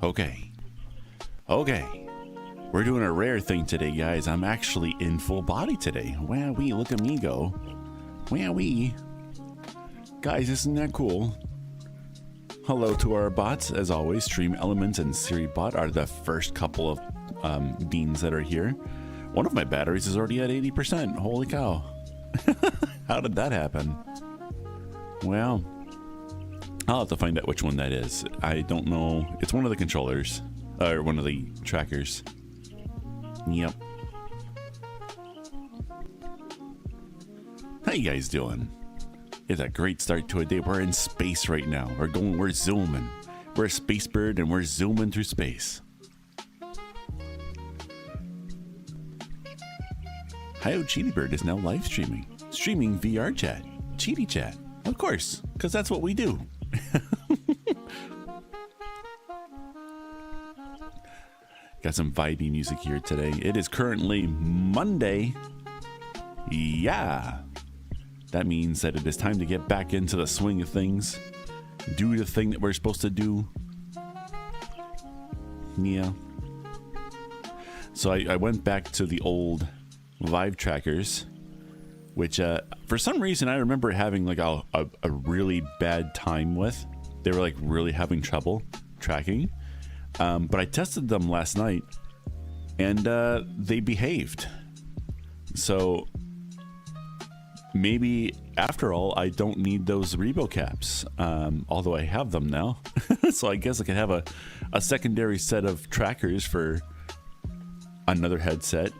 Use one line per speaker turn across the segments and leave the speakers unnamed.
Okay. Okay. We're doing a rare thing today, guys. I'm actually in full body today. Wowee, look at me go. Wowee. Guys, isn't that cool? Hello to our bots. As always, Stream Elements and SiriBot are the first couple of beans that are here. One of my batteries is already at 80%. Holy cow. How did that happen? Well, I'll have to find out which one that is. I don't know. It's one of the controllers. Or one of the trackers. Yep. How you guys doing? It's a great start to a day. We're in space right now. We're zooming. We're a space bird and we're zooming through space. Hi-Oh CheetiBird is now live streaming. Streaming VR chat. CheetiChat. Of course, because that's what we do. Got some vibey music here today. It is currently Monday. Yeah. That means that it is time to get back into the swing of things. Do the thing that we're supposed to do. Yeah. So I went back to the old Vive trackers, which for some reason I remember having like a really bad time with. They were like really having trouble tracking. But I tested them last night and they behaved. So maybe after all, I don't need those Rebo caps, although I have them now. So I guess I could have a secondary set of trackers for another headset.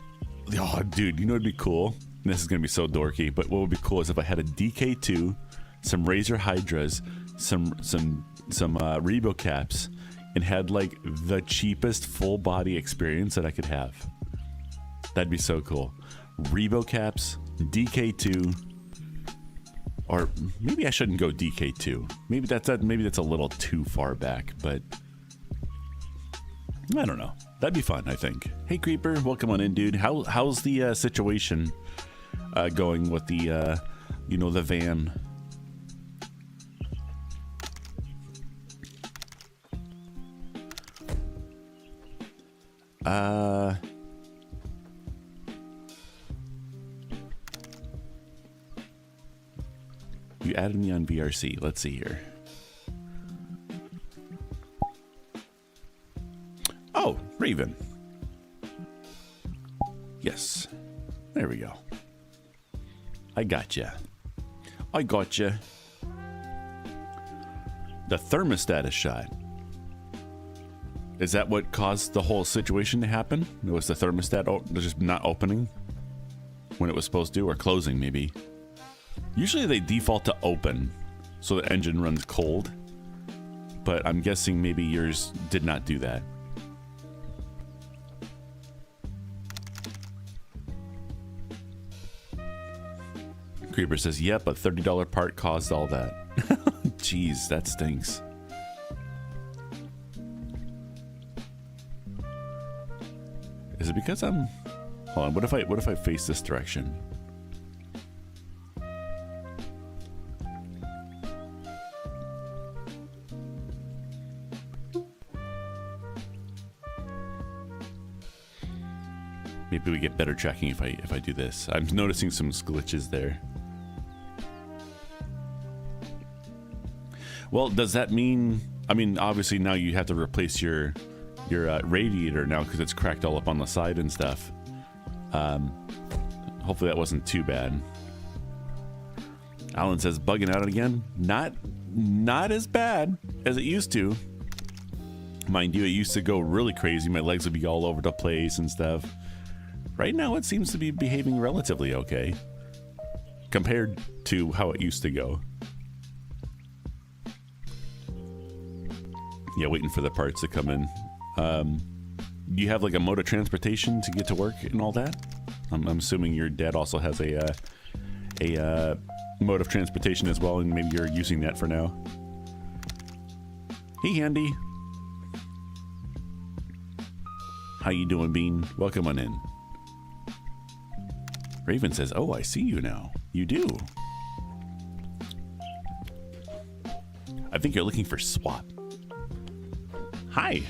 Oh, dude, you know what'd be cool? This is going to be so dorky, but what would be cool is if I had a DK2, some Razer Hydras, some Rebo caps, and had like the cheapest full body experience that I could have. That'd be so cool. Rebo caps, DK2, or maybe I shouldn't go DK2. Maybe that's a little too far back, but I don't know. That'd be fun, I think. Hey Creeper, welcome on in, dude. How's the situation going with the the van? You added me on VRC. Let's see here. Oh, Raven. Yes. There we go. I gotcha. I gotcha. The thermostat is shot. Is that what caused the whole situation to happen? It was the thermostat just not opening when it was supposed to, or closing maybe. Usually they default to open, so the engine runs cold. But I'm guessing maybe yours did not do that. Creeper says, yep, a $30 part caused all that. Jeez, that stinks. Is it because I'm... Hold on, what if I face this direction? Maybe we get better tracking if I do this. I'm noticing some glitches there. Well, does that mean... I mean, obviously now you have to replace your radiator now because it's cracked all up on the side and stuff. Hopefully that wasn't too bad. Alan says, bugging out again? Not as bad as it used to. Mind you, it used to go really crazy. My legs would be all over the place and stuff. Right now it seems to be behaving relatively okay compared to how it used to go. Yeah, waiting for the parts to come in. Do you have like a mode of transportation to get to work and all that? I'm assuming your dad also has a mode of transportation as well, and maybe you're using that for now. Hey, Andy. How you doing, Bean? Welcome on in. Raven says, oh, I see you now. You do. I think you're looking for Swap. Hi.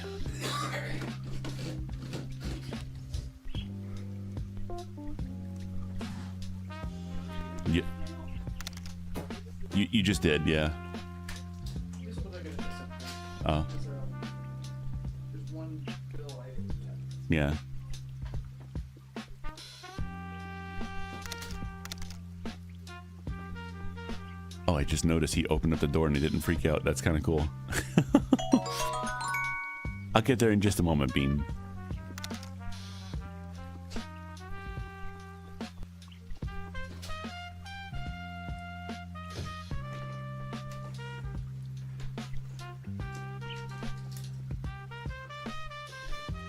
Yeah. You just did, yeah. Oh. Yeah. Oh, I just noticed he opened up the door and he didn't freak out. That's kind of cool. I'll get there in just a moment, Bean.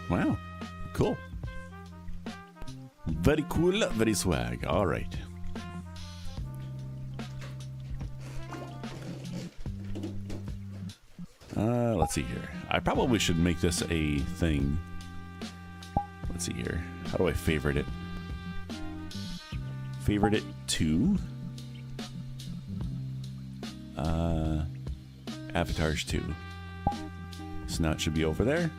Wow. Cool. Very cool, very swag. All right. Let's see here. I probably should make this a thing. Let's see here. How do I favorite it? Favorite it to avatars 2. So now it should be over there.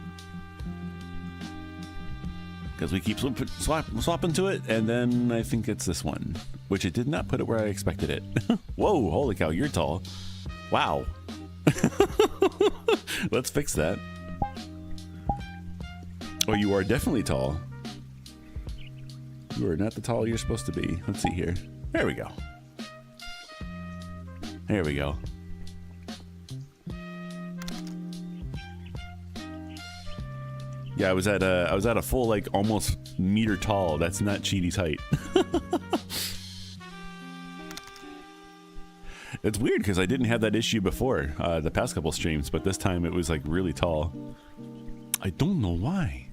Because we keep swapping to it, and then I think it's this one, which it did not put it where I expected it. Whoa, holy cow, you're tall. Wow. Let's fix that. Oh, you are definitely tall. You are not the tall you're supposed to be. Let's see here. There we go. There we go. Yeah, I was at a full, like, almost meter tall. That's not Cheaty's height. It's weird because I didn't have that issue before the past couple streams, but this time it was like really tall. I don't know why.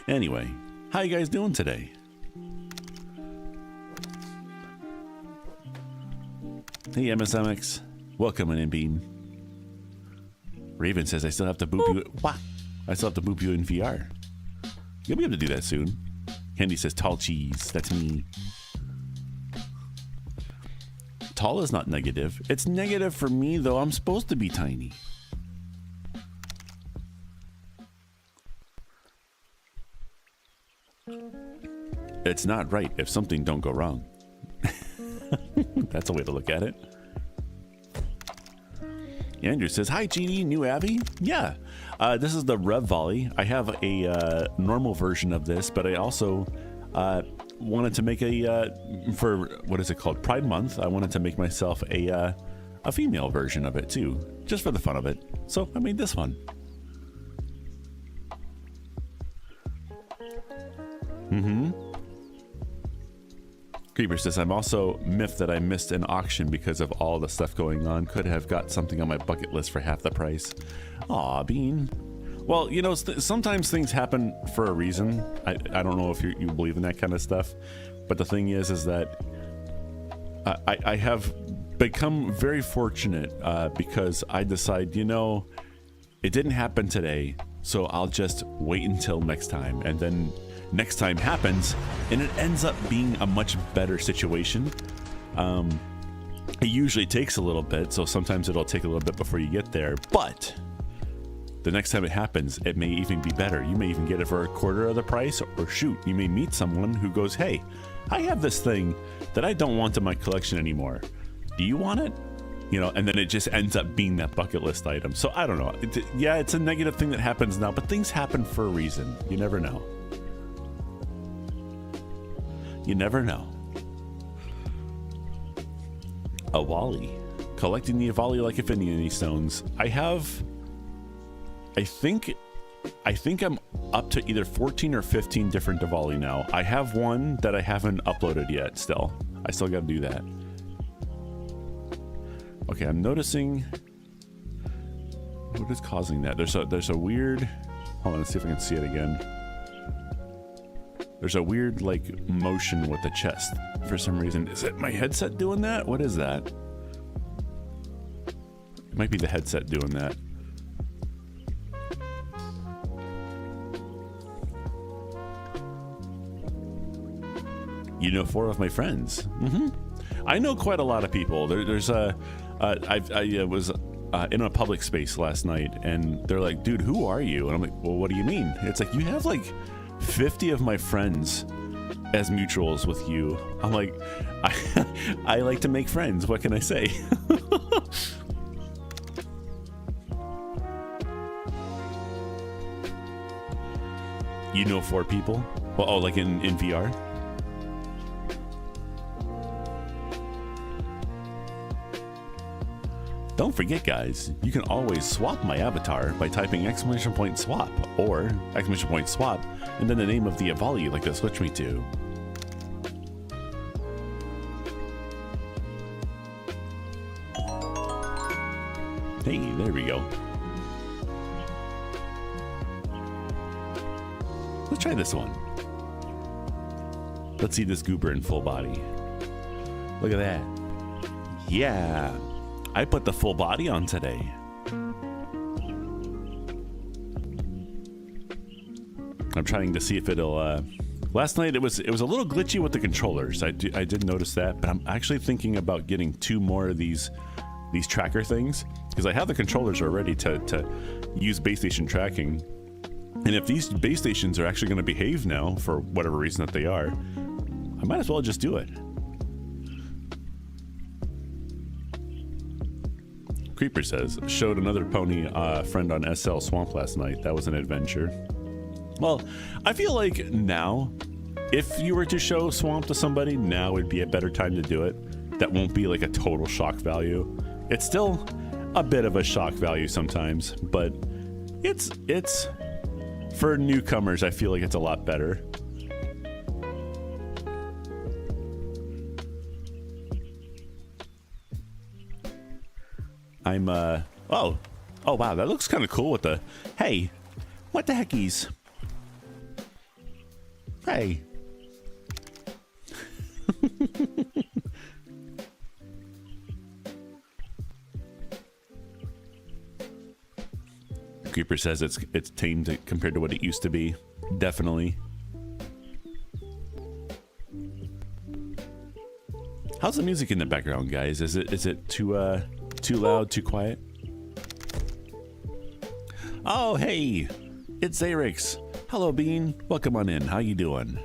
Anyway, how you guys doing today? Hey MSMX, welcome in Bean. Raven says I still have to boop you. What? I still have to boop you in VR. You'll be able to do that soon. Candy says tall cheese. That's me. Tall is not negative. It's negative for me, though. I'm supposed to be tiny. It's not right if something don't go wrong. That's a way to look at it. Andrew says, hi, Cheaty, new Abby? Yeah, this is the Rev Volley. I have a normal version of this, but I also wanted to make for, what is it called? Pride Month. I wanted to make myself a female version of it, too, just for the fun of it. So I made this one. Creeper says, I'm also miffed that I missed an auction because of all the stuff going on. Could have got something on my bucket list for half the price. Aw, Bean. Well, you know, sometimes things happen for a reason. I don't know if you believe in that kind of stuff. But the thing is that I have become very fortunate because I decide, you know, it didn't happen today. So I'll just wait until next time. And then next time happens and it ends up being a much better situation. It usually takes a little bit, so sometimes it'll take a little bit before you get there, but the next time it happens, it may even be better. You may even get it for a quarter of the price, or shoot, you may meet someone who goes, hey, I have this thing that I don't want in my collection anymore. Do you want it? You know, and then it just ends up being that bucket list item. So I don't know. Yeah, it's a negative thing that happens now, but things happen for a reason. You never know. You never know. Awali. Collecting the Awali like Affinity Stones. I think I'm up to either 14 or 15 different Diwali now. I have one that I haven't uploaded yet still. I still gotta do that. Okay, I'm noticing... What is causing that? There's a weird... Hold on, let's see if I can see it again. There's a weird, like, motion with the chest for some reason. Is it my headset doing that? What is that? It might be the headset doing that. You know 4 of my friends. I know quite a lot of people. There's a, I was in a public space last night, and they're like, dude, who are you? And I'm like, well, what do you mean? It's like, you have like 50 of my friends as mutuals with you. I'm like, I like to make friends. What can I say? You know 4 people? Well, oh, like in VR? Don't forget, guys, you can always swap my avatar by typing !swap or !swap and then the name of the Avali you'd like to switch me to. Hey, there we go. Let's try this one. Let's see this goober in full body. Look at that. Yeah. I put the full body on today. I'm trying to see if it'll, last night it was a little glitchy with the controllers. I did notice that, but I'm actually thinking about getting 2 more of these tracker things, because I have the controllers already to use base station tracking. And if these base stations are actually going to behave now, for whatever reason that they are, I might as well just do it. Creeper says, showed another pony friend on SL Swamp last night. That was an adventure. Well, I feel like now, if you were to show Swamp to somebody, now would be a better time to do it. That won't be like a total shock value. It's still a bit of a shock value sometimes, but it's for newcomers, I feel like it's a lot better. I'm, oh wow, that looks kind of cool with the, hey, what the heckies? Hey. Creeper says it's tamed compared to what it used to be. Definitely. How's the music in the background, guys? Is it too loud, too quiet? Oh, hey, it's Zarix. Hello, Bean. Welcome on in. How you doing?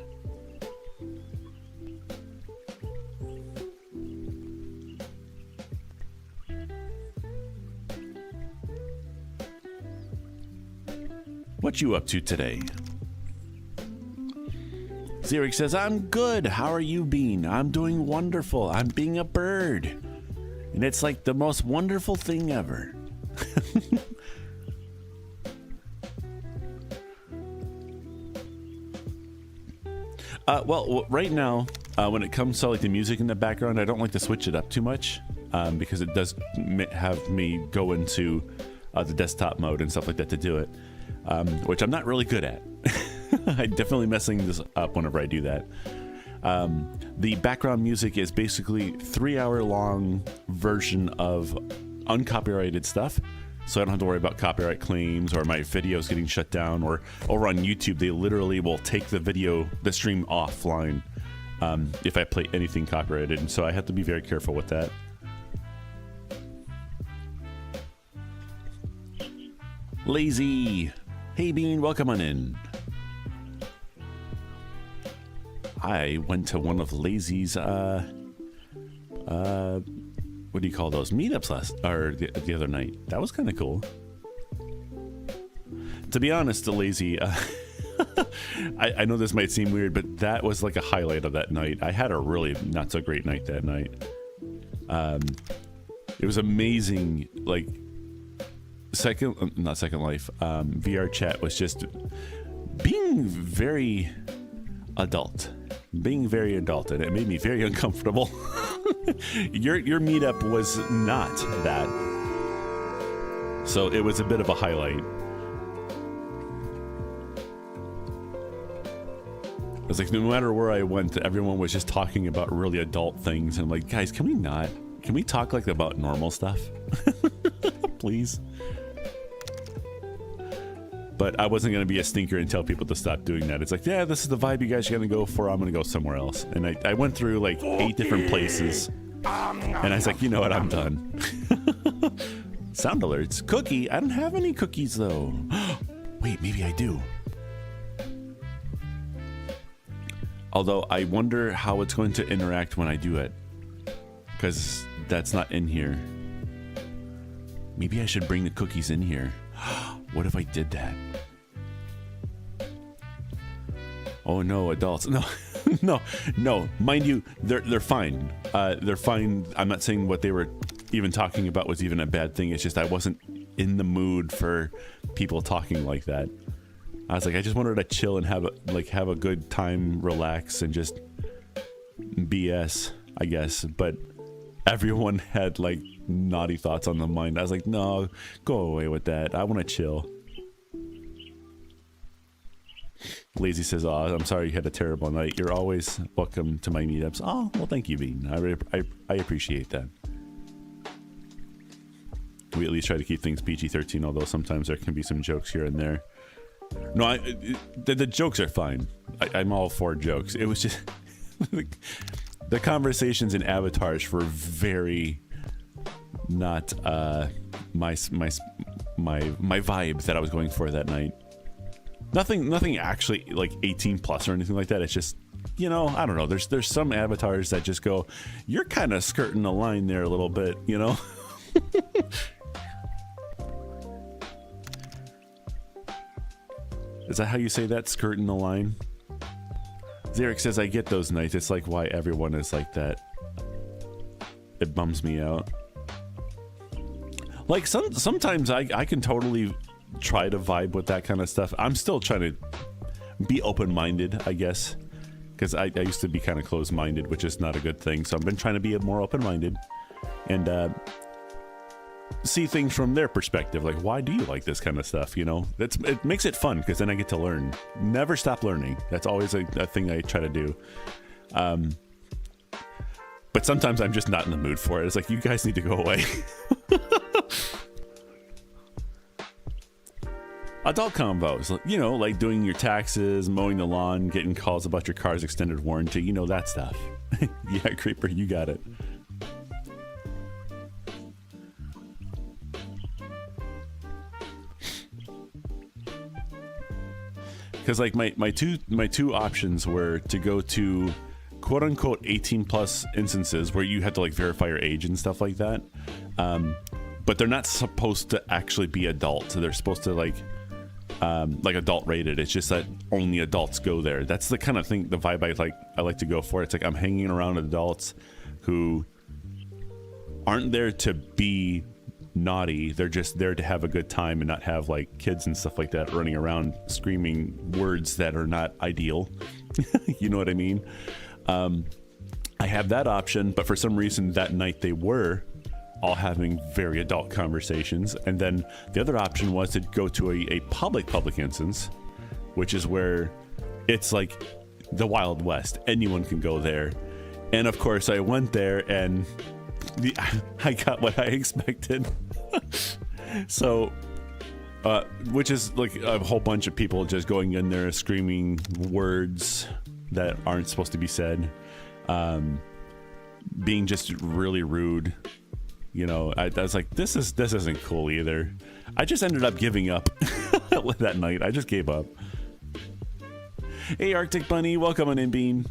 What you up to today? Zarix says, I'm good. How are you, Bean? I'm doing wonderful. I'm being a bird. And it's like the most wonderful thing ever. Well, right now, when it comes to like the music in the background, I don't like to switch it up too much because it does have me go into the desktop mode and stuff like that to do it, which I'm not really good at. I'm definitely messing this up whenever I do that. The background music is basically 3-hour-long version of uncopyrighted stuff. So I don't have to worry about copyright claims or my videos getting shut down, or over on YouTube, they literally will take the stream offline if I play anything copyrighted. And so I have to be very careful with that. Lazy. Hey, Bean, welcome on in. I went to one of Lazy's, what do you call those, meetups the other night. That was kind of cool. To be honest, Lazy, I know this might seem weird, but that was like a highlight of that night. I had a really not so great night that night. It was amazing. Like not Second Life, VR chat was just being very adult. Being very adult, and it made me very uncomfortable. Your meetup was not that, so it was a bit of a highlight. It was like no matter where I went, everyone was just talking about really adult things, and I'm like, guys, can we talk like about normal stuff? Please. But I wasn't going to be a stinker and tell people to stop doing that. It's like, yeah, this is the vibe you guys are going to go for. I'm going to go somewhere else. And I went through like 8 different places. And I was like, you know what? I'm done. Sound alerts. Cookie. I don't have any cookies, though. Wait, maybe I do. Although I wonder how it's going to interact when I do it. Because that's not in here. Maybe I should bring the cookies in here. What if I did that? Oh no, adults. No, no. Mind you, they're fine. They're fine. I'm not saying what they were even talking about was even a bad thing. It's just I wasn't in the mood for people talking like that. I was like, I just wanted to chill and have a good time, relax, and just BS, I guess. But everyone had like naughty thoughts on the mind. I was like, no, go away with that. I want to chill. Lazy says, oh, I'm sorry you had a terrible night. You're always welcome to my meetups. Oh, well, thank you, Bean. I appreciate that. We at least try to keep things PG-13, although sometimes there can be some jokes here and there. No, the jokes are fine. I'm all for jokes. It was just the conversations in avatars were very not my vibe that I was going for that night. Nothing actually like 18 plus or anything like that. It's just, you know, I don't know. There's some avatars that just go, you're kind of skirting the line there a little bit, you know. Is that how you say that? Skirting the line? Xeric says, I get those nights. It's like why everyone is like that. It bums me out. Like sometimes I can totally try to vibe with that kind of stuff. I'm still trying to be open-minded, I guess. Because I used to be kind of closed-minded, which is not a good thing. So I've been trying to be more open-minded. And see things from their perspective. Like, why do you like this kind of stuff? You know, it makes it fun because then I get to learn. Never stop learning. That's always a thing I try to do. But sometimes I'm just not in the mood for it. It's like, you guys need to go away. Adult combos, you know, like doing your taxes, mowing the lawn, getting calls about your car's extended warranty, you know, that stuff. Yeah, Creeper, you got it. Because like my two options were to go to quote unquote 18 plus instances where you had to like verify your age and stuff like that, but they're not supposed to actually be adult. So they're supposed to like adult rated. It's just that only adults go there. That's the kind of thing, the vibe I like to go for. It's like I'm hanging around adults who aren't there to be naughty. They're just there to have a good time and not have like kids and stuff like that running around screaming words that are not ideal. You know what I mean? I have that option, but for some reason that night they were all having very adult conversations. And then the other option was to go to a public instance, which is where it's like the Wild West. Anyone can go there. And of course I went there and I got what I expected. So, which is like a whole bunch of people just going in there screaming words that aren't supposed to be said, being just really rude. You know, I was like, this isn't cool either. I just ended up giving up that night. I just gave up. Hey, Arctic Bunny, welcome on in, Bean.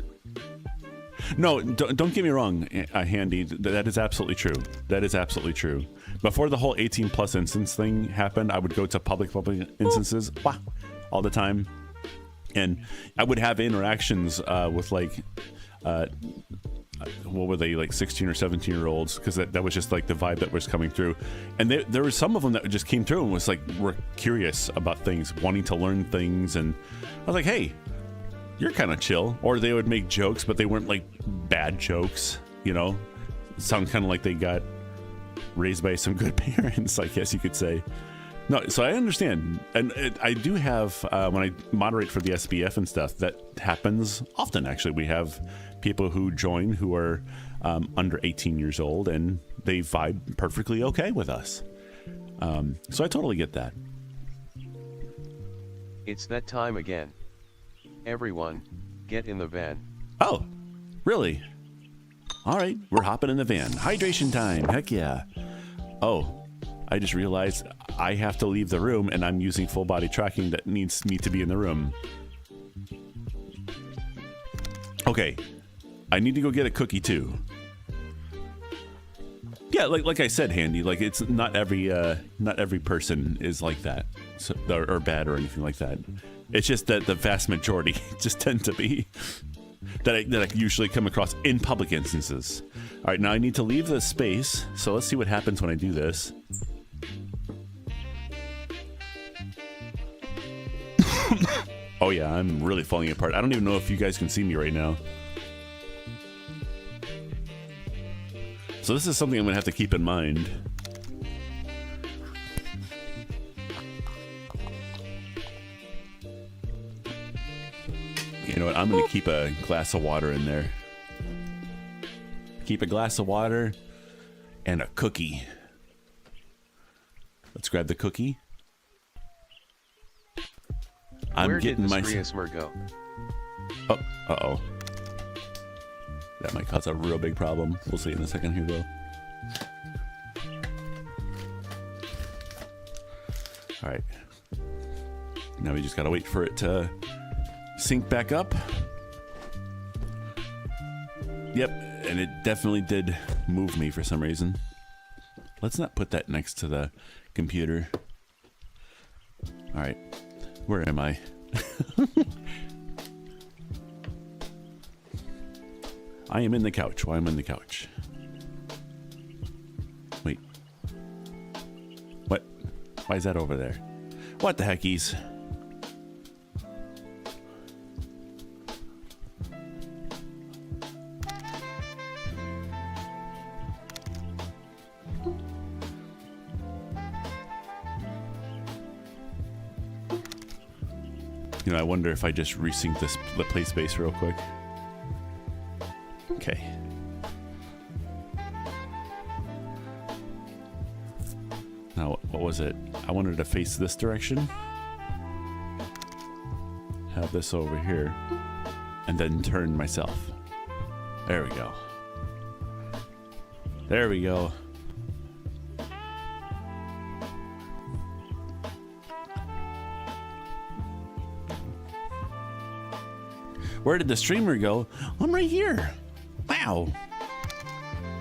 No, don't get me wrong, Handy. That is absolutely true. That is absolutely true. Before the whole 18 plus instance thing happened, I would go to public instances all the time, and I would have interactions with like, what were they, like 16 or 17-year-olds? Because that was just like the vibe that was coming through, and there were some of them that just came through and was like, were curious about things, wanting to learn things, and I was like, hey, you're kind of chill. Or they would make jokes, but they weren't like bad jokes, you know, sound kind of like they got raised by some good parents, I guess you could say. No, so I understand. And I do have, when I moderate for the SBF and stuff, that happens often. Actually, we have people who join who are under 18 years old, and they vibe perfectly okay with us. So I totally get that.
It's that time again. Everyone, get in the van.
Oh, really? All right, we're hopping in the van. Hydration time, heck yeah. Oh, I just realized I have to leave the room and I'm using full body tracking that needs me to be in the room. Okay, I need to go get a cookie too. Yeah, like I said, Handy, like it's not every person is like that, so, or bad or anything like that. It's just that the vast majority just tend to be that I usually come across in public instances. All right, now I need to leave the space, so let's see what happens when I do this. Oh yeah, I'm really falling apart. I don't even know if you guys can see me right now. So this is something I'm gonna have to keep in mind. You know what? I'm gonna keep a glass of water in there. Keep a glass of water and a cookie. Let's grab the cookie.
Where did the go?
Oh, uh-oh. That might cause a real big problem. We'll see in a second here, though. All right. Now we just gotta wait for it to sync back up. Yep, and it definitely did move me for some reason. Let's not put that next to the computer. All right, where am I? I am in the couch. Why am I in the couch? Wait. What? Why is that over there? What the heckies? You know, I wonder if I just resync the play space real quick. Okay. Now, what was it? I wanted to face this direction. Have this over here. And then turn myself. There we go. There we go. Where did the streamer go? I'm right here. Wow.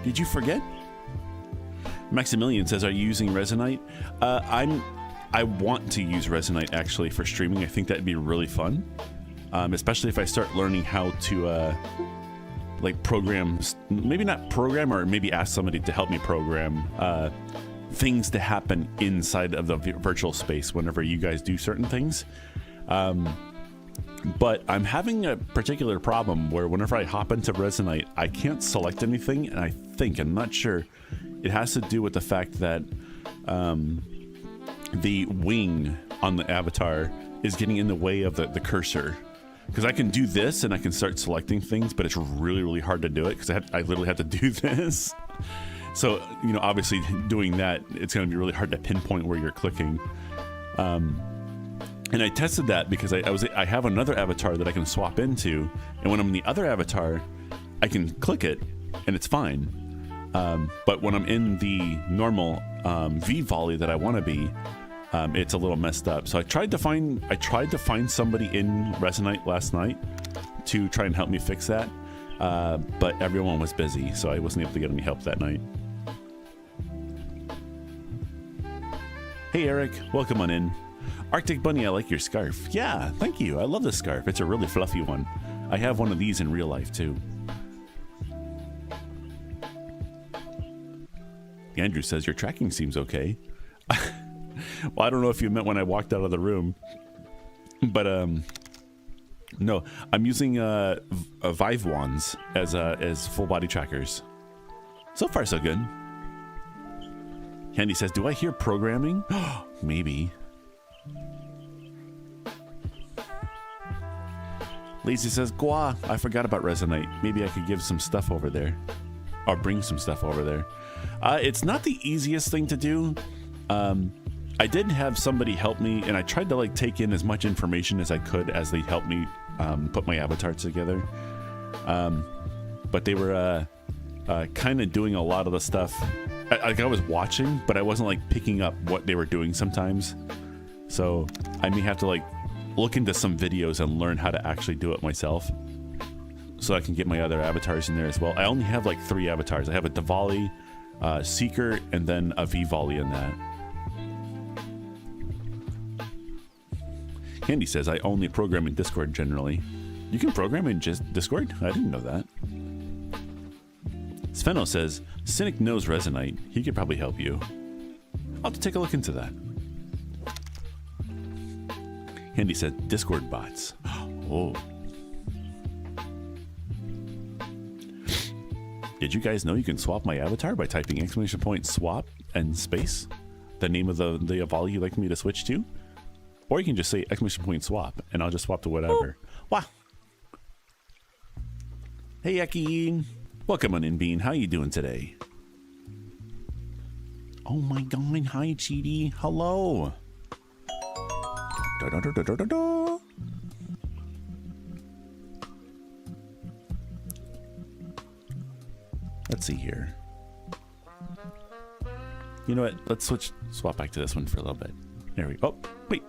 Did you forget? Maximilian says, are you using Resonite? I want to use Resonite actually for streaming. I think that'd be really fun. Especially if I start learning how to like program, maybe not program, or maybe ask somebody to help me program things to happen inside of the virtual space whenever you guys do certain things. But I'm having a particular problem where whenever I hop into Resonite, I can't select anything, and I'm not sure, it has to do with the fact that the wing on the avatar is getting in the way of the cursor. Because I can do this and I can start selecting things, but it's really, really hard to do it because I literally have to do this. So, you know, obviously doing that, it's going to be really hard to pinpoint where you're clicking. And I tested that because I have another avatar that I can swap into, and when I'm in the other avatar, I can click it and it's fine. But when I'm in the normal V volley that I want to be, it's a little messed up. So I tried to find somebody in Resonite last night to try and help me fix that, but everyone was busy, so I wasn't able to get any help that night. Hey Eric, welcome on in. Arctic Bunny, I like your scarf. Yeah, thank you. I love this scarf. It's a really fluffy one. I have one of these in real life too. Andrew says your tracking seems okay. Well, I don't know if you meant when I walked out of the room, but no, I'm using Vive wands as full body trackers. So far, so good. Handy says, "Do I hear programming? Maybe." Lazy says, "Gua, I forgot about Resonite. Maybe I could give some stuff over there, or bring some stuff over there." It's not the easiest thing to do. I did have somebody help me, and I tried to like take in as much information as I could as they helped me put my avatars together. But they were kind of doing a lot of the stuff. I was watching, but I wasn't like picking up what they were doing sometimes. So I may have to like look into some videos and learn how to actually do it myself, so I can get my other avatars in there as well. I only have like 3 avatars. I have a Diwali, Seeker, and then a V-Volley in that. Candy says, I only program in Discord generally. You can program in just Discord? I didn't know that. Sveno says, Cynic knows Resonite. He could probably help you. I'll have to take a look into that. Candy said, Discord bots. Oh. Did you guys know you can swap my avatar by typing ! swap and space? The name of the volley you'd like me to switch to? Or you can just say ! swap and I'll just swap to whatever. Oh. Wow. Hey, Eki. Welcome on in, Bean. How you doing today? Oh my god. Hi, Cheety. Hello. Da, da, da, da, da, da. Let's see here. You know what? Let's swap back to this one for a little bit. There we go. Oh, wait.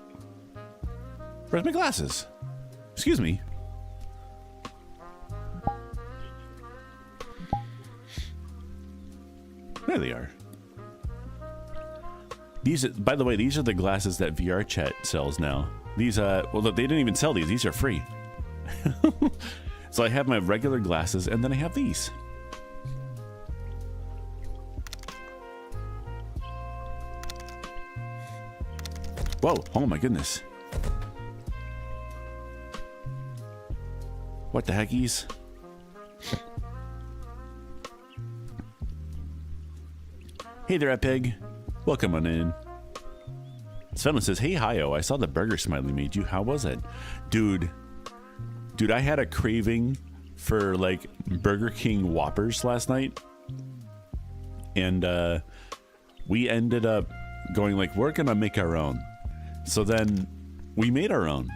Where's my glasses? Excuse me. There they are. These, by the way, these are the glasses that VR Chat sells now. These, well, they didn't even sell these. These are free. So I have my regular glasses, and then I have these. Whoa, oh my goodness. What the heckies? Hey there, Epig. Welcome on in. Someone says, hey, Hio, I saw the burger Smiley made you. How was it? Dude, I had a craving for, like, Burger King Whoppers last night. And we ended up going, like, we're going to make our own. So then we made our own.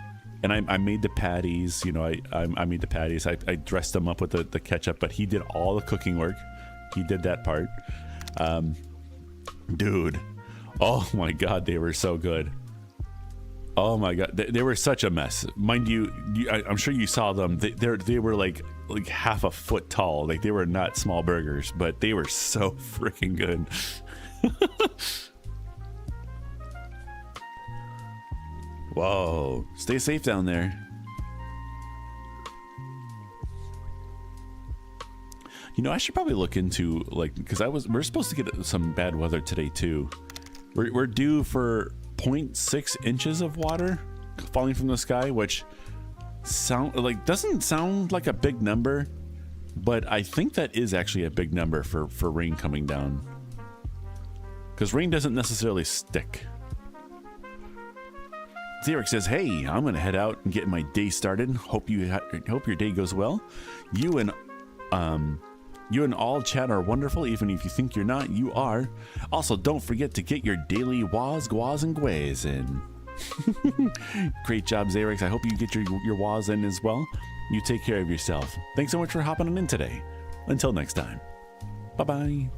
And I made the patties, you know, I made the patties. I dressed them up with the ketchup, but he did all the cooking work. He did that part. Dude, oh my god, they were so good. Oh my god, they were such a mess. Mind you, I'm sure you saw them. They were like half a foot tall. Like, they were not small burgers, but they were so freaking good. Whoa, stay safe down there. You know, I should probably look into, like, because we're supposed to get some bad weather today too. We're due for 0.6 inches of water falling from the sky, which doesn't sound like a big number, but I think that is actually a big number for rain coming down. Because rain doesn't necessarily stick. Xeric says, hey, I'm gonna head out and get my day started. Hope your day goes well. You and all chat are wonderful, even if you think you're not, you are. Also, don't forget to get your daily waz, guaz, and guays in. Great job, Xerix. I hope you get your waz in as well. You take care of yourself. Thanks so much for hopping on in today. Until next time. Bye-bye.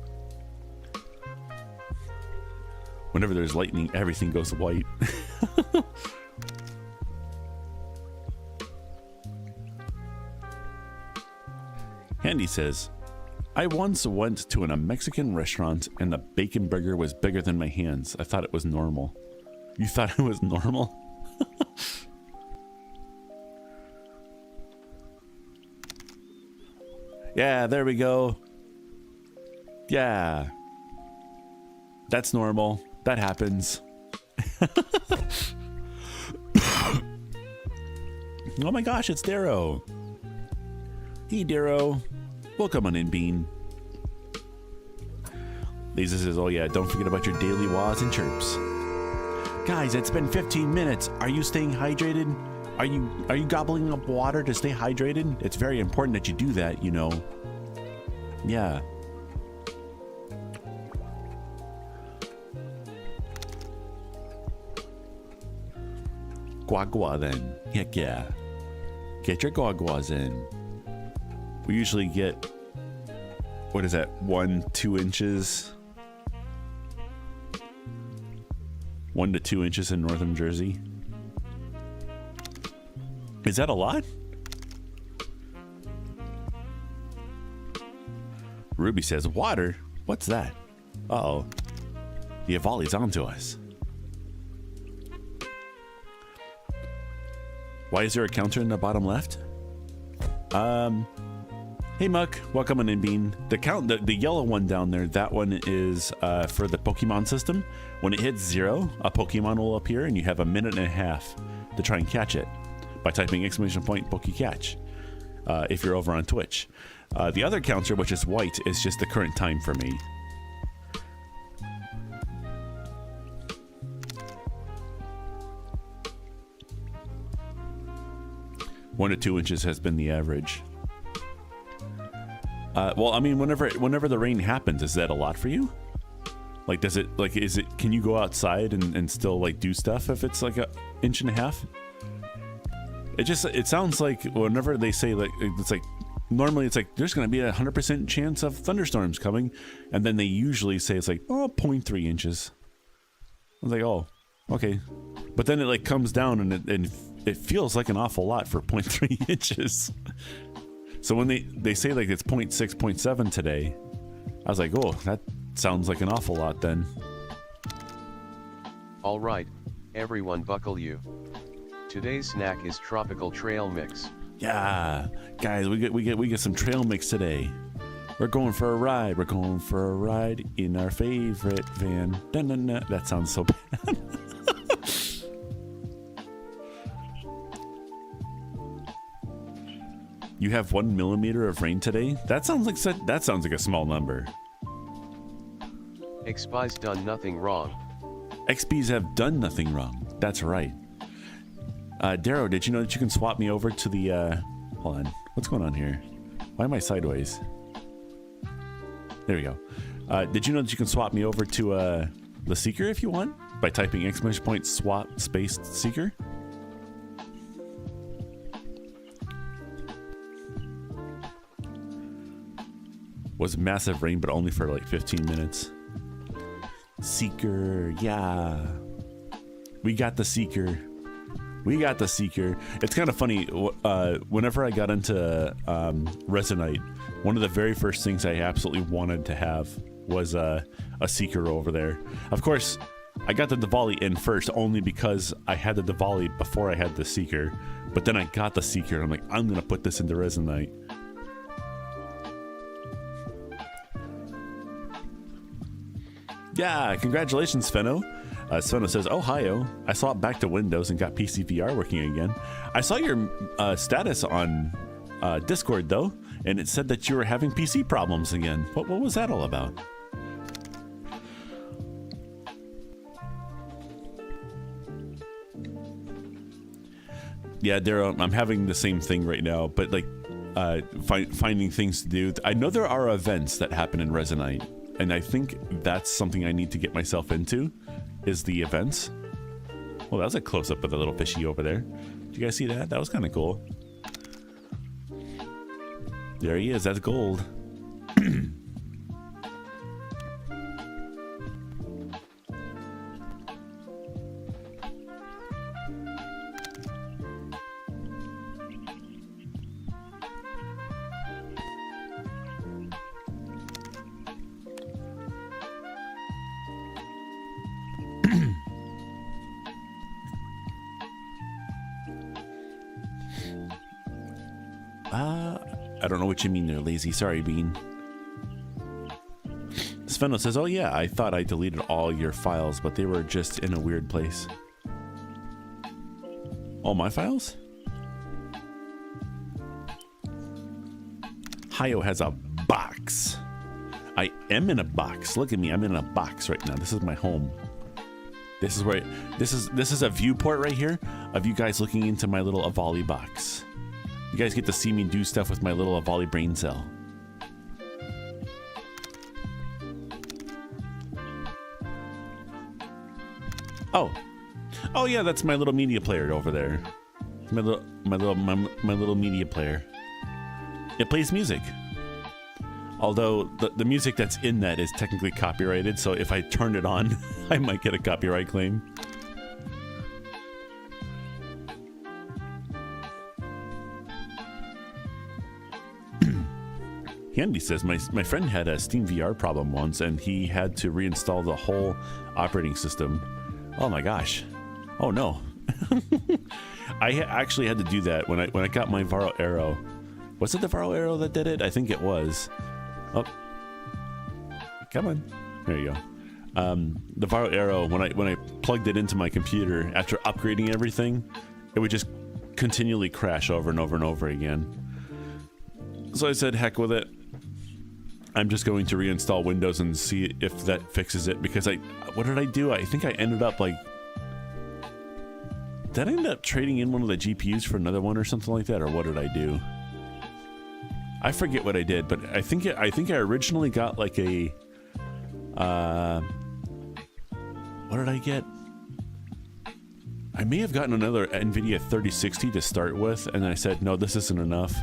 Whenever there's lightning, everything goes white. Handy says, I once went to a Mexican restaurant and the bacon burger was bigger than my hands. I thought it was normal. You thought it was normal? Yeah, there we go. Yeah. That's normal. That happens. Oh my gosh, it's Darrow. Hey, Darrow. Welcome on in, Bean. Lisa says, oh yeah, don't forget about your daily wahs and chirps. Guys, it's been 15 minutes. Are you staying hydrated? Are you gobbling up water to stay hydrated? It's very important that you do that, you know. Yeah. guagua then. Heck yeah. Get your guaguas in. We usually get, what is that, 1-2 inches? 1 to 2 inches in northern Jersey. Is that a lot? Ruby says, water? What's that? Uh-oh. The Avali's onto us. Why is there a counter in the bottom left? Hey Muck, welcome on in, Bean. The yellow one down there, that one is for the Pokemon system. When it hits 0, a Pokemon will appear and you have 1.5 minutes to try and catch it by typing !PokeCatch if you're over on Twitch. The other counter, which is white, is just the current time for me. One to 2 inches has been the average. Well, I mean, whenever the rain happens, is that a lot for you? Like, can you go outside and still like do stuff if it's like 1.5 inches? It sounds like whenever they say like, it's like, normally it's like, there's going to be 100% chance of thunderstorms coming. And then they usually say it's like, oh, 0.3 inches. I was like, oh, okay. But then it like comes down and it feels like an awful lot for 0.3 inches. So when they say like it's 0.6, 0.7 today, I was like, oh, that sounds like an awful lot then.
All right, everyone buckle you. Today's snack is tropical trail mix.
Yeah, guys, we get some trail mix today. We're going for a ride. We're going for a ride in our favorite van. Dun, dun, dun. That sounds so bad. You have 1 millimeter of rain today? That sounds like a small number.
XP's done nothing wrong.
XPs have done nothing wrong. That's right. Darrow, did you know that you can swap me over to the, hold on. What's going on here? Why am I sideways? There we go. Did you know that you can swap me over to, the Seeker if you want? By typing !swap space Seeker? Was massive rain, but only for like 15 minutes. Seeker, yeah. We got the Seeker. We got the Seeker. It's kind of funny. Whenever I got into Resonite, one of the very first things I absolutely wanted to have was a Seeker over there. Of course, I got the Diwali in first only because I had the Diwali before I had the Seeker. But then I got the Seeker and I'm like, I'm going to put this into Resonite. Yeah, congratulations, Fenno. Fenno says, Ohio, I swapped back to Windows and got PC VR working again. I saw your status on Discord, though, and it said that you were having PC problems again. What was that all about? Yeah, Daryl, I'm having the same thing right now, but like finding things to do. I know there are events that happen in Resonite. And I think that's something I need to get myself into, is the events. Well, that was a close-up of the little fishy over there. Did you guys see that? That was kind of cool. There he is. That's gold. I don't know what you mean they're lazy. Sorry, Bean. Sveno says, oh yeah, I thought I deleted all your files, but they were just in a weird place. All my files? Hayo has a box. I am in a box. Look at me. I'm in a box right now. This is my home. This is where this is a viewport right here of you guys looking into my little Avali box. You guys get to see me do stuff with my little Avali brain cell. Oh, Oh yeah, that's my little media player over there. My little media player. It plays music. Although the music that's in that is technically copyrighted, so if I turn it on, I might get a copyright claim. Handy says, my friend had a Steam VR problem once, and he had to reinstall the whole operating system. Oh my gosh. Oh no. I actually had to do that when I got my Varo Arrow. Was it the Varo Arrow that did it? I think it was. Oh. Come on. There you go. The Varo Arrow, when I plugged it into my computer, after upgrading everything, it would just continually crash over and over and over again. So I said, heck with it. I'm just going to reinstall Windows and see if that fixes it, because what did I do? I think I ended up like, did I end up trading in one of the GPUs for another one or something like that, or what did I do? I forget what I did, but I think I originally got like a what did I get? I may have gotten another NVIDIA 3060 to start with, and then I said, no, this isn't enough.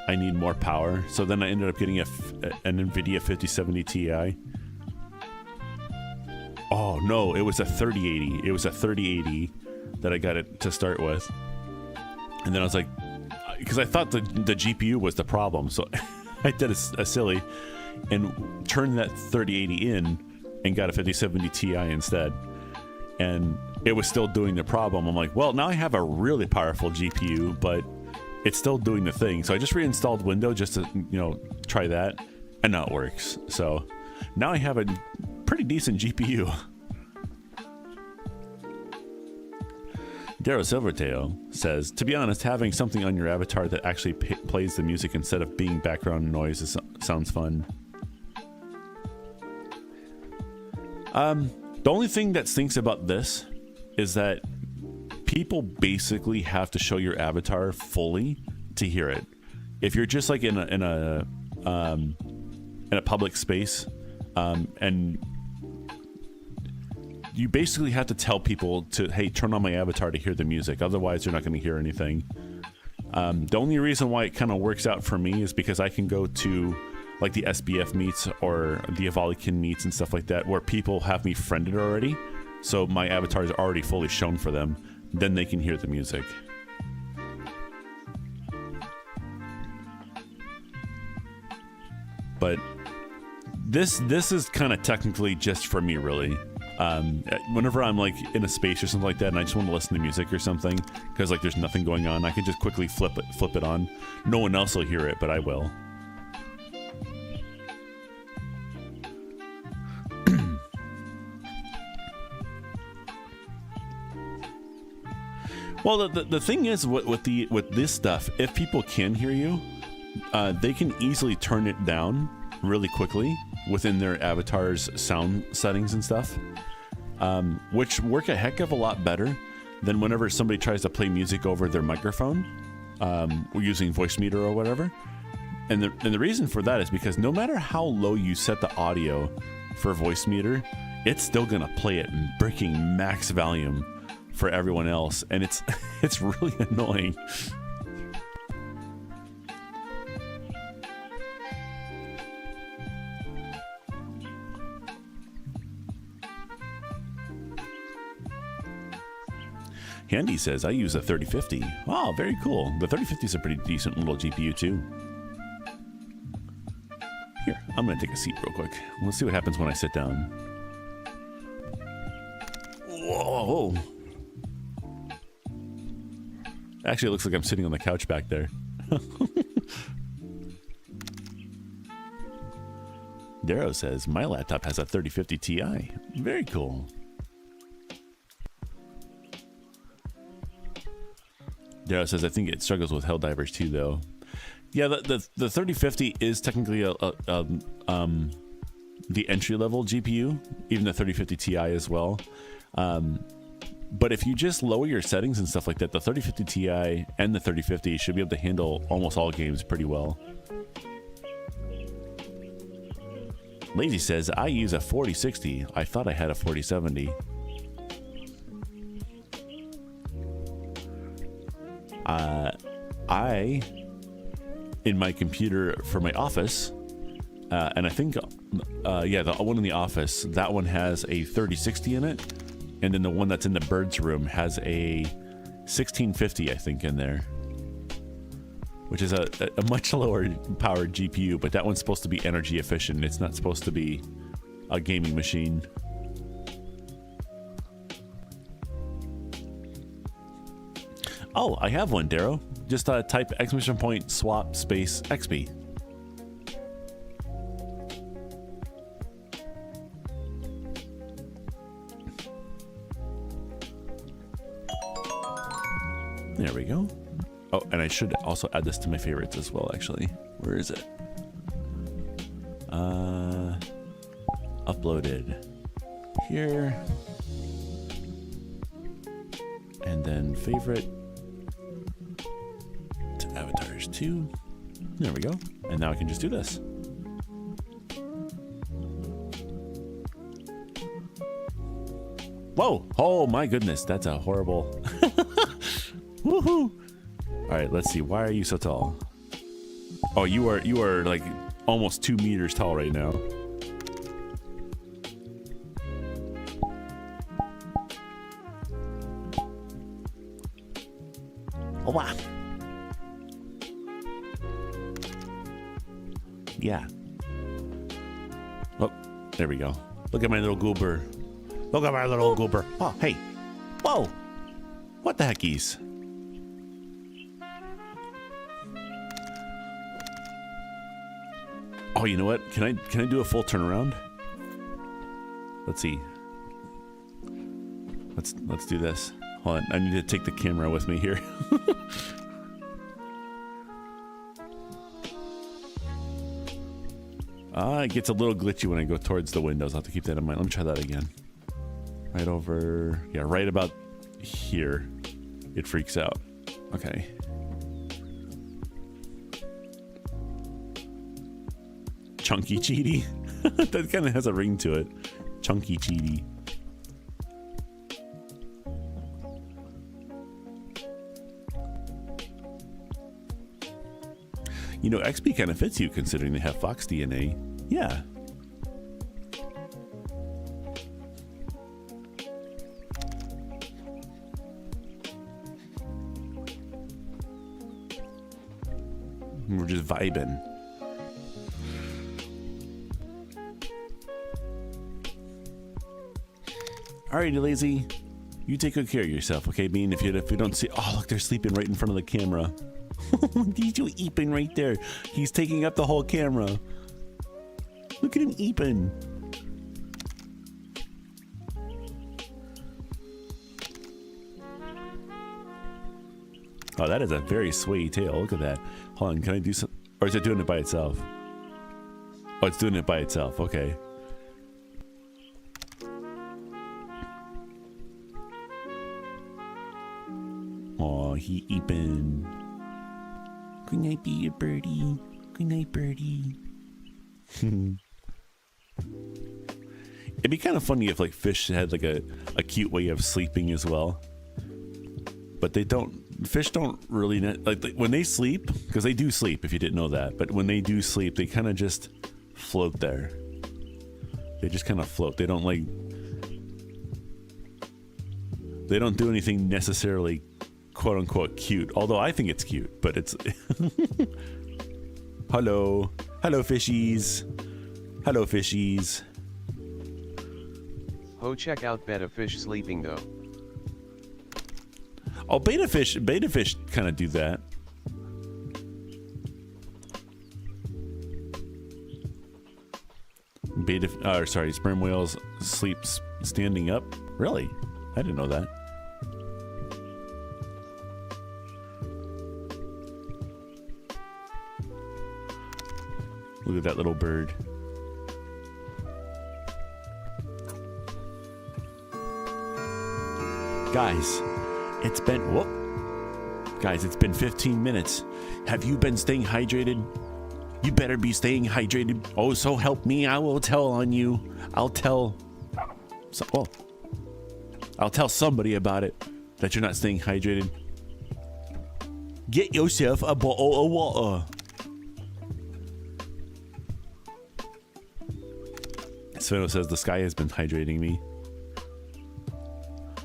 I need more power. So then I ended up getting an NVIDIA 5070 Ti. Oh no, it was a 3080. It was a 3080 that I got it to start with. And then I was like, because I thought the GPU was the problem, so I did a silly and turned that 3080 in and got a 5070 Ti instead. And it was still doing the problem. I'm like, well, now I have a really powerful GPU, but it's still doing the thing. So I just reinstalled Windows just to, try that, and now it works. So now I have a pretty decent GPU. Darrow Silvertail says, to be honest, having something on your avatar that actually plays the music instead of being background noise sounds fun. The only thing that stinks about this is that people basically have to show your avatar fully to hear it. If you're just like in a public space, and you basically have to tell people to, hey, turn on my avatar to hear the music. Otherwise, you're not going to hear anything. The only reason why it kind of works out for me is because I can go to like the SBF meets or the Avalikin meets and stuff like that, where people have me friended already. So my avatar is already fully shown for them. Then they can hear the music. But this is kind of technically just for me, really. Whenever I'm like in a space or something like that, and I just want to listen to music or something, because like there's nothing going on, I can just quickly flip it on. No one else will hear it, but I will. Well, the thing is with this stuff, if people can hear you, they can easily turn it down really quickly within their avatar's sound settings and stuff, which work a heck of a lot better than whenever somebody tries to play music over their microphone, using Voicemeeter or whatever. And the reason for that is because no matter how low you set the audio for Voicemeeter, it's still gonna play it in breaking max volume for everyone else, and it's really annoying. Handy says, I use a 3050. Wow, very cool. The 3050 is a pretty decent little GPU too. Here, I'm gonna take a seat real quick. Let's see what happens when I sit down. Whoa. Actually, it looks like I'm sitting on the couch back there. Darrow says, my laptop has a 3050 Ti. Very cool. Darrow says, I think it struggles with Helldivers too, though. Yeah, the 3050 is technically the entry-level GPU, even the 3050 Ti as well. But if you just lower your settings and stuff like that, the 3050 Ti and the 3050 should be able to handle almost all games pretty well. Lazy says, I use a 4060. I thought I had a 4070. I, in my computer for my office, and I think, yeah, the one in the office, that one has a 3060 in it. And then the one that's in the bird's room has a 1650, I think, in there. Which is a much lower powered GPU, but that one's supposed to be energy efficient. It's not supposed to be a gaming machine. Oh, I have one, Darrow. Just type exclamation point swap space XP. There we go. Oh, and I should also add this to my favorites as well, actually. Where is it? Uploaded here. And then favorite to avatars 2. There we go. And now I can just do this. Whoa! Oh my goodness, that's a horrible... Woohoo! Alright, let's see. Why are you so tall? Oh, you are like almost 2 meters tall right now. Oh wow. Yeah. Oh, there we go. Look at my little goober. Look at my little goober. Oh, hey. Whoa. What the heckies? Oh, you know what? Can I do a full turnaround? Let's see. Let's do this. Hold on. I need to take the camera with me here. It gets a little glitchy when I go towards the windows. I'll have to keep that in mind. Let me try that again. Right over... Yeah, right about here. It freaks out. Okay. Chunky Cheaty. That kind of has a ring to it. Chunky Cheaty. You know, XP kind of fits you considering they have Fox DNA. Yeah. We're just vibing. Alrighty, lazy. You take good care of yourself, okay, Bean? If you don't see... Oh, look, they're sleeping right in front of the camera. He's eeping right there. He's taking up the whole camera. Look at him eeping. Oh, that is a very sway tail. Look at that. Hold on, can I do some... Or is it doing it by itself? Oh, it's doing it by itself. Okay. Oh, he eeping. Good night, be your birdie. Good night, birdie. It'd be kind of funny if like fish had like a cute way of sleeping as well. But they don't. Fish don't really like when they sleep, because they do sleep if you didn't know that. But when they do sleep, they kind of just float there. They just kind of float. They don't like. They don't do anything necessarily quote unquote cute. Although I think it's cute, but it's. Hello, fishies. Hello, fishies.
Oh, check out betta fish sleeping though.
Oh, beta fish kind of do that. Sperm whales sleep standing up. Really? I didn't know that. Look at that little bird. Guys, it's been 15 minutes. Have you been staying hydrated? You better be staying hydrated. Oh, so help me. I will tell on you. I'll tell somebody about it, that you're not staying hydrated. Get yourself a bottle of water. Sveno says the sky has been hydrating me.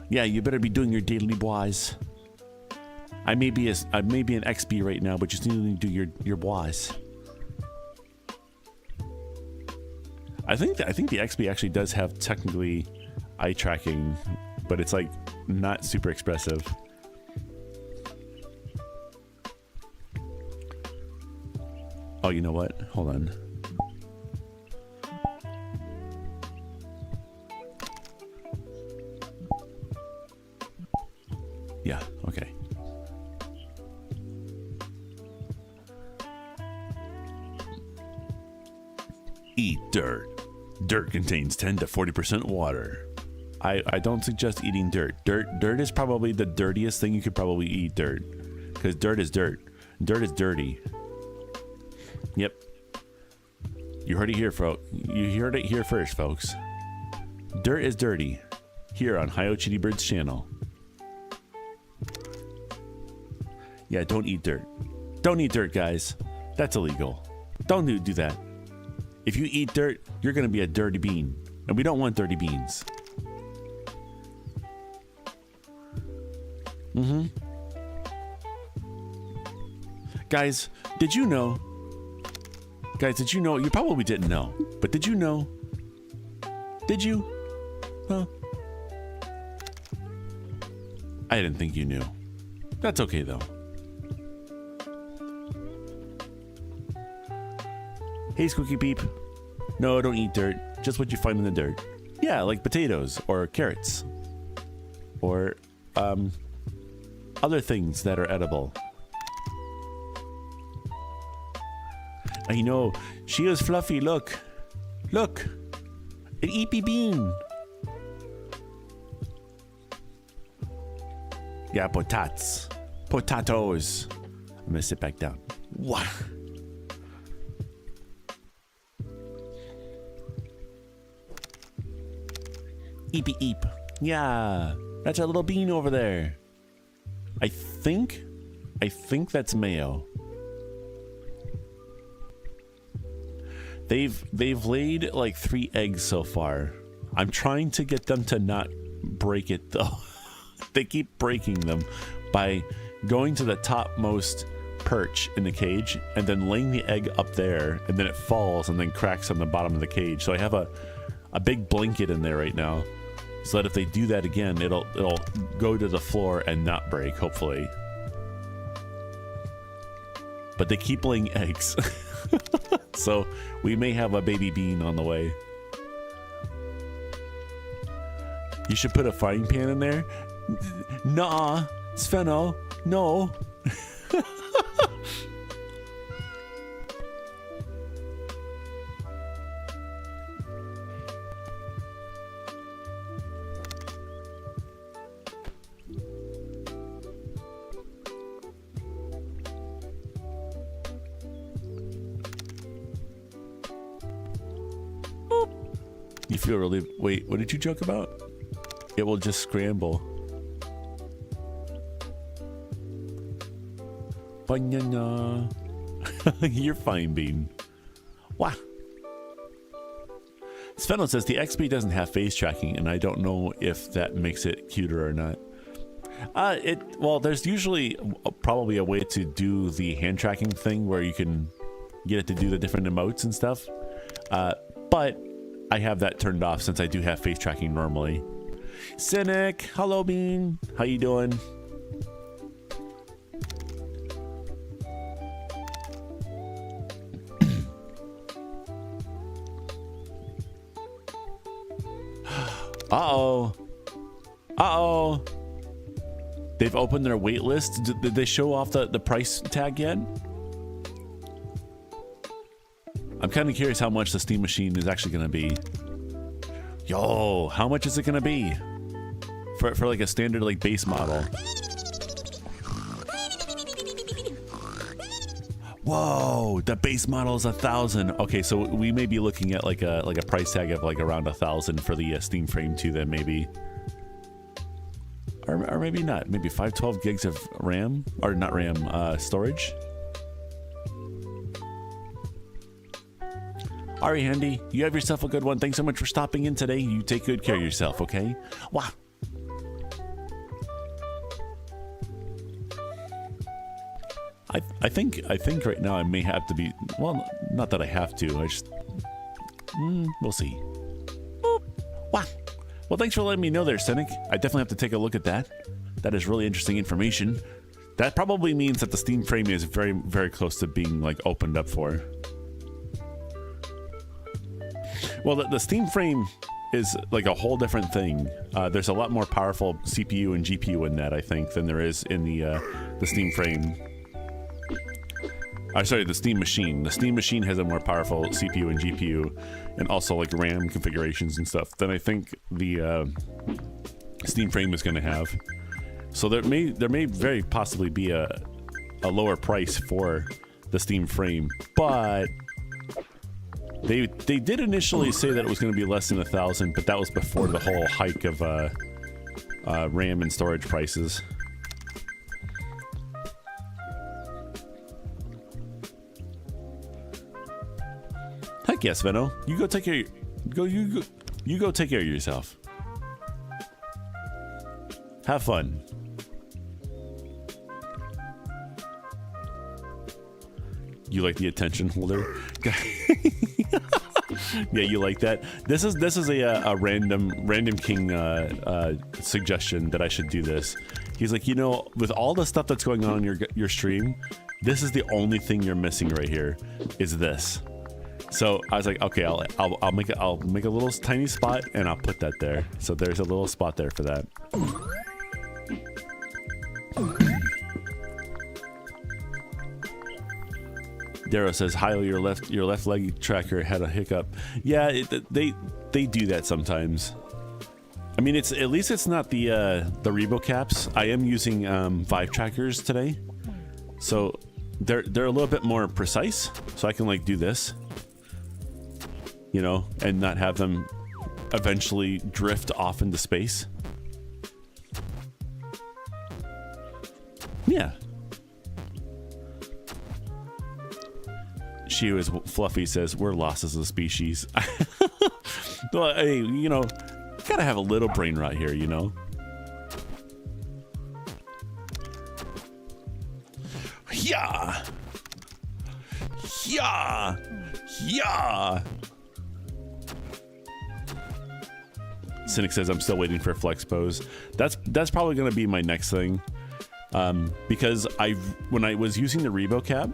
Yeah, you better be doing your daily bois. I may be an XP right now, but you still need to do your bois. I think the XP actually does have technically eye tracking, but it's like not super expressive. Oh, you know what? Hold on. Yeah, okay. Eat dirt. Dirt contains 10 to 40% water. I don't suggest eating dirt. Dirt is probably the dirtiest thing you could probably eat. Dirt, because dirt is dirt. Dirt is dirty. Yep. You heard it here, folks. You heard it here first, folks. Dirt is dirty. Here on Hi-Yo Chitty Bird's channel. Yeah, don't eat dirt. Don't eat dirt, guys. That's illegal. Don't do that. If you eat dirt, you're gonna be a dirty bean. And we don't want dirty beans. Guys, did you know? Guys, did you know? You probably didn't know. But did you know? Did you? Huh? I didn't think you knew. That's okay, though. Hey, Squeaky Peep. No, don't eat dirt. Just what you find in the dirt. Yeah, like potatoes or carrots. Or, other things that are edible. I know. She is fluffy. Look. Look. An eepy bean. Yeah, potatoes. Potatoes. I'm gonna sit back down. What? Eepy eep. Yeah. That's our little bean over there. I think that's mayo. They've laid like 3 eggs so far. I'm trying to get them to not break it though. They keep breaking them by going to the topmost perch in the cage and then laying the egg up there, and then it falls and then cracks on the bottom of the cage. So I have a big blanket in there right now, so that if they do that again, it'll go to the floor and not break, hopefully. But they keep laying eggs. So we may have a baby bean on the way. You should put a frying pan in there. Nah, Sveno, no. You feel really... Wait, what did you joke about? It will just scramble. Banana. You're fine, Bean. Wow. Sveno says the XP doesn't have face tracking, and I don't know if that makes it cuter or not. Well, there's usually probably a way to do the hand tracking thing where you can get it to do the different emotes and stuff. But I have that turned off since I do have face tracking normally. Cynic, hello Bean, how you doing? Uh-oh. Uh-oh. They've opened their wait list. Did they show off the price tag yet? I'm kind of curious how much the Steam Machine is actually going to be. Yo, how much is it going to be? For like a standard like base model. Whoa, the base model is 1,000. Okay, so we may be looking at like a price tag of like around 1,000 for the Steam Frame 2 then maybe. or maybe not. Maybe 512 gigs of RAM, or not RAM, storage. All right, Handy, you have yourself a good one. Thanks so much for stopping in today. You take good care of yourself, okay? Wow. I think right now I may have to be, well, not that I have to. I just, we'll see. Boop. Wow. Well, thanks for letting me know there, Cynic. I definitely have to take a look at that. That is really interesting information. That probably means that the Steam frame is very, very close to being like opened up for. Well, the Steam frame is like a whole different thing. There's a lot more powerful CPU and GPU in that, I think, than there is in the Steam frame. Sorry, the Steam Machine. The Steam Machine has a more powerful CPU and GPU, and also like RAM configurations and stuff than I think the Steam frame is going to have. So there may very possibly be a lower price for the Steam frame, but they did initially say that it was going to be less than 1,000, but that was before the whole hike of RAM and storage prices. Heck yes, Venno. You go take care. You go take care of yourself. Have fun. You like the attention holder? Yeah, you like that. This is a random king suggestion that I should do this. He's like, you know, with all the stuff that's going on in your stream, this is the only thing you're missing right here. Is this? So I was like, okay, I'll make a little tiny spot and I'll put that there. So there's a little spot there for that. Darrow says, "Hi, your left leg tracker had a hiccup." Yeah, they do that sometimes. I mean, at least it's not the Rebo caps. I am using Vive trackers today, so they're a little bit more precise. So I can like do this, you know, and not have them eventually drift off into space. Yeah. She was Fluffy says, "We're lost as a species." Well, hey, you know, gotta have a little brain rot here, you know. Yeah. Yeah. Yeah. Cynic says, "I'm still waiting for flex pose." That's probably gonna be my next thing, because when I was using the Rebo cap,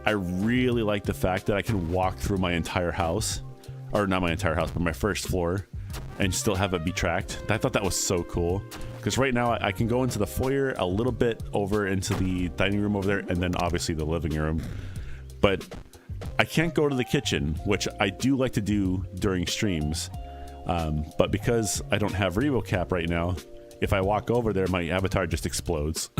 I really like the fact that I can walk through my entire house, or not my entire house, but my first floor, and still have it be tracked. I thought that was so cool, because right now I can go into the foyer, a little bit over into the dining room over there, and then obviously the living room, but I can't go to the kitchen, which I do like to do during streams, but because I don't have Rebo cap right now, if I walk over there, my avatar just explodes.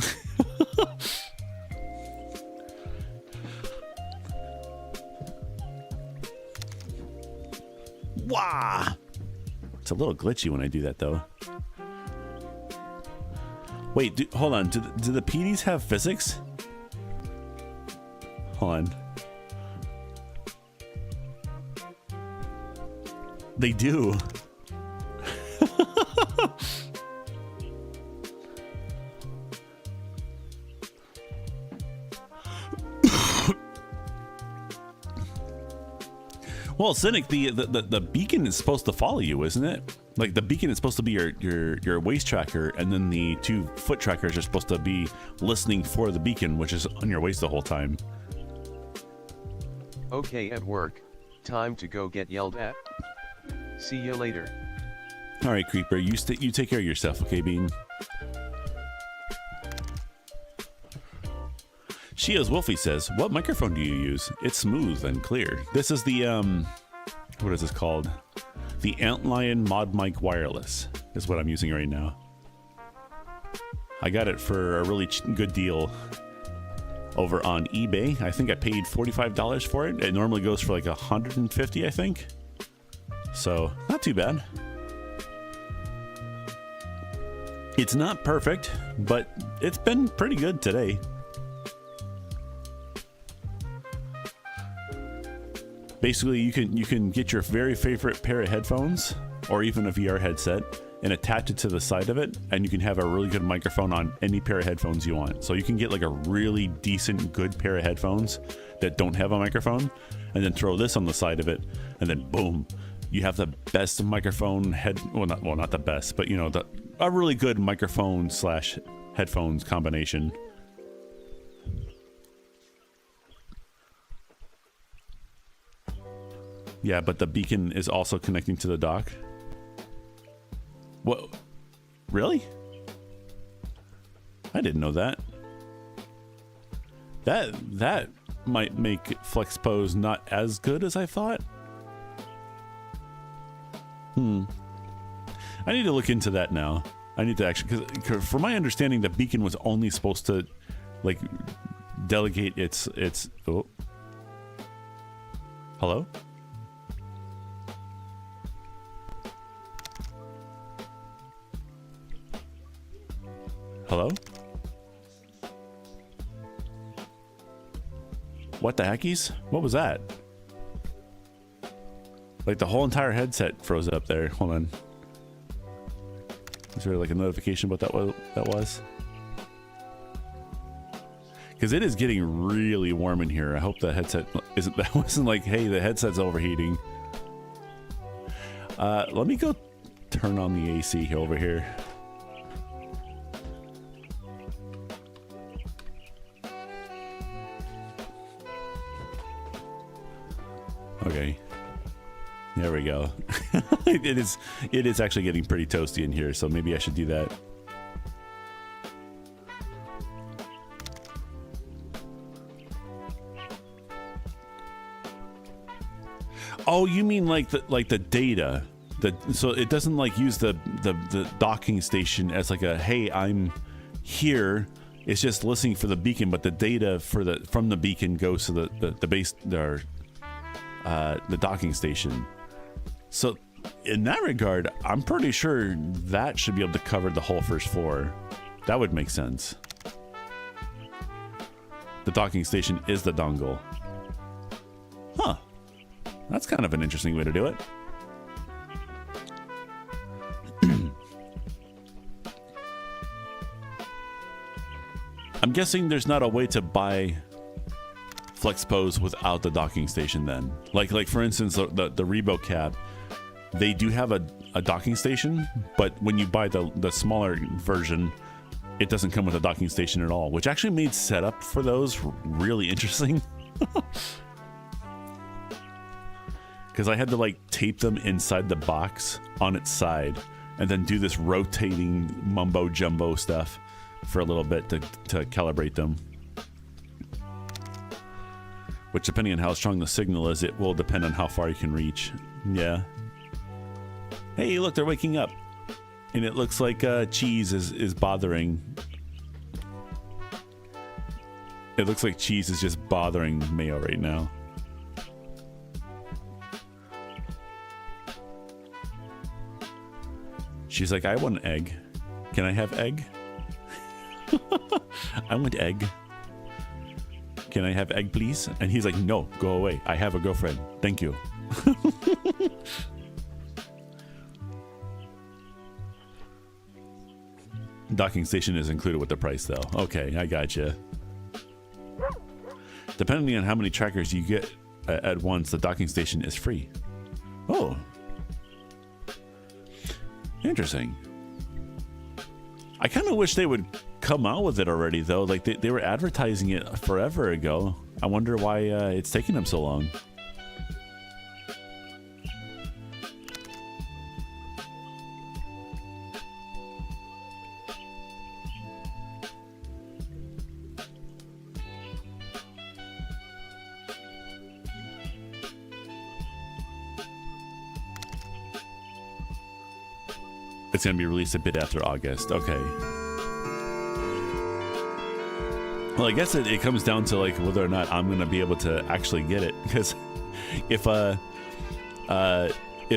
Wah! It's a little glitchy when I do that, though. Wait, hold on. Do the PDs have physics? Hold on. They do. Well, Cynic, the beacon is supposed to follow you, isn't it? Like, the beacon is supposed to be your waist tracker, and then the 2 foot trackers are supposed to be listening for the beacon, which is on your waist the whole time.
Okay, at work, time to go get yelled at. See you later.
All right, Creeper, you take care of yourself, okay, Bean? Shia's Wolfie says, "What microphone do you use? It's smooth and clear." This is the, what is this called? The Antlion Mod Mic Wireless is what I'm using right now. I got it for a really good deal over on eBay. I think I paid $45 for it. It normally goes for like $150, I think. So, not too bad. It's not perfect, but it's been pretty good today. Basically, you can get your very favorite pair of headphones or even a VR headset and attach it to the side of it, and you can have a really good microphone on any pair of headphones you want. So you can get like a really decent, good pair of headphones that don't have a microphone, and then throw this on the side of it, and then boom, you have the best microphone not the best, but you know, a really good microphone slash headphones combination. Yeah, but the beacon is also connecting to the dock. What? Really? I didn't know that. That might make FlexPose not as good as I thought. I need to look into that now. I need to actually, because from my understanding, the beacon was only supposed to like delegate its oh. Hello? Hello? What the heckies? What was that? Like the whole entire headset froze up there. Hold on. Is there like a notification about that was? Because it is getting really warm in here. I hope the headset isn't. That wasn't like, hey, the headset's overheating. Let me go turn on the AC over here. Okay, there we go. It is actually getting pretty toasty in here, so maybe I should do that. Oh, you mean like the data, so it doesn't like use the docking station as like a, hey, I'm here. It's just listening for the beacon, but the data from the beacon goes to the base the docking station. So in that regard, I'm pretty sure that should be able to cover the whole first floor. That would make sense. The docking station is the dongle. Huh. That's kind of an interesting way to do it. I'm guessing there's not a way to buy FlexPose without the docking station then. Like for instance, the Rebo Cap, they do have a docking station, but when you buy the smaller version, it doesn't come with a docking station at all, which actually made setup for those really interesting. Because I had to like tape them inside the box on its side and then do this rotating mumbo jumbo stuff for a little bit to calibrate them. Which, depending on how strong the signal is, it will depend on how far you can reach. Yeah. Hey, look, they're waking up. And it looks like Cheese is bothering. It looks like Cheese is just bothering Mayo right now. She's like, I want an egg. Can I have egg? I want egg. Can I have egg, please? And he's like, no, go away. I have a girlfriend. Thank you. Docking station is included with the price, though. Okay, I gotcha. Depending on how many trackers you get at once, the docking station is free. Oh. Interesting. I kind of wish they would come out with it already, though. Like they were advertising it forever ago. I wonder why it's taking them so long. It's going to be released a bit after August. Okay. Well, I guess it comes down to like whether or not I'm going to be able to actually get it, because if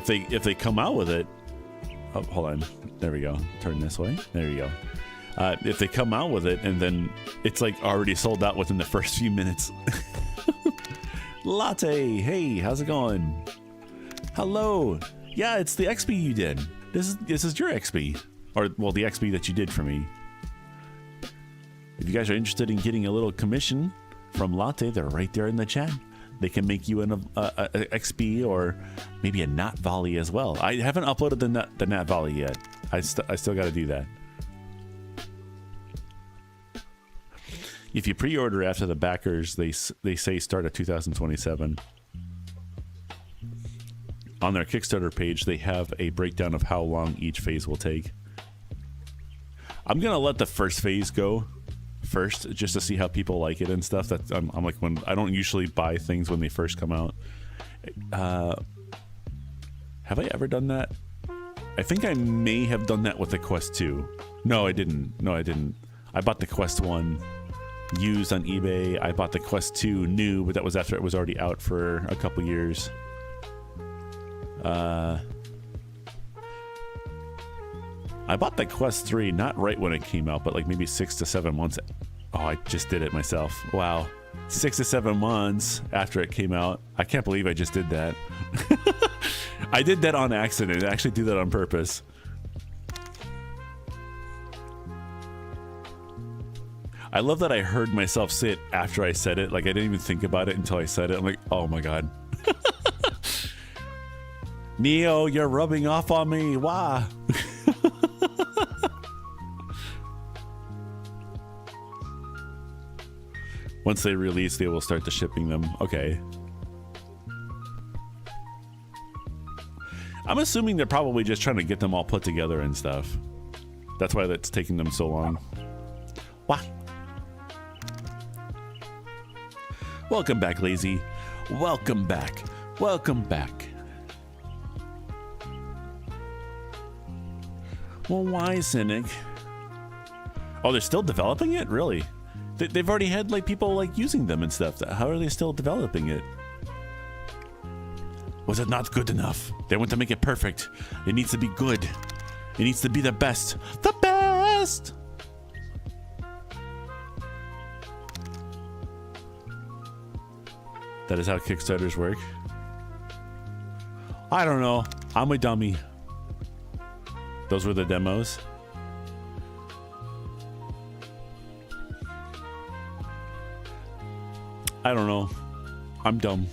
they come out with it Oh, hold on. There we go. Turn this way. There you go. If they come out with it and then it's like already sold out within the first few minutes. Latte, hey, how's it going? Hello. Yeah, it's the XP you did. This is your XP, or well, the XP that you did for me. If you guys are interested in getting a little commission from Latte, they're right there in the chat. They can make you an XP or maybe a Nat Volley as well. I haven't uploaded the Nat Volley yet. I still got to do that. If you pre-order after the backers, they say start at 2027. On their Kickstarter page, they have a breakdown of how long each phase will take. I'm gonna let the first phase go first, just to see how people like it and stuff. That I'm like, when I don't usually buy things when they first come out. Have I ever done that? I think I may have done that with the Quest 2. No, I didn't. No, I didn't. I bought the Quest 1 used on eBay. I bought the Quest 2 new, but that was after it was already out for a couple years. I bought the Quest 3 not right when it came out, but like maybe 6 to 7 months. Oh, I just did it myself. Wow. 6 to 7 months after it came out. I can't believe I just did that. I did that on accident. I actually do that on purpose. I love that I heard myself say it after I said it. Like, I didn't even think about it until I said it. I'm like, oh my god. Neo, you're rubbing off on me. Why? Once they release, they will start the shipping them. Okay. I'm assuming they're probably just trying to get them all put together and stuff. That's why that's taking them so long. Why? Welcome back, Lazy. Welcome back. Welcome back. Well, why, Cynic? Oh, they're still developing it? Really? They've already had like people like using them and stuff. How are they still developing it? Was it not good enough? They want to make it perfect. It needs to be good. It needs to be the best. The best! That is how Kickstarters work. I don't know. I'm a dummy. Those were the demos. I don't know. I'm dumb.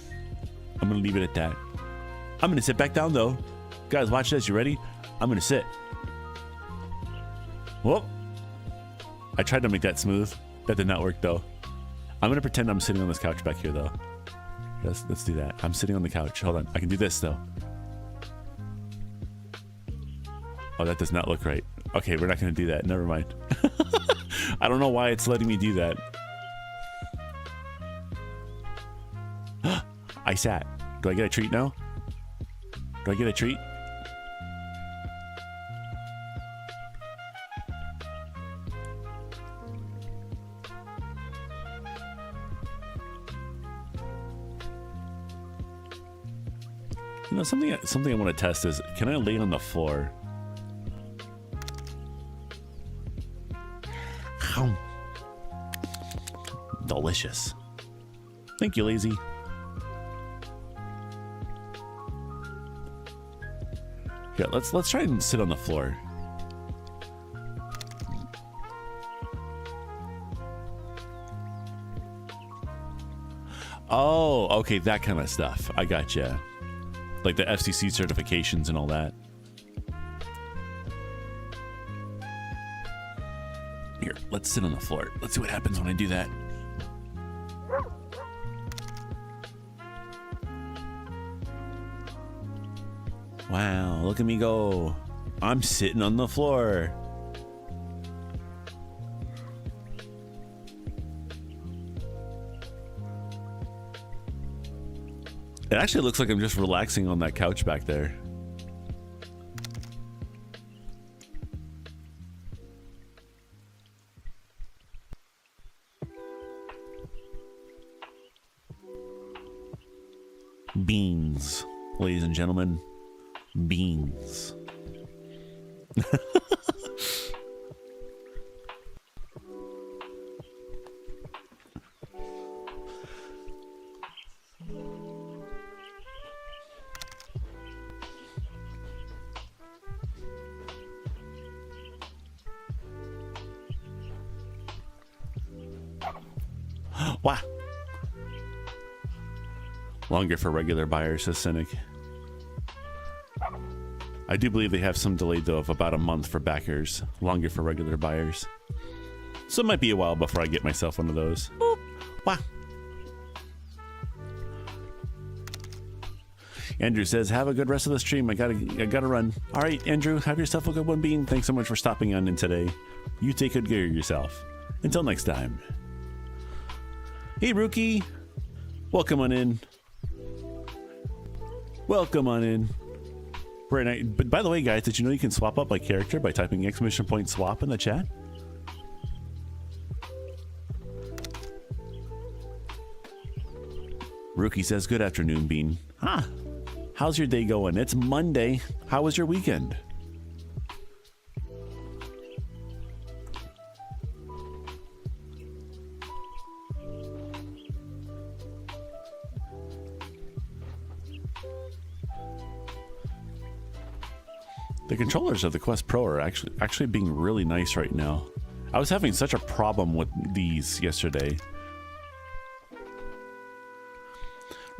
I'm gonna leave it at that. I'm gonna sit back down though. Guys, watch this. You ready? I'm gonna sit. Whoop. I tried to make that smooth. That did not work though. I'm gonna pretend I'm sitting on this couch back here though. Let's do that. I'm sitting on the couch. Hold on. I can do this though. Oh, that does not look right. Okay, we're not gonna do that. Never mind. I don't know why it's letting me do that. I sat. Do I get a treat now? Do I get a treat? You know, something I want to test is, can I lay on the floor? Delicious. Thank you, Lazy. Yeah, let's try and sit on the floor. Oh, okay, that kind of stuff. I gotcha. Like the FCC certifications and all that. Here, let's sit on the floor. Let's see what happens when I do that. Wow, look at me go. I'm sitting on the floor. It actually looks like I'm just relaxing on that couch back there. Beans, ladies and gentlemen. Beans. Wow. Longer for regular buyers, says Cynic. I do believe they have some delay, though, of about a month for backers. Longer for regular buyers. So it might be a while before I get myself one of those. Boop. Wow. Andrew says, have a good rest of the stream. I gotta run. All right, Andrew, have yourself a good one, Bean. Thanks so much for stopping on in today. You take good care of yourself. Until next time. Hey, Rookie. Welcome on in. Welcome on in. Very nice. But by the way, guys, did you know you can swap up my character by typing !swap in the chat? Rookie says, good afternoon, Bean. Huh. How's your day going? It's Monday. How was your weekend? The controllers of the Quest Pro are actually being really nice right now. I was having such a problem with these yesterday.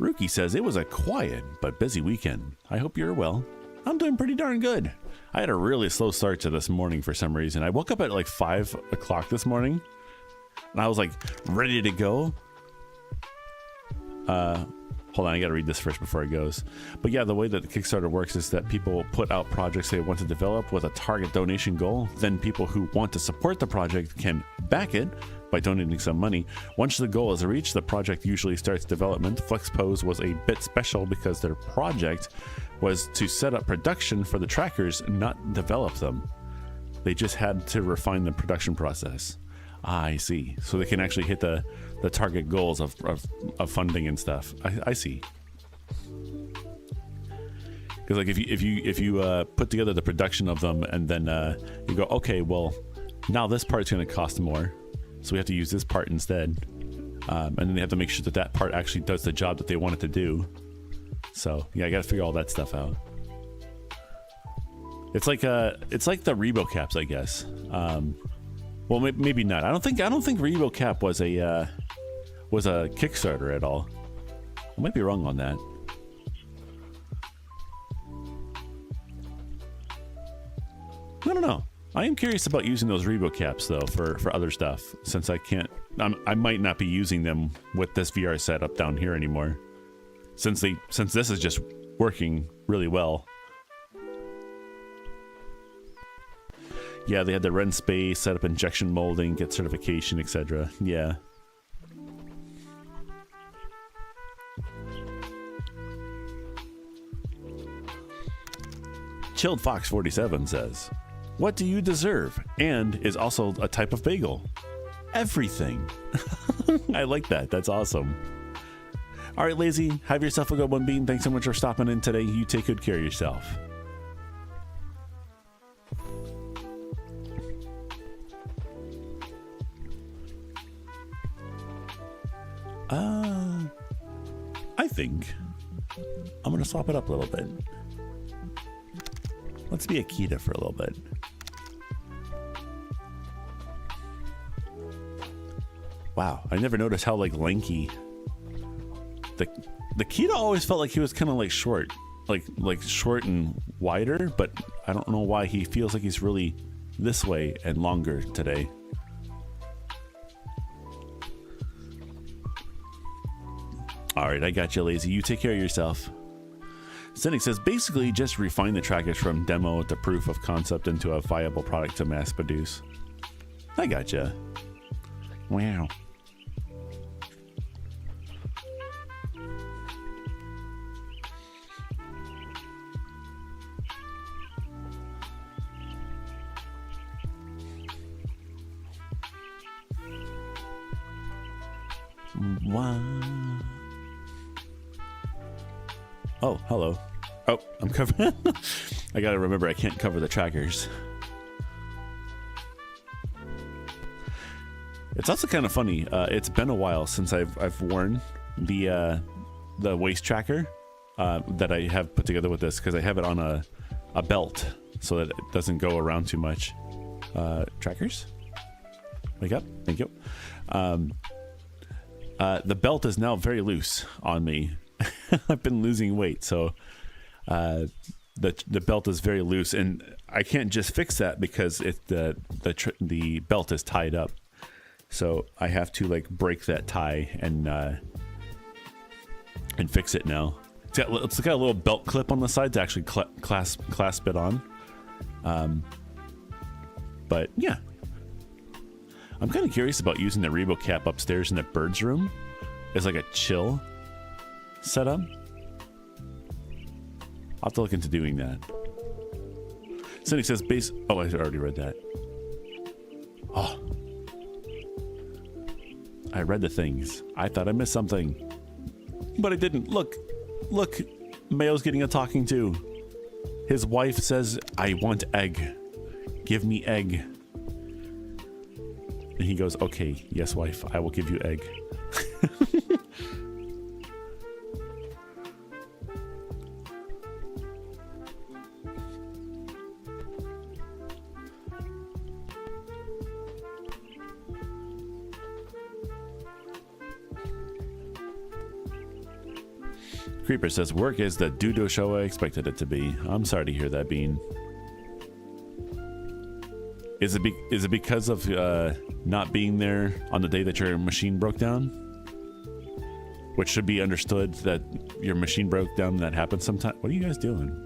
Rookie says, it was a quiet but busy weekend. I hope you're well. I'm doing pretty darn good. I had a really slow start to this morning for some reason. I woke up at like 5 o'clock this morning, and I was like ready to go. Hold on, I gotta read this first before it goes. But yeah, the way that the Kickstarter works is that people put out projects they want to develop with a target donation goal. Then people who want to support the project can back it by donating some money. Once the goal is reached, the project usually starts development. FlexPose was a bit special because their project was to set up production for the trackers, not develop them. They just had to refine the production process. I see. So they can actually hit the target goals of funding and stuff. I see. Because like if you put together the production of them and then you go, okay, well now this part's going to cost more, so we have to use this part instead, and then they have to make sure that that part actually does the job that they want it to do. So yeah, I got to figure all that stuff out. It's like the Rebo caps, I guess. Well, maybe not. I don't think Rebo Cap was a Kickstarter at all. I might be wrong on that. I don't know. I am curious about using those Rebo Caps though for other stuff, since I might not be using them with this VR setup down here anymore, since this is just working really well. Yeah, they had to rent space, set up injection molding, get certification, etc. Yeah. Chilled Fox 47 says, what do you deserve? And is also a type of bagel. Everything. I like that. That's awesome. All right, Lazy, have yourself a good one, Bean. Thanks so much for stopping in today. You take good care of yourself. I think I'm gonna swap it up a little bit. Let's be Akita for a little bit. Wow, I never noticed how like lanky the Kita always felt like he was kind of like short, like short and wider, but I don't know why he feels like he's really this way and longer today. All right, I got you, Lazy. You take care of yourself. Cynic says, basically just refine the trackers from demo to proof of concept into a viable product to mass produce. I gotcha. Wow. Wow. Oh, hello. Oh, I'm covering. I gotta remember I can't cover the trackers. It's also kind of funny. It's been a while since I've worn the waist tracker that I have put together with this, because I have it on a belt so that it doesn't go around too much. Trackers, wake up! Thank you. The belt is now very loose on me. I've been losing weight, so the belt is very loose, and I can't just fix that because the belt is tied up. So I have to like break that tie and fix it now. It's got a little belt clip on the side to actually clasp it on. But yeah, I'm kind of curious about using the Rebo cap upstairs in the bird's room as like a chill setup. I'll have to look into doing that. Cynic says base. Oh, I already read that. Oh, I read the things. I thought I missed something, but I didn't. Look, Mayo's getting a talking to. His wife says, "I want egg. Give me egg." And he goes, "Okay, yes, wife, I will give you egg." Creeper says, work is the doo-doo show I expected it to be. I'm sorry to hear that, Bean. Is it because of not being there on the day that your machine broke down? Which should be understood that your machine broke down and that happens sometimes. What are you guys doing?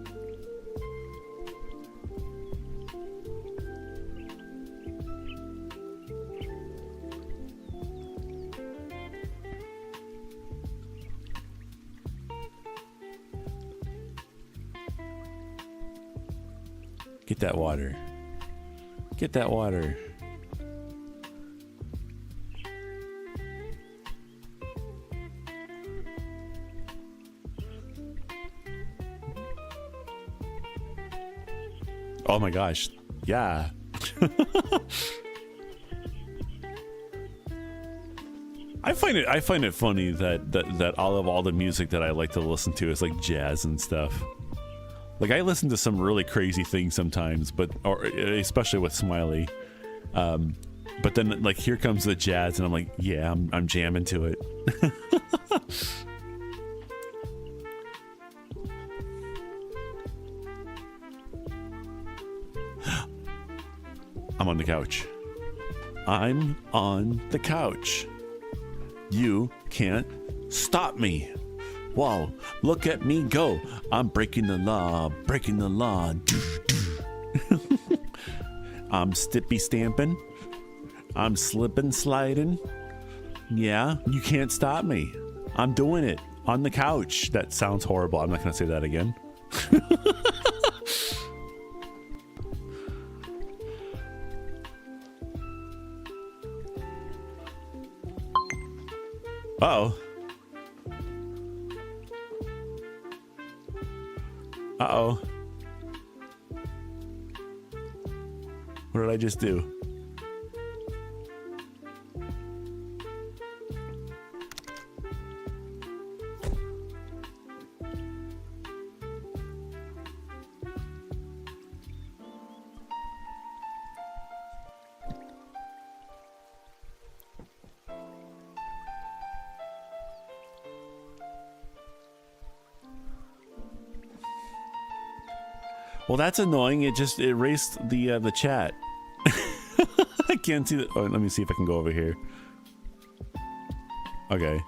Get that water. Get that water. Oh my gosh. Yeah. I find it funny that all the music that I like to listen to is like jazz and stuff. Like, I listen to some really crazy things sometimes, or especially with Smiley. But then, like, here comes the jazz, and I'm like, yeah, I'm jamming to it. I'm on the couch. I'm on the couch. You can't stop me. Whoa, look at me go. I'm breaking the law, breaking the law. I'm stippy stamping. I'm slipping, sliding. Yeah, you can't stop me. I'm doing it on the couch. That sounds horrible. I'm not going to say that again. Uh-oh. Uh-oh. What did I just do? Well, that's annoying. It just erased the chat. I can't see that. Oh, let me see if I can go over here. Okay.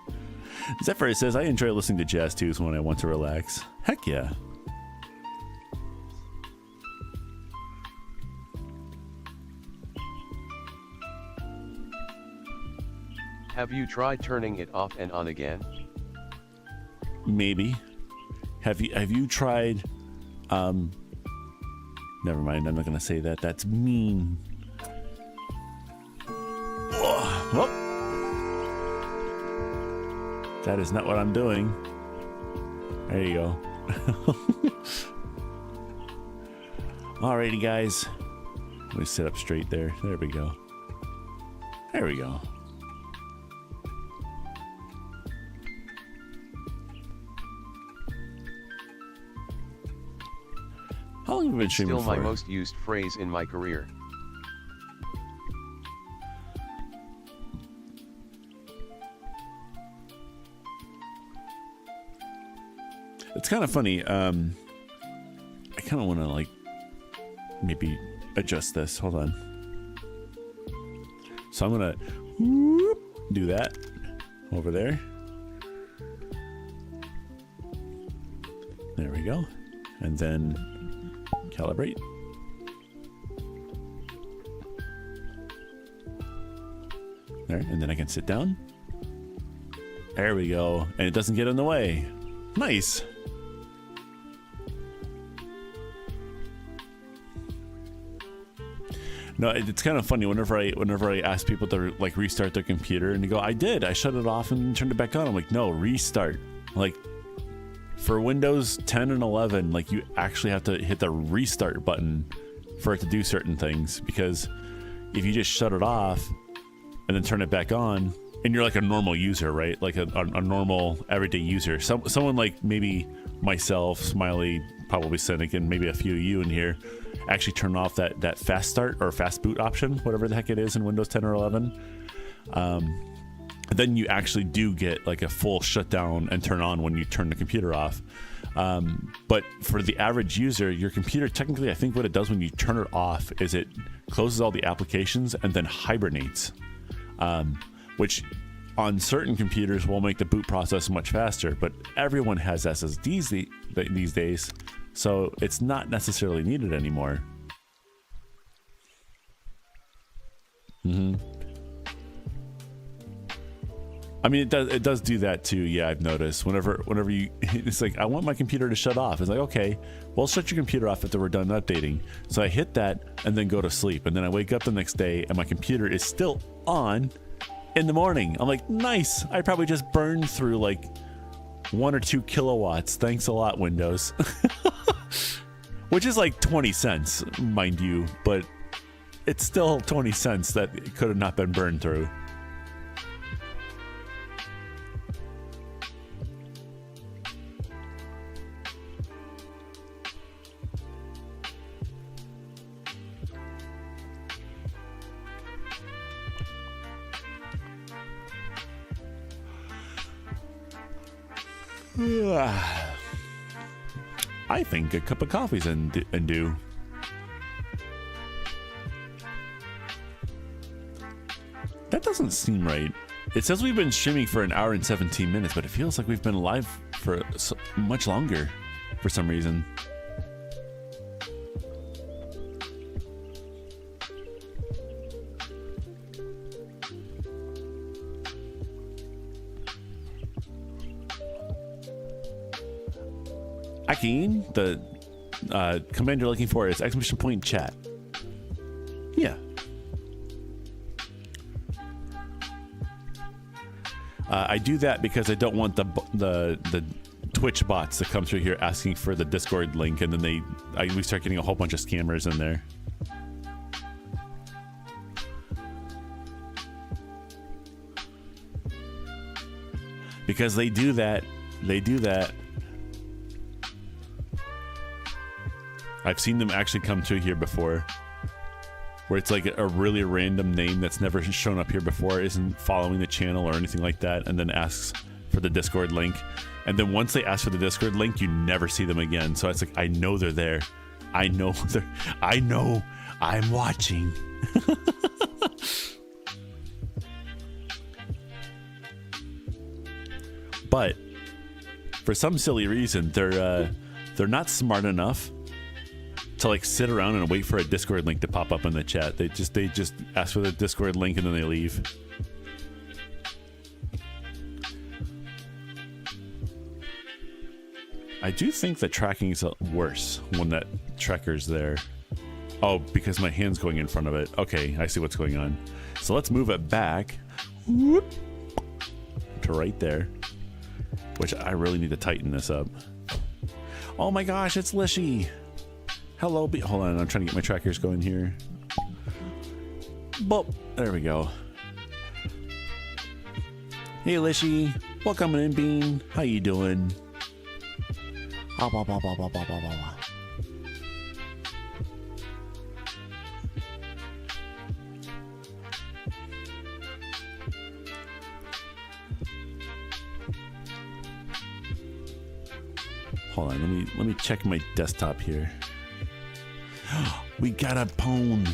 Zephyr says, I enjoy listening to jazz tunes when I want to relax. Heck yeah.
Have you tried turning it off and on again?
Maybe. Have you tried never mind, I'm not gonna say that. That's mean. Whoa. That is not what I'm doing. There you go. Alrighty, guys. Let me sit up straight there. There we go. There we go. How long have you been streaming
Still
for?
my most used phrase in my career.
It's kind of funny. I kind of want to like maybe adjust this. Hold on. So I'm gonna do that over there. There we go. And then calibrate. There, and then I can sit down. There we go. And it doesn't get in the way. Nice. No, it's kind of funny whenever I ask people to like restart their computer and they go, I did, I shut it off and turned it back on. I'm like, no, restart. Like for Windows 10 and 11, like you actually have to hit the restart button for it to do certain things, because if you just shut it off and then turn it back on, and you're like a normal user, right? Like a normal everyday user. Someone like maybe myself, Smiley, probably Cynic, and maybe a few of you in here actually turn off that fast start or fast boot option, whatever the heck it is in Windows 10 or 11. Then you actually do get like a full shutdown and turn on when you turn the computer off. But for the average user, your computer, technically, I think what it does when you turn it off is it closes all the applications and then hibernates. Which on certain computers will make the boot process much faster, but everyone has SSDs these days, so it's not necessarily needed anymore. I mean, it does do that too. Yeah, I've noticed. Whenever you, it's like, I want my computer to shut off. It's like, okay, well, shut your computer off after we're done updating. So I hit that and then go to sleep, and then I wake up the next day and my computer is still on in the morning. I'm like, nice. I probably just burned through like 1 or 2 kilowatts. Thanks a lot, Windows. Which is like 20 cents, mind you, but it's still 20 cents that it could have not been burned through. I think a cup of coffee's in due. That doesn't seem right. It says we've been streaming for 1 hour and 17 minutes, but it feels like we've been live for so much longer for some reason. Akin, the command you're looking for is !chat. Yeah. I do that because I don't want the Twitch bots to come through here asking for the Discord link, and then we start getting a whole bunch of scammers in there. Because they do that. They do that. I've seen them actually come through here before, where it's like a really random name that's never shown up here before, isn't following the channel or anything like that, and then asks for the Discord link. And then once they ask for the Discord link, you never see them again. So it's like, I know they're there. I know I'm watching. But for some silly reason, they're not smart enough to like sit around and wait for a Discord link to pop up in the chat. They just ask for the Discord link and then they leave. I do think the tracking is worse when that tracker's there. Oh, because my hand's going in front of it. Okay, I see what's going on. So let's move it back to right there, which I really need to tighten this up. Oh my gosh, it's Lishy. Hello, hold on, I'm trying to get my trackers going here. Boop, there we go. Hey Lishy, welcome in, Bean. How you doing? Hold on, let me check my desktop here. We got a pwn.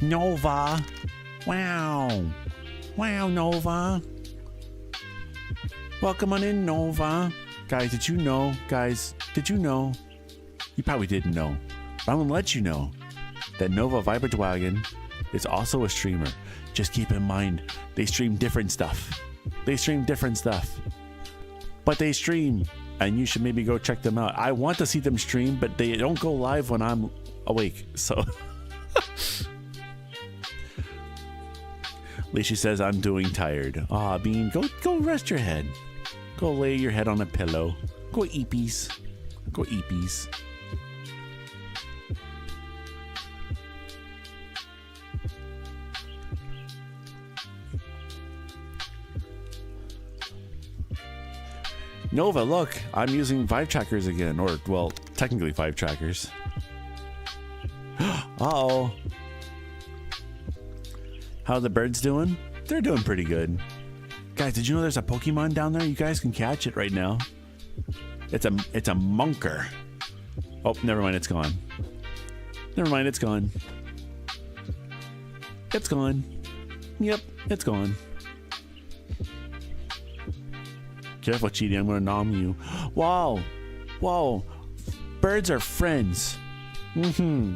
Nova. Wow. Wow, Nova. Welcome on in, Nova. Guys, did you know? Guys, did you know? You probably didn't know. But I'm gonna let you know that Nova Vibradragon is also a streamer. Just keep in mind, they stream different stuff. They stream different stuff. But they stream, and you should maybe go check them out. I want to see them stream, but they don't go live when I'm awake, so... Leisha says, I'm doing tired. Aw, Bean, go rest your head. Go lay your head on a pillow. Go eepies. Go eepies. Nova, look, I'm using Vive trackers again, or, well, technically Vive trackers. Uh-oh. How are the birds doing? They're doing pretty good. Guys, did you know there's a Pokemon down there? You guys can catch it right now. It's a monker. Oh, never mind, it's gone. Never mind, it's gone. It's gone. Yep, it's gone. Careful, Cheaty, I'm gonna nom you. Wow. Whoa. Birds are friends. Mm-hmm.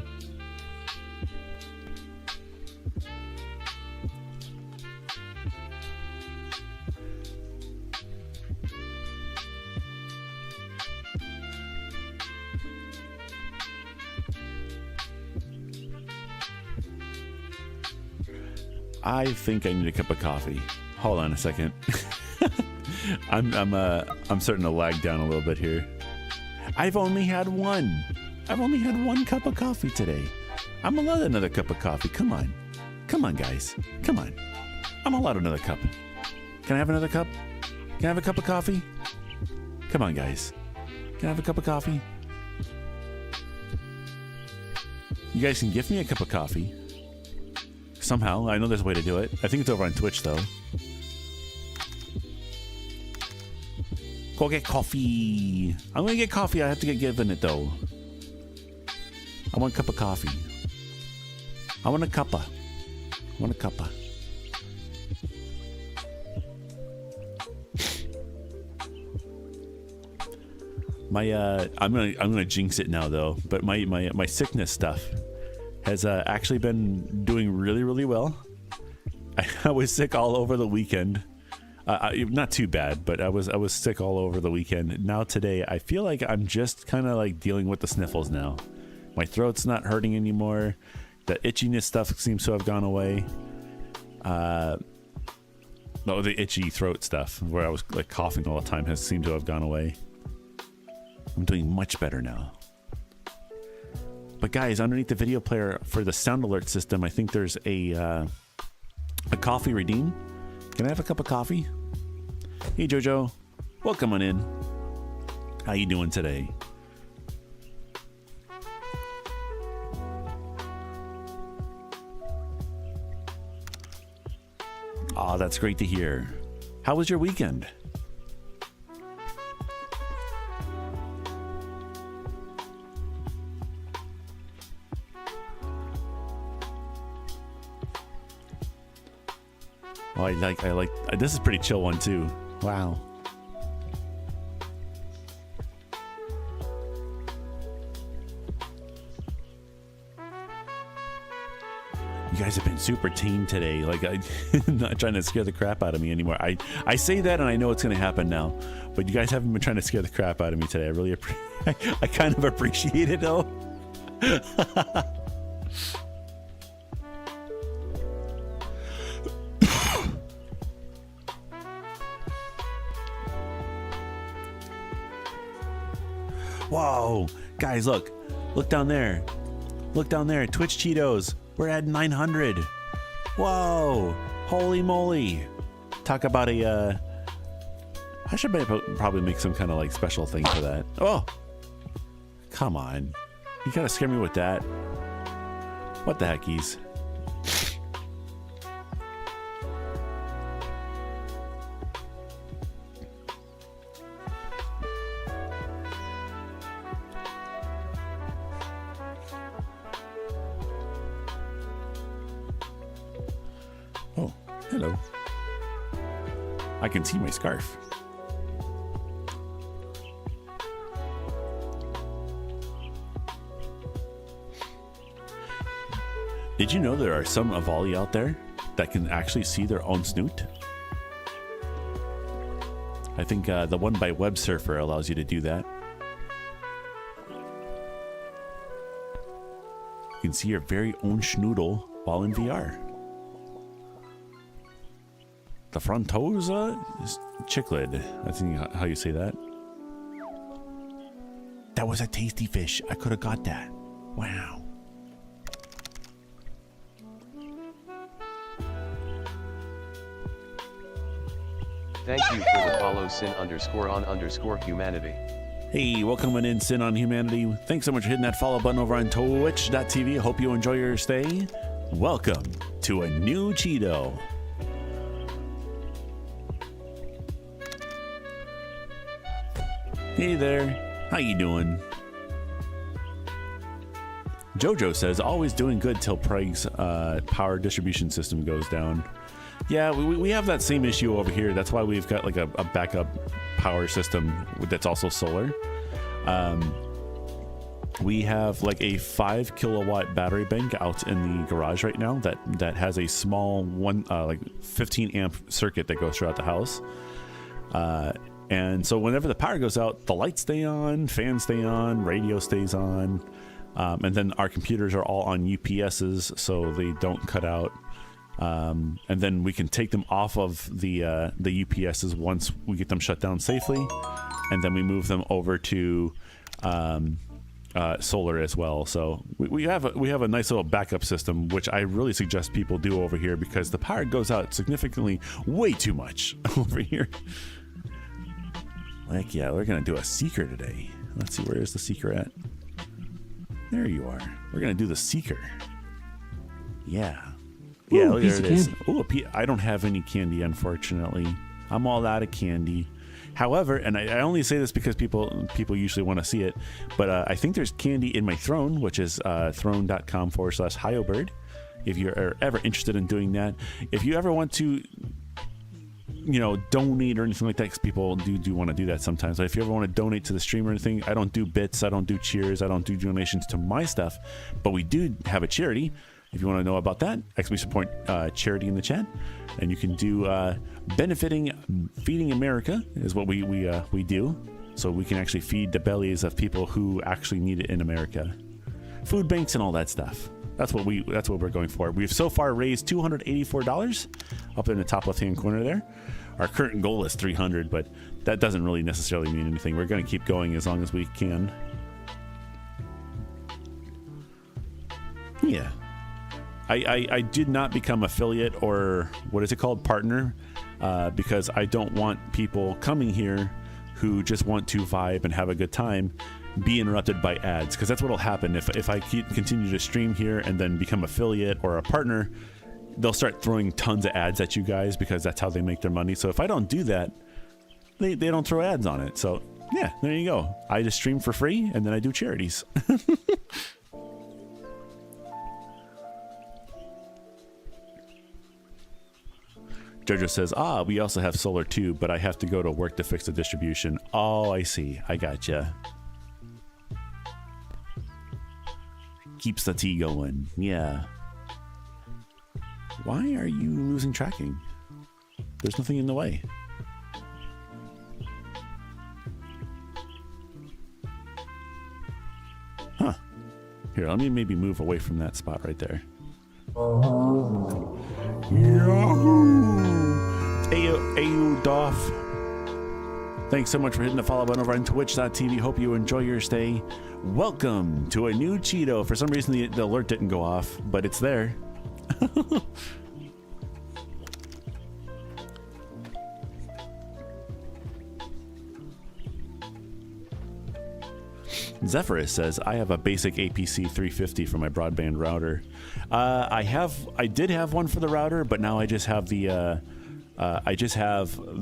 I think I need a cup of coffee. Hold on a second. I'm starting to lag down a little bit here. I've only had one. I've only had one cup of coffee today. I'm allowed another cup of coffee. Come on. Come on, guys. Come on. I'm allowed another cup. Can I have another cup? Can I have a cup of coffee? Come on, guys. Can I have a cup of coffee? You guys can gift me a cup of coffee. Somehow. I know there's a way to do it. I think it's over on Twitch, though. Go get coffee. I'm gonna get coffee. I have to get given it, though. I want a cup of coffee. I want a cuppa. I want a cuppa. I'm gonna jinx it now, though. But my sickness stuff has actually been doing really, really well. I was sick all over the weekend. Not too bad, but I was sick all over the weekend. Now today, I feel like I'm just kind of like dealing with the sniffles now. My throat's not hurting anymore. The itchiness stuff seems to have gone away. No, the itchy throat stuff, where I was like coughing all the time, has seemed to have gone away. I'm doing much better now. But guys, underneath the video player for the sound alert system, I think there's a coffee redeem. Can I have a cup of coffee? Hey Jojo, welcome on in. How you doing today? Aw, that's great to hear. How was your weekend? Oh, I like, this is a pretty chill one too. Wow. You guys have been super tame today. Like, I'm not trying to scare the crap out of me anymore. I say that and I know it's going to happen now, but you guys haven't been trying to scare the crap out of me today. I really I kind of appreciate it though. Whoa, guys, look down there. Look down there. Twitch Cheetos. We're at 900. Whoa, holy moly. Talk about I should probably make some kind of like special thing for that. Oh, come on. You gotta scare me with that. What the heckies? Oh, hello. I can see my scarf. Did you know there are some Avali out there that can actually see their own snoot? I think the one by Web Surfer allows you to do that. You can see your very own schnoodle while in VR. The frontosa is cichlid. I think how you say that. That was a tasty fish. I could have got that. Wow.
Thank you for the follow sin_on_humanity.
Hey, welcome in Sin on Humanity. Thanks so much for hitting that follow button over on twitch.tv. Hope you enjoy your stay. Welcome to a new Cheeto. Hey there, how you doing? Jojo says, always doing good till Prague's power distribution system goes down. Yeah, we have that same issue over here. That's why we've got like a backup power system that's also solar. We have like a 5 kilowatt battery bank out in the garage right now that has a small like 15 amp circuit that goes throughout the house. And so whenever the power goes out, the lights stay on, fans stay on, radio stays on. And then our computers are all on UPSs so they don't cut out. And then we can take them off of the UPSs once we get them shut down safely, and then we move them over to solar as well. So we have a nice little backup system, which I really suggest people do over here because the power goes out significantly way too much over here. Like, yeah, we're gonna do a seeker today. Let's see, where is the seeker at? There you are. We're gonna do the seeker. Yeah. Yeah,
ooh,
there it is. Oh, I don't have any candy, unfortunately. I'm all out of candy. However, and I only say this because people usually want to see it, but I think there's candy in my throne, which is throne.com/HioBird. If you're ever interested in doing that, if you ever want to, donate or anything like that, because people do want to do that sometimes. But if you ever want to donate to the stream or anything, I don't do bits, I don't do cheers, I don't do donations to my stuff, but we do have a charity. If you want to know about that, !support charity in the chat, and you can do benefiting Feeding America is what we do, so we can actually feed the bellies of people who actually need it in America. Food banks and all that stuff. That's what we're going for. We've so far raised $284 up in the top left-hand corner there. Our current goal is 300, but that doesn't really necessarily mean anything. We're going to keep going as long as we can. Yeah. I did not become affiliate or what is it called, partner, because I don't want people coming here who just want to vibe and have a good time be interrupted by ads, because that's what will happen if I continue to stream here and then become affiliate or a partner. They'll start throwing tons of ads at you guys because that's how they make their money. So if I don't do that, they don't throw ads on it. So yeah, there you go. I just stream for free and then I do charities. Jojo says, we also have solar too, but I have to go to work to fix the distribution. Oh, I see. I gotcha. Keeps the tea going. Yeah. Why are you losing tracking? There's nothing in the way. Huh. Here, let me maybe move away from that spot right there. Yahoo! Ayo Doff. Thanks so much for hitting the follow button over on twitch.tv. Hope you enjoy your stay. Welcome to a new Cheeto. For some reason, the alert didn't go off, but it's there. Zephyrus says, I have a basic APC 350 for my broadband router. I did have one for the router, but now I just have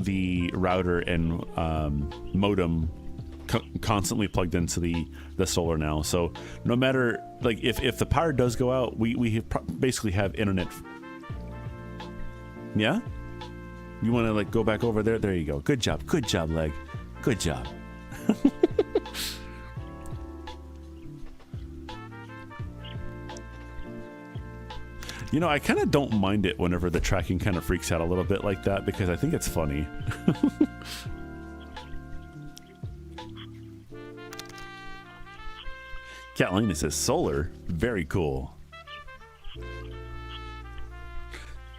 the router and modem constantly plugged into the solar now. So no matter, like, if the power does go out, we basically have internet. Yeah? You want to like go back over there? There you go. Good job. Good job, Leg. Good job. You know, I kind of don't mind it whenever the tracking kind of freaks out a little bit like that because I think it's funny. Catalina says solar. Very cool.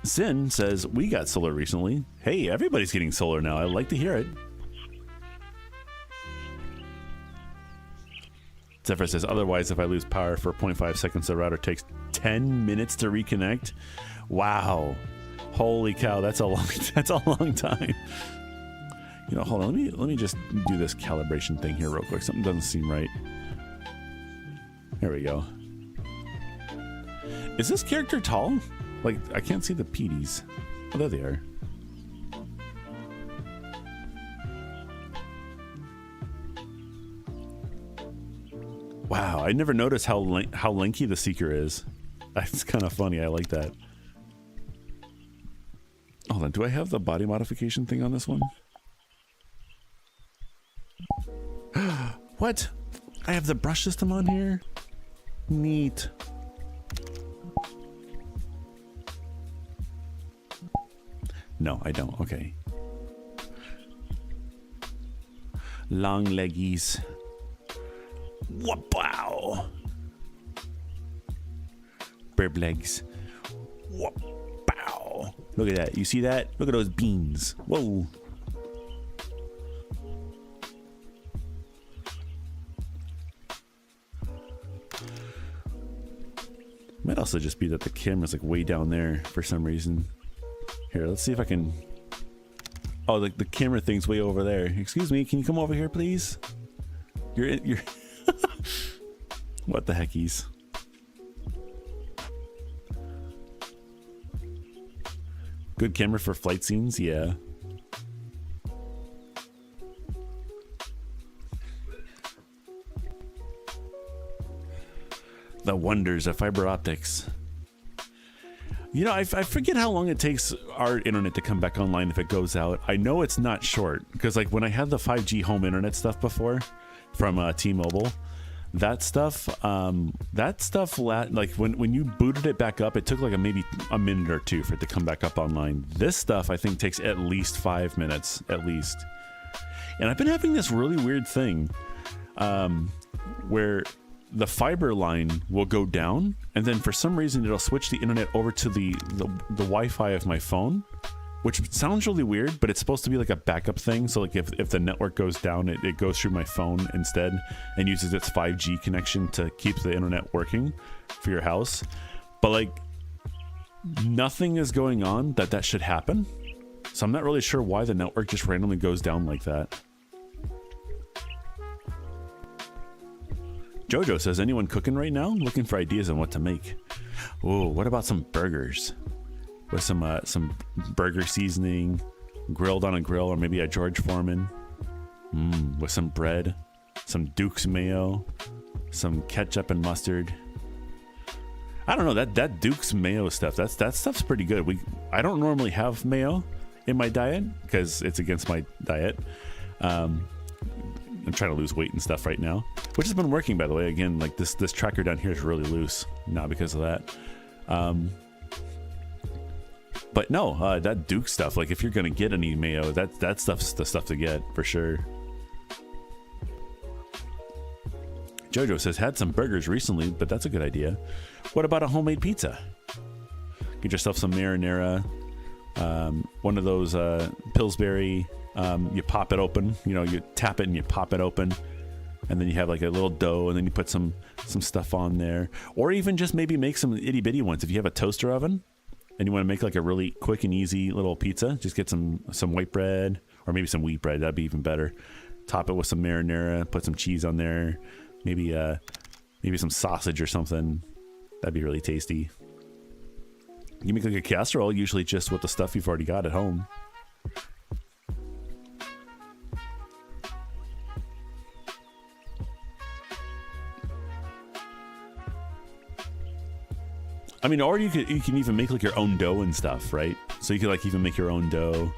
Sin says we got solar recently. Hey, everybody's getting solar now. I'd like to hear it. Zephyr says otherwise if I lose power for 0.5 seconds the router takes 10 minutes to reconnect. Wow. Holy cow, that's a long time. You know, hold on, let me just do this calibration thing here real quick. Something doesn't seem right. There we go. Is this character tall? Like, I can't see the PDs. Oh, there they are. Wow, I never noticed how lanky the Seeker is. That's kind of funny. I like that. Hold on, do I have the body modification thing on this one? What? I have the brush system on here? Neat. No, I don't. Okay. Long leggies. Wow. Bird legs. Wow. Look at that. You see that? Look at those beans. Whoa. Might also just be that the camera's like way down there for some reason. Here, let's see if I can... Oh, the camera thing's way over there. Excuse me, can you come over here, please? You're... What the heckies? Good camera for flight scenes, yeah. The wonders of fiber optics. You know, I forget how long it takes our internet to come back online if it goes out. I know it's not short, because like when I had the 5G home internet stuff before from T-Mobile, that stuff like when you booted it back up, it took like maybe a minute or two for it to come back up online. This stuff I think takes at least 5 minutes, at least. And I've been having this really weird thing where the fiber line will go down, and then for some reason it'll switch the internet over to the Wi-Fi of my phone, which sounds really weird, but it's supposed to be like a backup thing. So like if the network goes down, it goes through my phone instead and uses its 5G connection to keep the internet working for your house. But like nothing is going on that should happen. So I'm not really sure why the network just randomly goes down like that. Jojo says, anyone cooking right now? Looking for ideas on what to make. Oh, what about some burgers? With some burger seasoning, grilled on a grill, or maybe a George Foreman. With some bread, some Duke's mayo, some ketchup and mustard. I don't know, that Duke's mayo stuff, that stuff's pretty good. I don't normally have mayo in my diet because it's against my diet. I'm trying to lose weight and stuff right now, which has been working, by the way. Again, like this tracker down here is really loose, not because of that. But no, that Duke stuff, like if you're gonna get any mayo, that stuff's the stuff to get for sure. Jojo says, had some burgers recently, but that's a good idea. What about a homemade pizza? Get yourself some marinara, one of those Pillsbury. You pop it open, you know, you tap it and you pop it open, and then you have like a little dough, and then you put some stuff on there, or even just maybe make some itty bitty ones. If you have a toaster oven and you want to make like a really quick and easy little pizza, just get some white bread or maybe some wheat bread. That'd be even better. Top it with some marinara, put some cheese on there, maybe some sausage or something. That'd be really tasty. You make like a casserole, usually just with the stuff you've already got at home. I mean, or you can even make like your own dough and stuff, right? So you could like even make your own dough.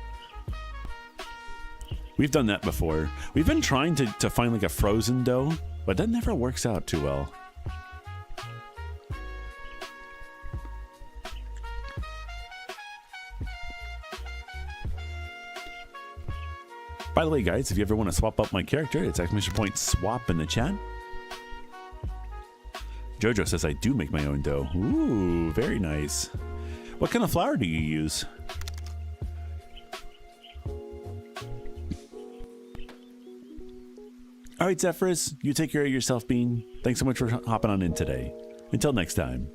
We've done that before. We've been trying to find like a frozen dough, but that never works out too well. By the way, guys, if you ever want to swap up my character, it's !swap in the chat. Jojo says I do make my own dough. Ooh, very nice. What kind of flour do you use? All right, Zephyrus, you take care of yourself, Bean. Thanks so much for hopping on in today. Until next time.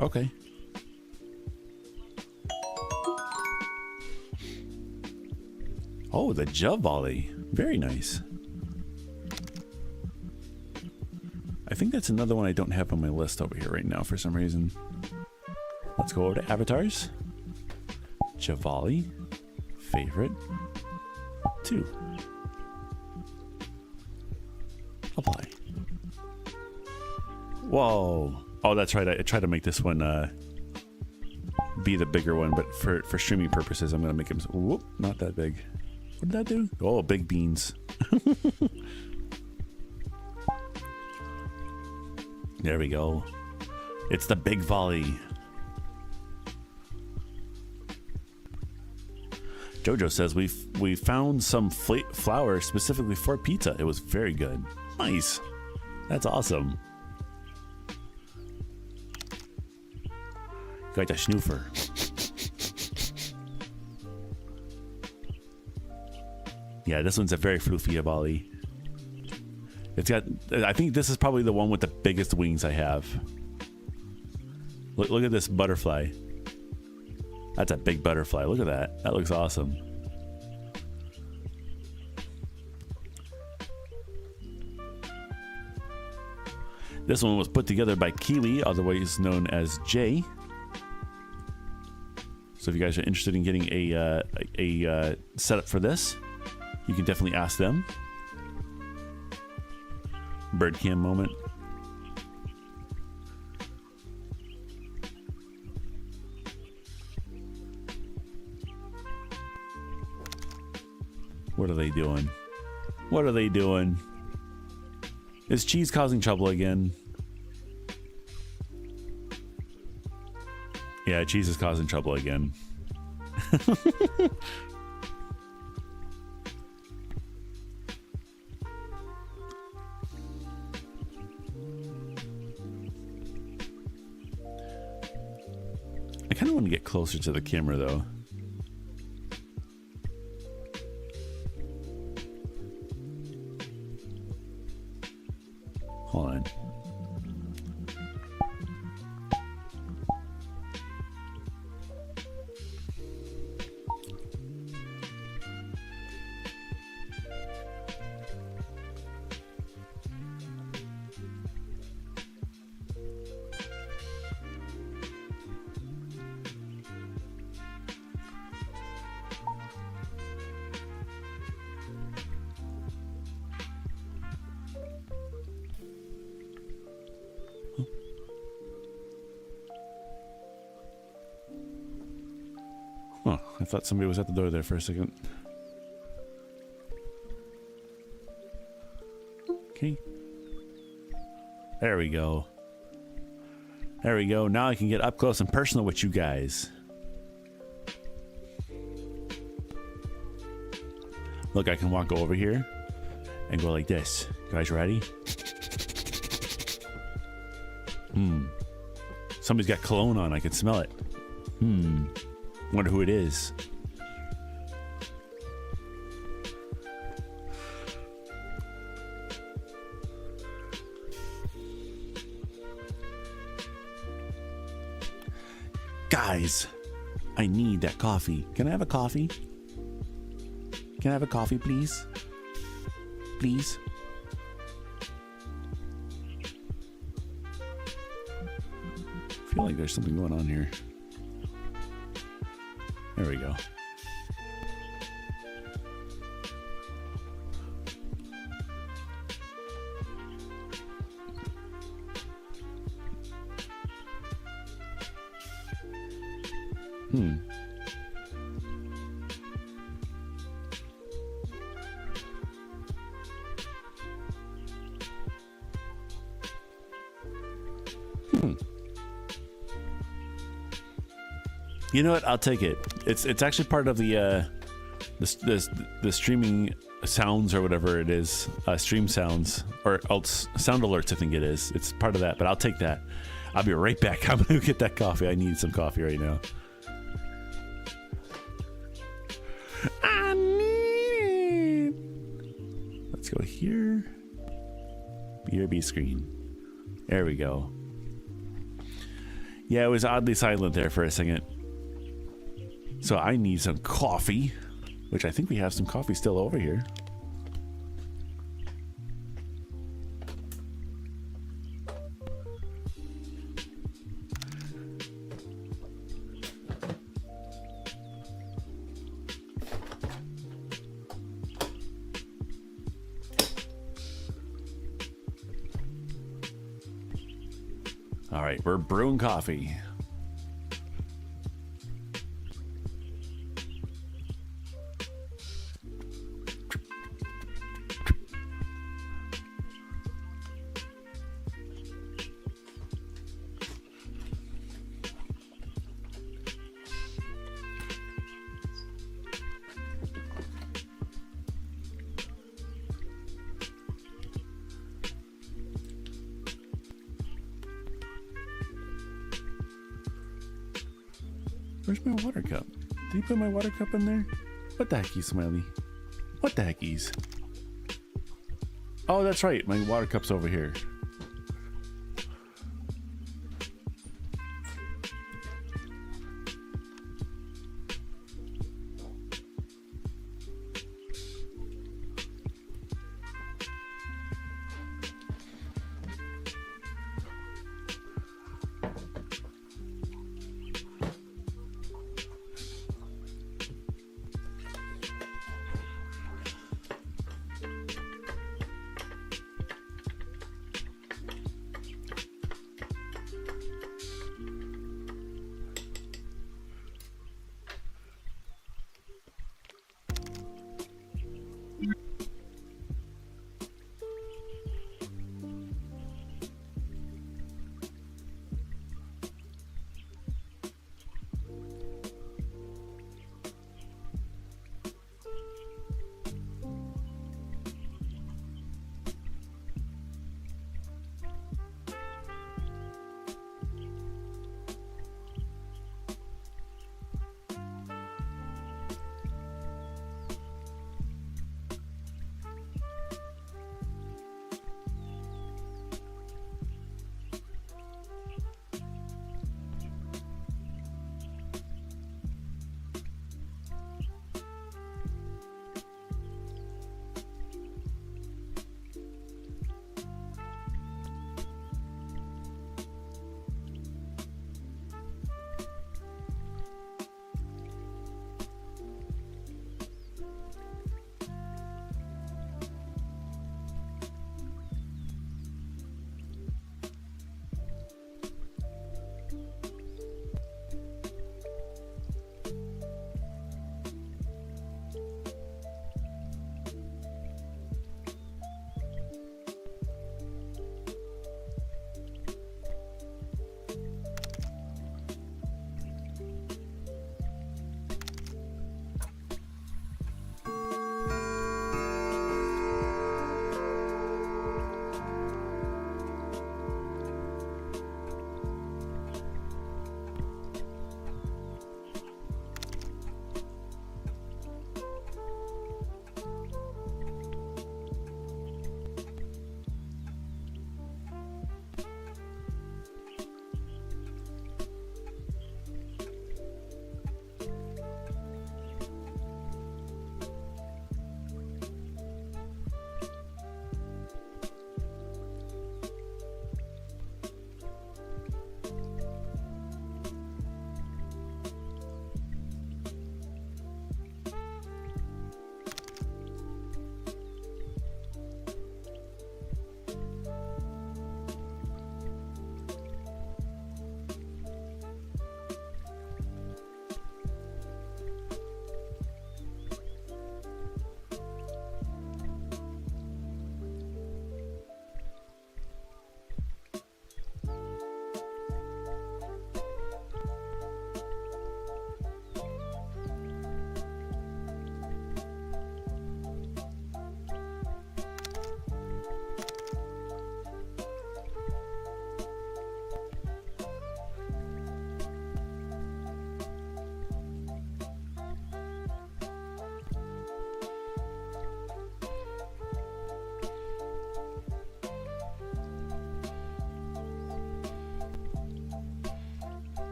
Okay. Oh, the Javali. Very nice. I think that's another one I don't have on my list over here right now for some reason. Let's go over to avatars. Javali. Favorite. 2. Apply. Whoa. Oh, that's right. I tried to make this one be the bigger one, but for streaming purposes, I'm going to make him... Whoop, not that big. What did that do? Oh, big beans. There we go. It's the big volley. Jojo says we found some flour specifically for pizza. It was very good. Nice. That's awesome. Got a snoofer. Yeah, this one's a very floofy volley. It's got, I think this is probably the one with the biggest wings I have. Look at this butterfly. That's a big butterfly. Look at that. That looks awesome. This one was put together by Keely, otherwise known as Jay. So if you guys are interested in getting a setup for this, you can definitely ask them. Bird cam moment. What are they doing? What are they doing? Is Cheese causing trouble again? Yeah, Cheese is causing trouble again. I kind of want to get closer to the camera though. Hold on. Oh, I thought somebody was at the door there for a second. Okay. There we go. There we go. Now I can get up close and personal with you guys. Look, I can walk over here and go like this. You guys ready? Somebody's got cologne on. I can smell it. Wonder who it is. Guys, I need that coffee. Can I have a coffee? Can I have a coffee, please? Please? I feel like there's something going on here. There we go. You know what? I'll take it. It's actually part of the streaming sounds or whatever it is, stream sounds or sound alerts. I think it is. It's part of that. But I'll take that. I'll be right back. I'm gonna get that coffee. I need some coffee right now. I need it. Let's go here. BRB screen. There we go. Yeah, it was oddly silent there for a second. So I need some coffee, which I think we have some coffee still over here. All right, we're brewing coffee. Where's my water cup? Did he put my water cup in there? What the heckies, Smiley? What the heckies? Oh, that's right. My water cup's over here.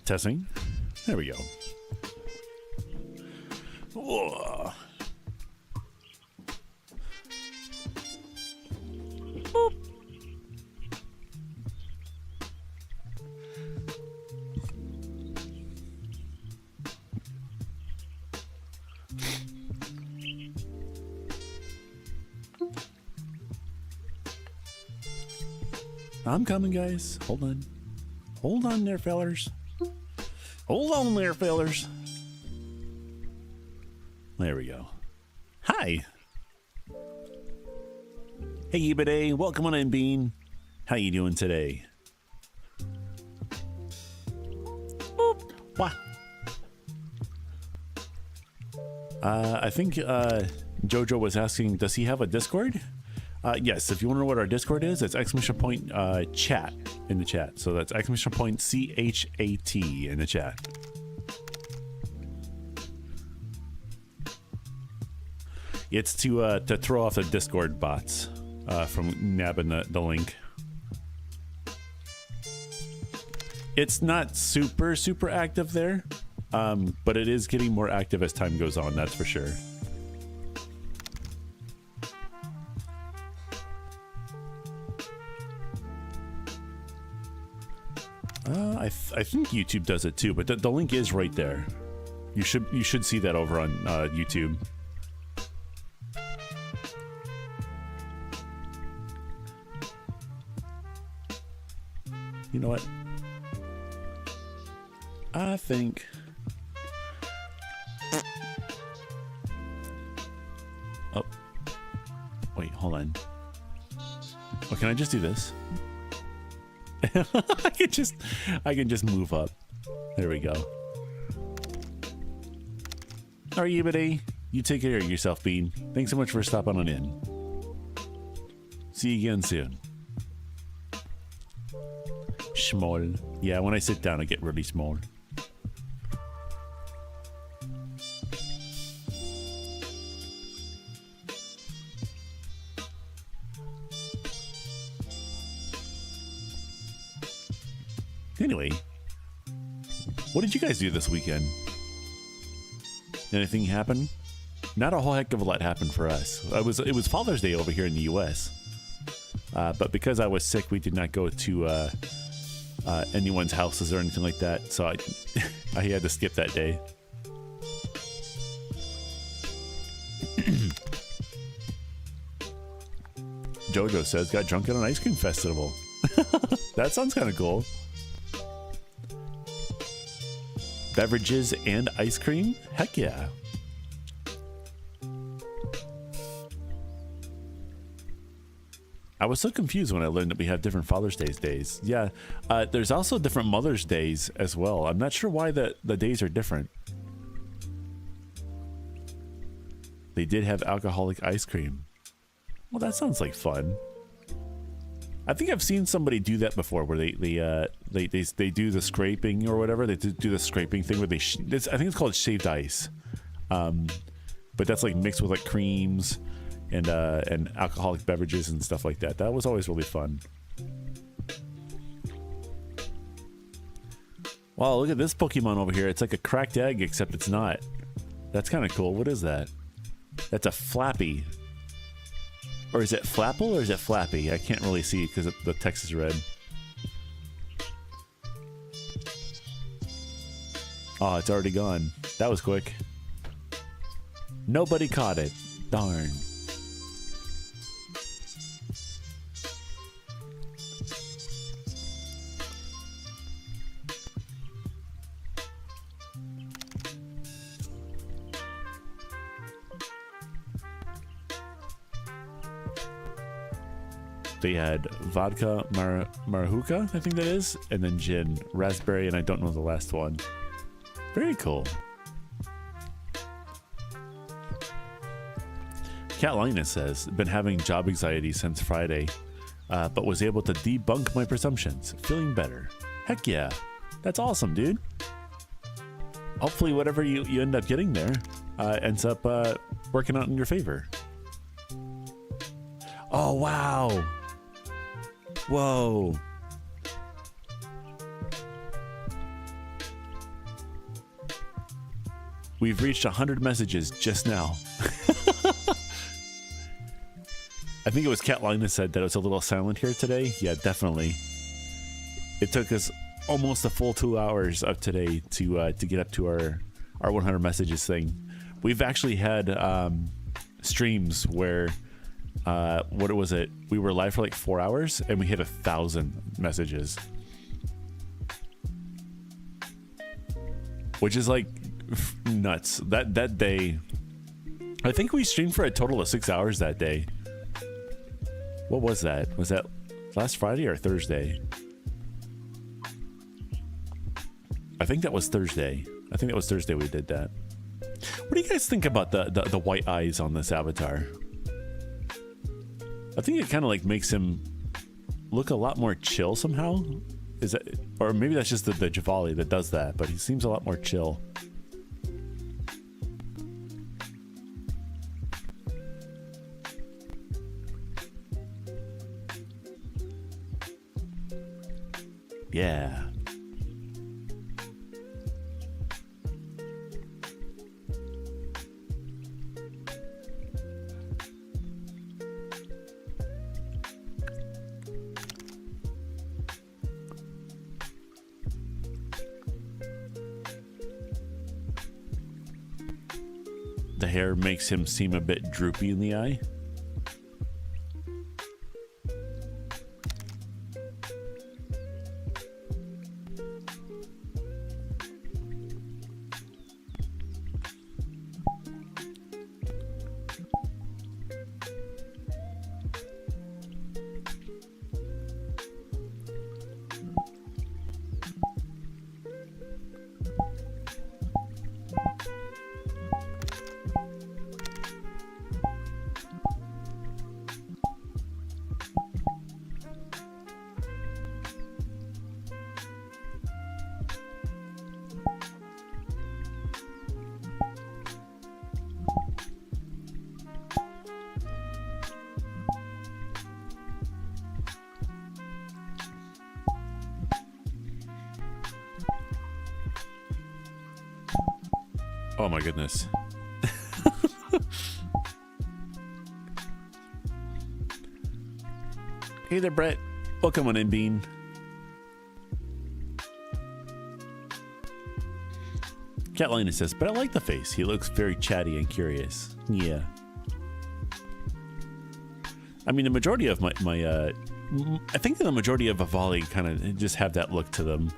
Testing. There we go. Whoa. Boop. I'm coming, guys. Hold on. Hold on there, fellers. Hold on there, fellers. There we go. Hi. Hey, Ebay. Welcome on in, Bean. How you doing today? Boop. Wah. I think Jojo was asking, does he have a Discord? Yes, if you want to know what our Discord is, it's exclamation point chat in the chat. So that's exclamation point CHAT in the chat. It's to throw off the Discord bots from nabbing the link. It's not super active there, but it is getting more active as time goes on, that's for sure. I think YouTube does it too, but the link is right there. You should see that over on YouTube. You know what? I think oh wait, hold on. Oh, can I just do this? I can just move up. There we go. All right, buddy. You take care of yourself, Bean. Thanks so much for stopping on in. See you again soon. Small. Yeah, when I sit down, I get really small. Anyway, what did you guys do this weekend? Anything happen? Not a whole heck of a lot happened for us. It was Father's Day over here in the U.S. But because I was sick, we did not go to anyone's houses or anything like that. So I had to skip that day. Jojo says, got drunk at an ice cream festival. That sounds kind of cool. Beverages and ice cream? Heck yeah. I was so confused when I learned that we have different Father's Day days. Yeah, there's also different Mother's Days as well. I'm not sure why the days are different. They did have alcoholic ice cream. Well, that sounds like fun. I think I've seen somebody do that before, where they do the scraping or whatever. They do the scraping thing where I think it's called shaved ice, but that's like mixed with like creams and alcoholic beverages and stuff like that. That was always really fun. Wow, look at this Pokemon over here. It's like a cracked egg, except it's not. That's kind of cool. What is that? That's a Flappy. Or is it Flapple or is it Flappy? I can't really see because the text is red. Oh, it's already gone. That was quick. Nobody caught it. Darn. They had vodka Marahuka, I think that is, and then gin, raspberry, and I don't know the last one. Very cool. Cat Linus says, been having job anxiety since Friday, but was able to debunk my presumptions. Feeling better. Heck yeah. That's awesome, dude. Hopefully whatever you end up getting there ends up working out in your favor. Oh, wow. Whoa. We've reached 100 messages just now. I think it was Catlina that said that it was a little silent here today. Yeah, definitely. It took us almost a full 2 hours of today to get up to our 100 messages thing. We've actually had streams where what was it? We were live for like 4 hours and we hit 1,000 messages, which is like nuts. That day, I think we streamed for a total of 6 hours that day. What was that? Was that last Friday or Thursday? I think that was Thursday. I think that was Thursday we did that. What do you guys think about the white eyes on this avatar? I think it kind of like makes him look a lot more chill somehow. Is that, or maybe that's just the Javali that does that, but he seems a lot more chill. Yeah. The hair makes him seem a bit droopy in the eye. Oh my goodness. Hey there, Brett. Welcome on in, Bean. Catlina says, but I like the face. He looks very chatty and curious. Yeah. I mean, the majority of my I think that the majority of Avali kind of just have that look to them.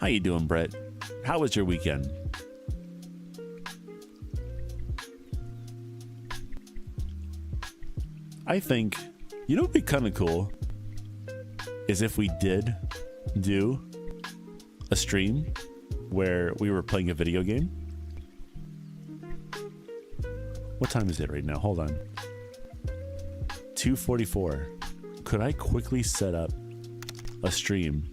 How you doing, Brett? How was your weekend? I think, you know what would be kind of cool is if we did do a stream where we were playing a video game. What time is it right now? Hold on. 2:44. Could I quickly set up a stream?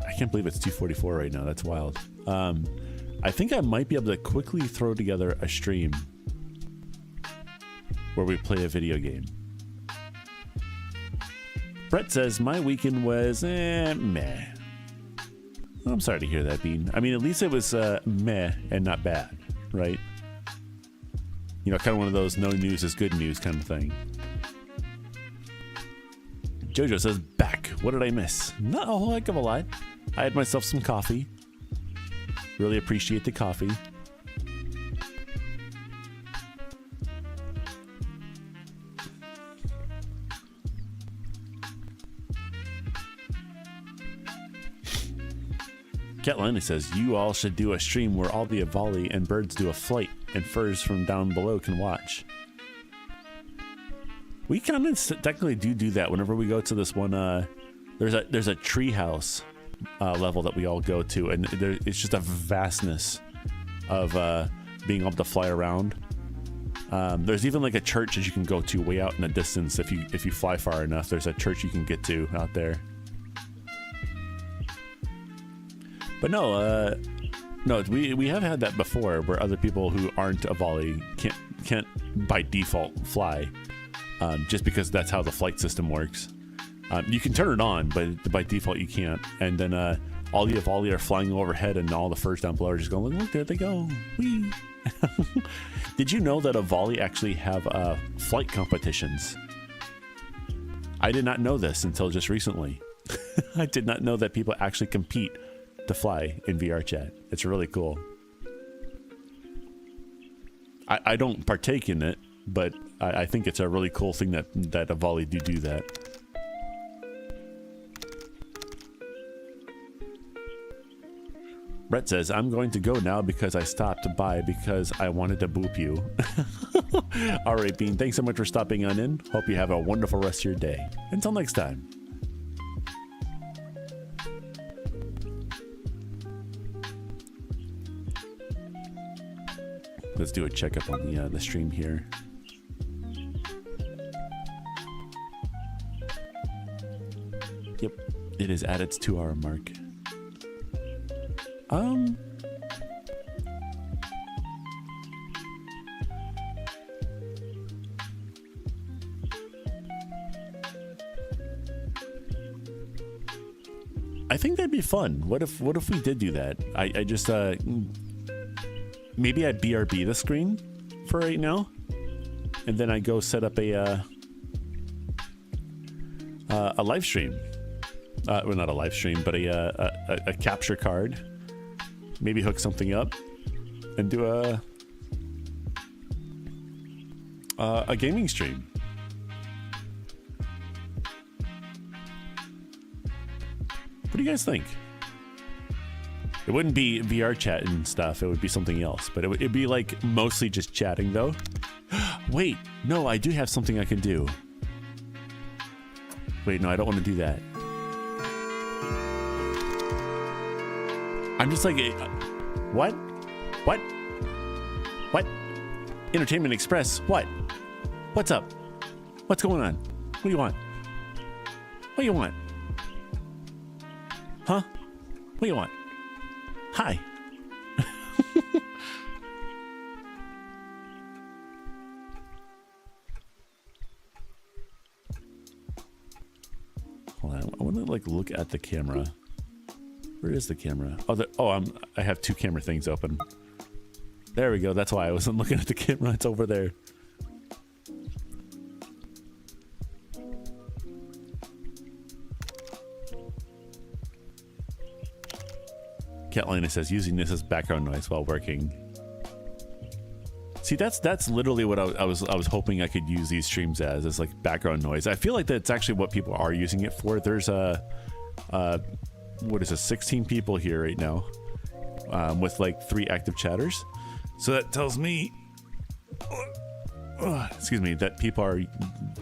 I can't believe it's 2:44 right now. That's wild. I think I might be able to quickly throw together a stream where we play a video game. Brett says, my weekend was meh. I'm sorry to hear that, Bean. I mean, at least it was meh and not bad, right? You know, kind of one of those no news is good news kind of thing. Jojo says, back. What did I miss? Not a whole heck of a lot. I had myself some coffee. Really appreciate the coffee. Catlina says, you all should do a stream where all the Avali and birds do a flight and furs from down below can watch. We kind of technically do that whenever we go to this one. There's a tree house level that we all go to, and it's just a vastness of being able to fly around. There's even like a church that you can go to way out in the distance if you fly far enough. There's a church you can get to out there. But no, we have had that before where other people who aren't Avali can't by default fly. just because that's how the flight system works. You can turn it on, but by default you can't. And then all the volley are flying overhead, and all the first down blowers just going, look, there they go. Whee! Did you know that a volley actually have flight competitions? I did not know this until just recently. I did not know that people actually compete to fly in VR chat. It's really cool. I don't partake in it, but I think it's a really cool thing that a volley do that. Brett says, I'm going to go now because I stopped by because I wanted to boop you. All right, Bean, thanks so much for stopping on in. Hope you have a wonderful rest of your day. Until next time. Let's do a checkup on the stream here. Yep, it is at its 2-hour mark. I think that'd be fun. What if we did do that? I just maybe I BRB the screen for right now, and then I go set up a live stream. Well, not a live stream, but a capture card. Maybe hook something up and do a gaming stream. What do you guys think? It wouldn't be VR chat and stuff. It would be something else, but it'd be like mostly just chatting though. Wait, no, I do have something I can do. Wait, no, I don't want to do that. I'm just like, what? What? What? Entertainment Express, what? What's up? What's going on? What do you want? What do you want? Huh? What do you want? Hi. Hold on, I want to like look at the camera. Where is the camera? Oh, I have 2 camera things open. There we go. That's why I wasn't looking at the camera. It's over there. Catlina says using this as background noise while working. See, that's literally what I was hoping I could use these streams as like background noise. I feel like that's actually what people are using it for. There's what is it, 16 people here right now, with like 3 active chatters. So that tells me, excuse me, that people are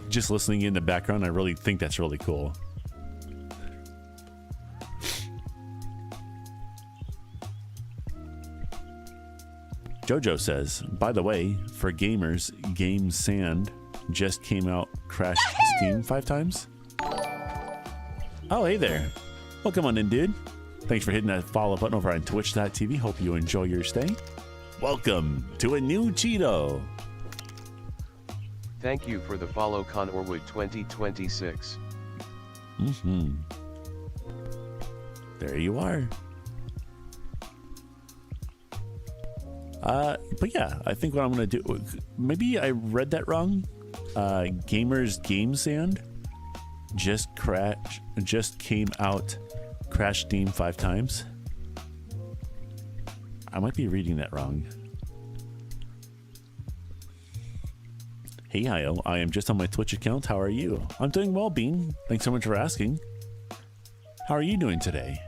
just listening in the background. I really think that's really cool. Jojo says, by the way, for gamers, Game Sand just came out, crashed Steam 5 times. Oh, hey there. Welcome on in, dude. Thanks for hitting that follow button over on twitch.tv. Hope you enjoy your stay. Welcome to a new Cheeto.
Thank you for the follow, Conorwood 2026.
There you are. But yeah, I think what I'm gonna do, maybe I read that wrong. Gamers Game Sand just came out, crashed Steam 5 times. I might be reading that wrong. Hey Hio, I am just on my Twitch account. How are you? I'm doing well, Bean. Thanks so much for asking. How are you doing today?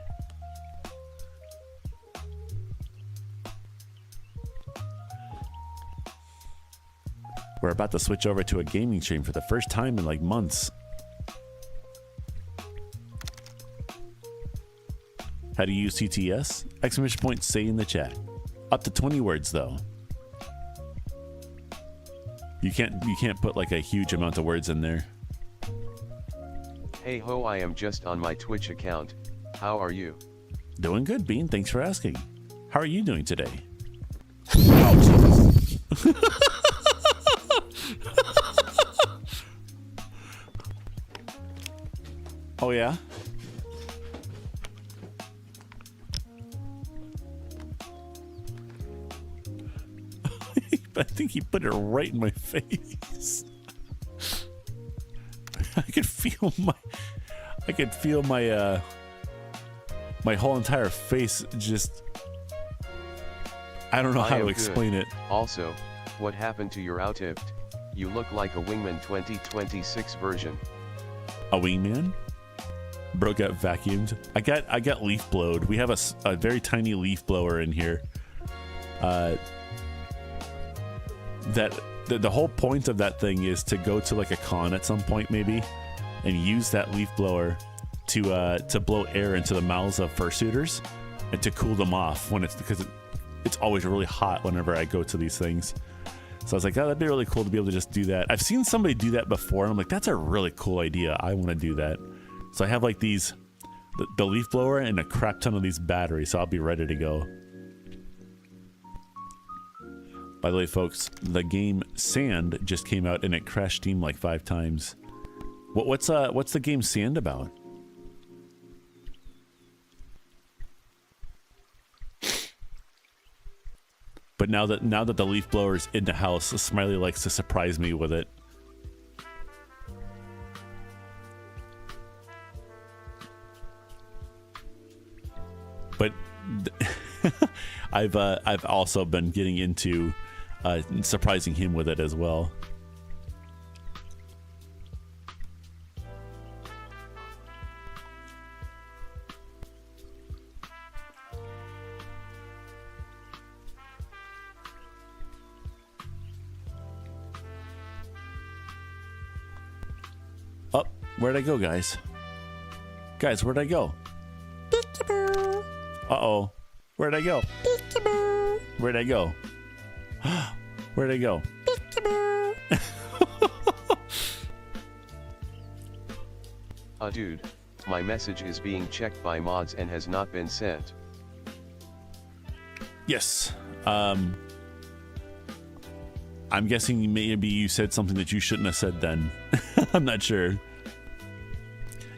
We're about to switch over to a gaming stream for the first time in like months. How do you use CTS? Exclamation point, say in the chat. Up to 20 words though. You can't put like a huge amount of words in there.
Hey ho, I am just on my Twitch account. How are you?
Doing good, Bean. Thanks for asking. How are you doing today? Oh, yeah? I think he put it right in my face. I could feel my my whole entire face just, I don't know how to explain it.
Also, what happened to your out-tipped? You look like a Wingman 2026 version.
A wingman? Bro got vacuumed. I got leaf blowed. We have a very tiny leaf blower in here. The whole point of that thing is to go to like a con at some point maybe, and use that leaf blower to blow air into the mouths of fursuiters and to cool them off when because it's always really hot whenever I go to these things. So I was like, oh, that'd be really cool to be able to just do that. I've seen somebody do that before, and I'm like, that's a really cool idea. I want to do that. So I have like the leaf blower and a crap ton of these batteries, so I'll be ready to go. By the way, folks, the game Sand just came out and it crashed Steam like 5 times. What's the game Sand about? But now that the leaf blower's in the house, Smiley likes to surprise me with it. But I've also been getting into surprising him with it as well. Oh, where'd I go, guys? Guys, where'd I go? Uh-oh. Where'd I go? Where'd I go? Where'd I go?
Dude, my message is being checked by mods and has not been sent.
Yes. I'm guessing maybe you said something that you shouldn't have said then. I'm not sure.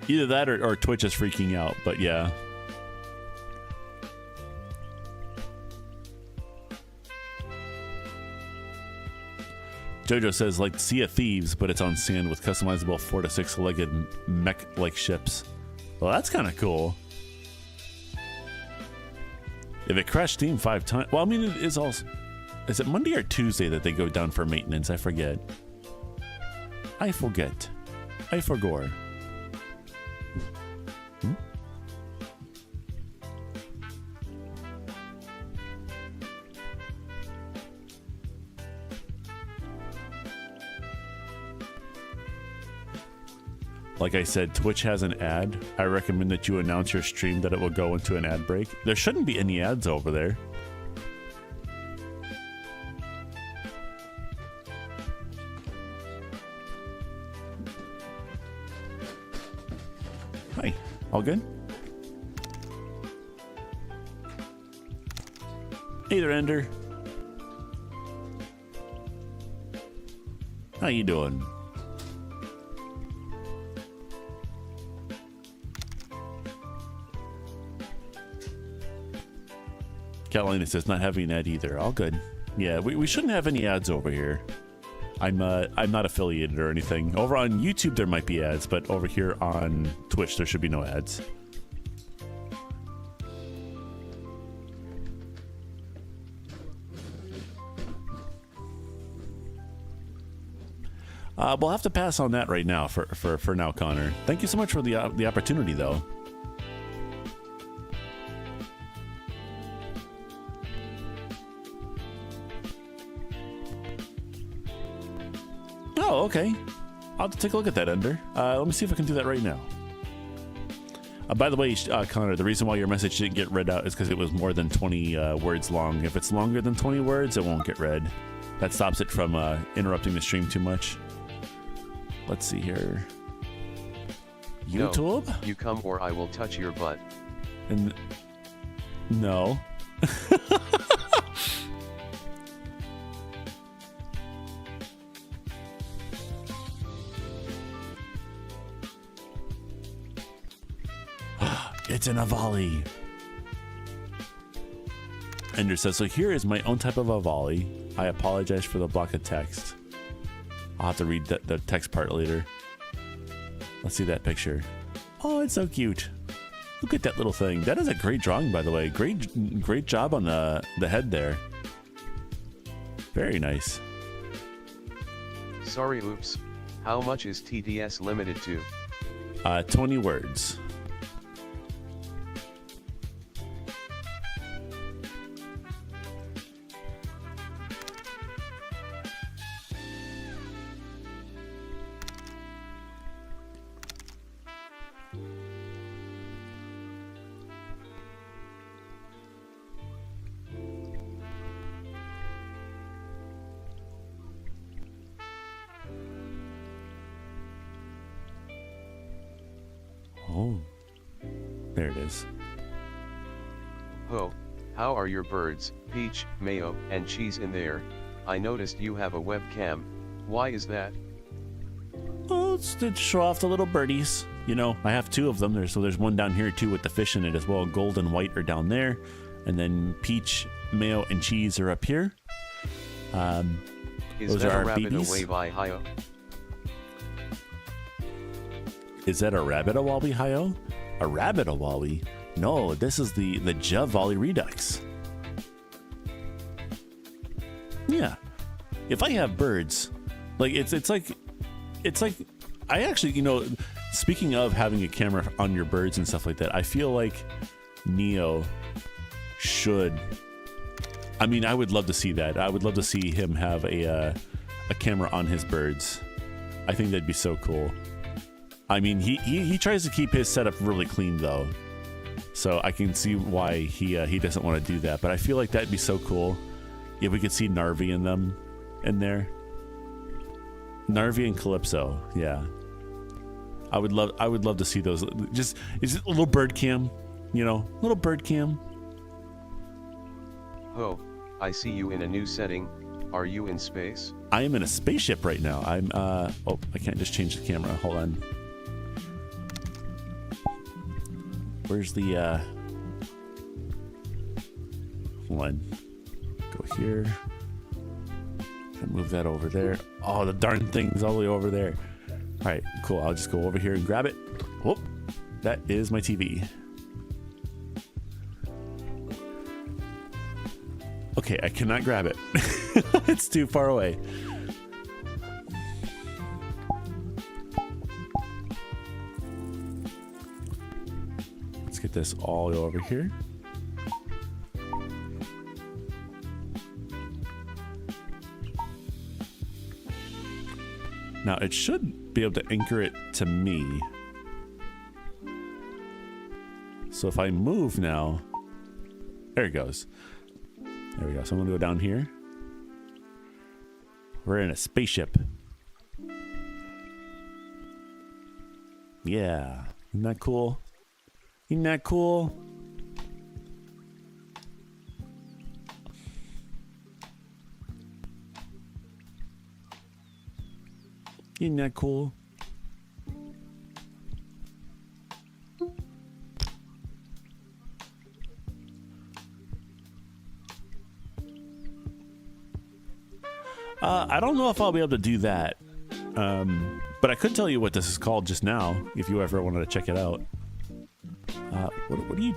Either that or Twitch is freaking out, but yeah. Jojo says, like Sea of Thieves, but it's on sand with customizable 4 to 6-legged mech-like ships. Well, that's kind of cool. If it crashed Steam 5 times... Well, I mean, it is also... Is it Monday or Tuesday that they go down for maintenance? I forget. I forget. I forgore. Hmm? Like I said, Twitch has an ad. I recommend that you announce your stream that it will go into an ad break. There shouldn't be any ads over there. Hi, all good? Hey there, Ender. How you doing? Catalina says not having an ad either. All good. Yeah, we shouldn't have any ads over here. I'm not affiliated or anything. Over on YouTube there might be ads, but over here on Twitch there should be no ads. We'll have to pass on that right now for now, Connor. Thank you so much for the opportunity, though. Oh, okay. I'll have to take a look at that, Ender. Let me see if I can do that right now. By the way, Connor, the reason why your message didn't get read out is because it was more than 20 words long. If it's longer than 20 words, it won't get read. That stops it from interrupting the stream too much. Let's see here. YouTube?
No, you come or I will touch your butt.
And no. It's an avali. Ender says, so here is my own type of avali. I apologize for the block of text. I'll have to read the text part later. Let's see that picture. Oh, it's so cute. Look at that little thing. That is a great drawing, by the way. Great job on the head there. Very nice.
Sorry, oops. How much is TDS limited to?
20 words. Oh, there it is.
Ho, how are your birds, Peach, Mayo, and Cheese in there? I noticed you have a webcam. Why is that?
Oh, it's to show off the little birdies. You know, I have 2 of them. So there's one down here too with the fish in it as well. Gold and white are down there. And then Peach, Mayo, and Cheese are up here.
Is
Those
that
are
a
our
rabbit
babies.
away by Hio?
Is that a rabbit awawi, Hio? A rabbit awawi? No, this is the Javali Redux. Yeah. If I have birds, like it's like I actually, you know, speaking of having a camera on your birds and stuff like that, I feel like Neo should. I mean, I would love to see that. I would love to see him have a camera on his birds. I think that'd be so cool. I mean, he tries to keep his setup really clean though, so I can see why he doesn't want to do that. But I feel like that'd be so cool if we could see Narvi in them in there. Narvi and Calypso, yeah. I would love to see those. Just is it a little bird cam, you know, little bird cam.
Ho, I see you in a new setting. Are you in space?
I am in a spaceship right now. I'm oh, I can't just change the camera. Hold on. Where's the hold on. Go here. And move that over there. Oh, the darn thing's all the way over there. All right, cool. I'll just go over here and grab it. Whoop. That is my TV. Okay, I cannot grab it. It's too far away. Let's get this all over here. Now it should be able to anchor it to me. So if I move now, there it goes. There we go. So I'm gonna go down here. We're in a spaceship. Yeah. Isn't that cool? Isn't that cool? Isn't that cool? I don't know if I'll be able to do that. But I could tell you what this is called just now, if you ever wanted to check it out. What do you...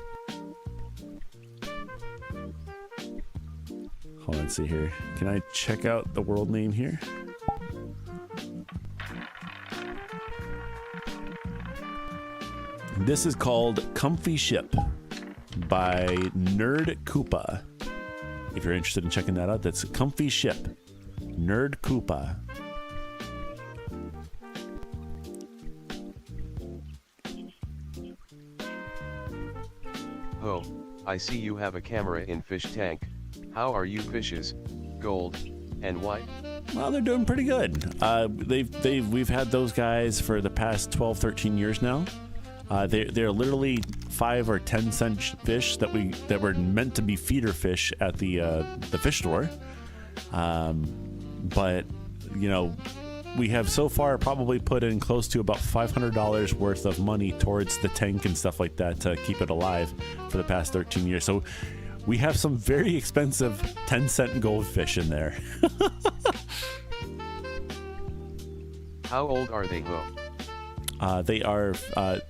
Hold on, let's see here. Can I check out the world name here? This is called Comfy Ship by Nerd Koopa. If you're interested in checking that out, that's Comfy Ship. Nerd Koopa.
Ho, I see you have a camera in fish tank. How are you fishes? Gold and white?
Well, they're doing pretty good. We've had those guys for the past 12, 13 years now. They're literally 5 or 10 cent fish that were meant to be feeder fish at the fish store. But you know, we have so far probably put in close to about $500 worth of money towards the tank and stuff like that to keep it alive for the past 13 years. So we have some very expensive 10-cent goldfish in there.
How old are they, Ho?
They are,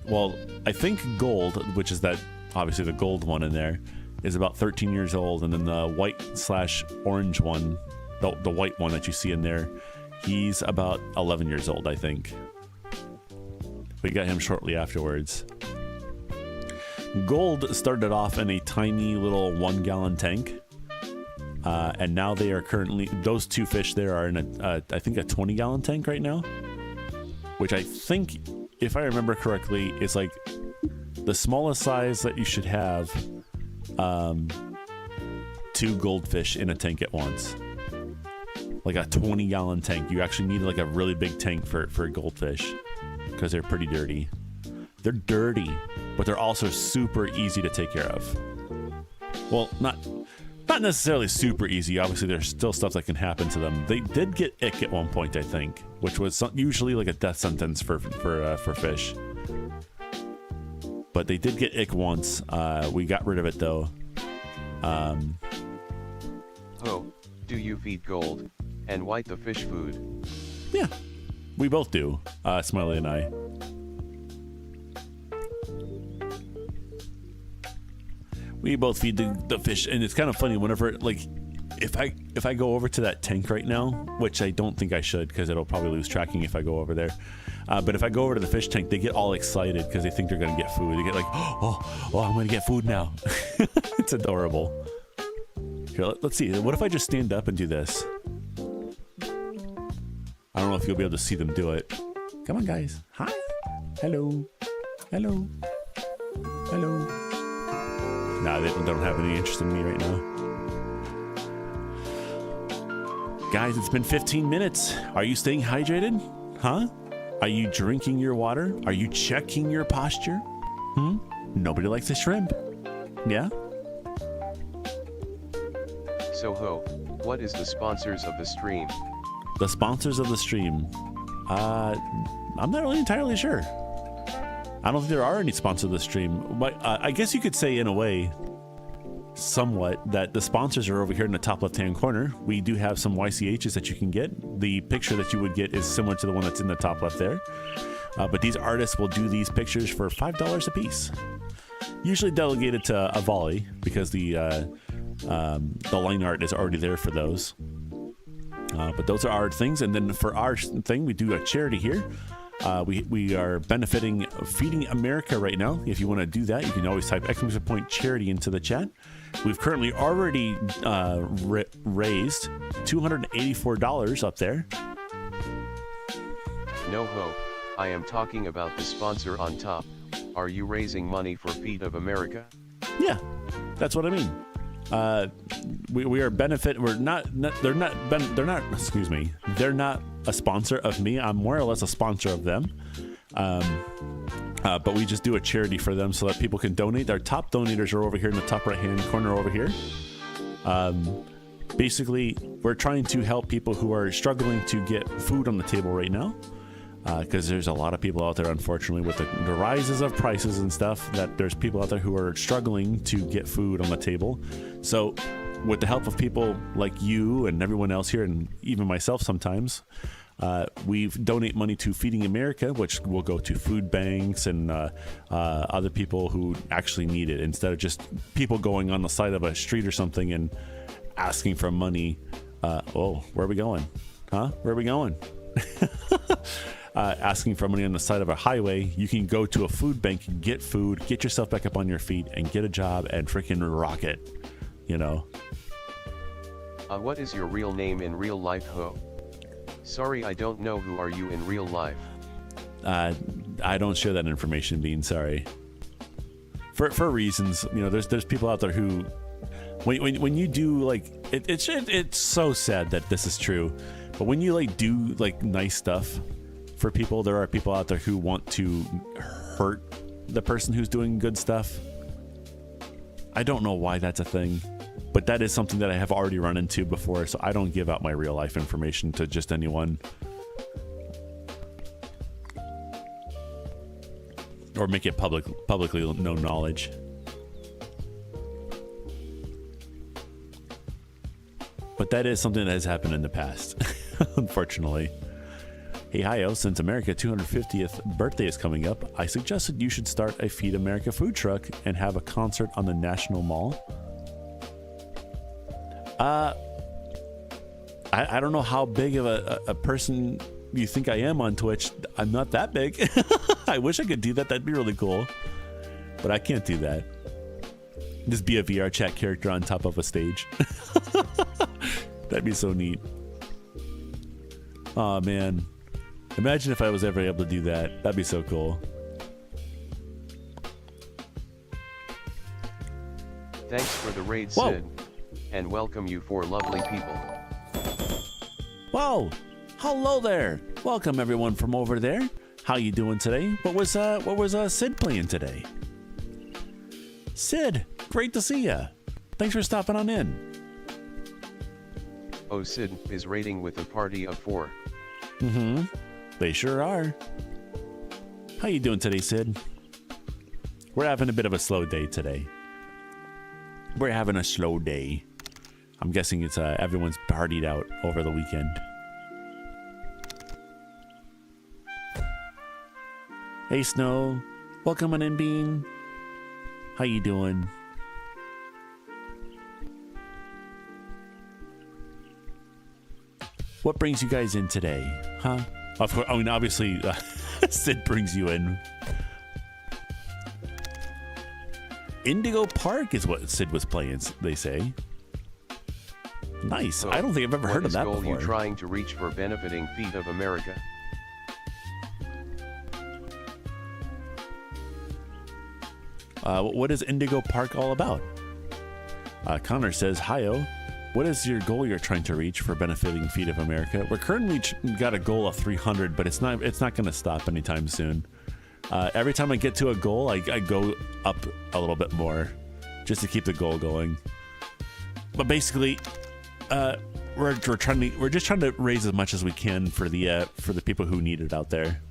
well, I think gold, which is that, obviously the gold one in there, is about 13 years old. And then the white/orange one, the white one that you see in there, he's about 11 years old, I think. We got him shortly afterwards. Gold started off in a tiny little 1-gallon tank. And now they are currently, those two fish there are in I think a 20-gallon tank right now. Which I think, if I remember correctly, is like the smallest size that you should have 2 goldfish in a tank at once. Like a 20-gallon tank. You actually need like a really big tank for goldfish because they're pretty dirty. They're dirty, but they're also super easy to take care of. Well, not necessarily super easy. Obviously, there's still stuff that can happen to them. They did get ick at one point, I think, which was usually like a death sentence for fish. But they did get ick once. We got rid of it though.
Ho, do you feed gold and white the fish food?
Yeah, we both do. Smiley and I. We both feed the fish, and it's kind of funny whenever, like, if I go over to that tank right now, which I don't think I should because it'll probably lose tracking if I go over there. But if I go over to the fish tank, they get all excited because they think they're going to get food. They get like, oh, I'm going to get food now. It's adorable. Here, let's see. What if I just stand up and do this? I don't know if you'll be able to see them do it. Come on, guys. Hi. Hello. Hello. Hello. Nah, they don't have any interest in me right now. Guys, it's been 15 minutes. Are you staying hydrated? Huh? Are you drinking your water? Are you checking your posture? Nobody likes a shrimp. Yeah?
So Ho, what is the sponsors of the stream?
The sponsors of the stream? I'm not really entirely sure. I don't think there are any sponsors of the stream. But I guess you could say in a way, somewhat, that the sponsors are over here in the top left-hand corner. We do have some YCHs that you can get. The picture that you would get is similar to the one that's in the top left there. But these artists will do these pictures for $5 a piece. Usually delegated to a volley because the line art is already there for those. But those are our things. And then for our thing, we do a charity here. We are benefiting Feeding America right now. If you want to do that, you can always type !charity into the chat. We've currently already raised $284 up there.
No Ho, I am talking about the sponsor on top. Are you raising money for Feed of America?
Yeah, that's what I mean. We are benefit. We're not. They're not. Excuse me. They're not a sponsor of me. I'm more or less a sponsor of them. But we just do a charity for them so that people can donate. Our top donators are over here in the top right-hand corner over here. Basically, we're trying to help people who are struggling to get food on the table right now. Because there's a lot of people out there, unfortunately, with the rises of prices and stuff, that there's people out there who are struggling to get food on the table. So with the help of people like you and everyone else here, and even myself sometimes, we donate money to Feeding America, which will go to food banks and other people who actually need it, instead of just people going on the side of a street or something and asking for money. Where are we going? Huh? Where are we going? Asking for money on the side of a highway. You can go to a food bank, get food, get yourself back up on your feet, and get a job and freaking rock it. You know.
What is your real name in real life, Ho? Sorry, I don't know who are you in real life.
I don't share that information, Bean. Sorry. For reasons, you know, there's people out there who, when you do like it's so sad that this is true, but when you like do like nice stuff for people, there are people out there who want to hurt the person who's doing good stuff. I don't know why that's a thing, but that is something that I have already run into before, so I don't give out my real life information to just anyone. or make it publicly known knowledge. But that is something that has happened in the past, unfortunately. Hey, hi-yo, since America's 250th birthday is coming up, I suggested you should start a Feed America food truck and have a concert on the National Mall. I don't know how big of a person you think I am on Twitch. I'm not that big. I wish I could do that. That'd be really cool. But I can't do that. Just be a VR chat character on top of a stage. That'd be so neat. Oh man. Imagine if I was ever able to do that. That'd be so cool.
Thanks for the raid,
Whoa.
Sid. And welcome you four lovely people.
Whoa! Hello there! Welcome everyone from over there. How you doing today? What was Sid playing today? Sid, great to see ya. Thanks for stopping on in.
Oh, Sid is raiding with a party of 4.
Mm-hmm. They sure are. How you doing today, Sid? We're having a bit of a slow day today. We're having a slow day. I'm guessing it's everyone's partied out over the weekend. Hey, Snow. Welcome on in, Bean. How you doing? What brings you guys in today, huh? Of course, I mean, obviously, Sid brings you in. Indigo Park is what Sid was playing, they say. Nice.
So,
I don't think I've ever heard of that
goal
before.
You trying to reach for benefiting Feed of America?
What is Indigo Park all about? Connor says, "Hi-yo. What is your goal you're trying to reach for benefiting Feed of America?" We're currently got a goal of 300, but it's not going to stop anytime soon. Every time I get to a goal, I go up a little bit more just to keep the goal going. But basically, we're just trying to raise as much as we can for the people who need it out there.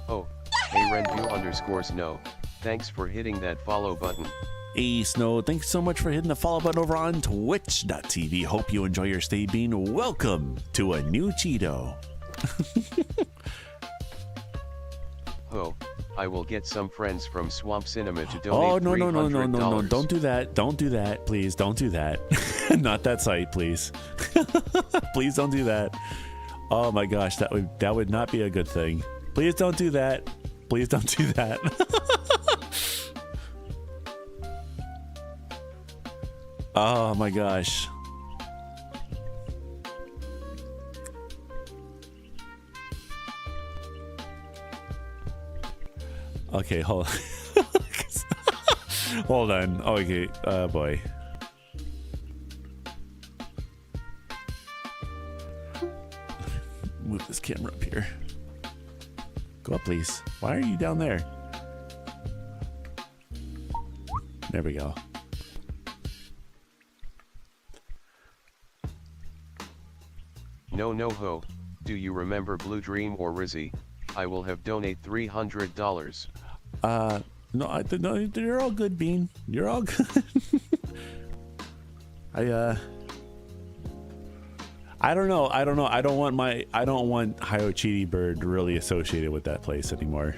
Oh, hey Renview_Snow, thanks for hitting that follow button.
Hey Snow, thanks so much for hitting the follow button over on Twitch.tv. Hope you enjoy your stay, Bean. Welcome to a new Cheeto.
Oh, I will get some friends from Swamp Cinema to donate.
Oh no
$300.
Don't do that, please. Don't do that. Not that site, please. Please don't do that. Oh my gosh, that would not be a good thing. Please don't do that. Please don't do that. Oh my gosh. Okay, hold on. Hold on. Okay, boy. Move this camera up here. Go up, please. Why are you down there? There we go.
No ho, do you remember Blue Dream or Rizzy? I will have donate $300.
No, no, you're all good, Bean. You're all good. I don't know. I don't want Hi-Yo Cheety Bird really associated with that place anymore.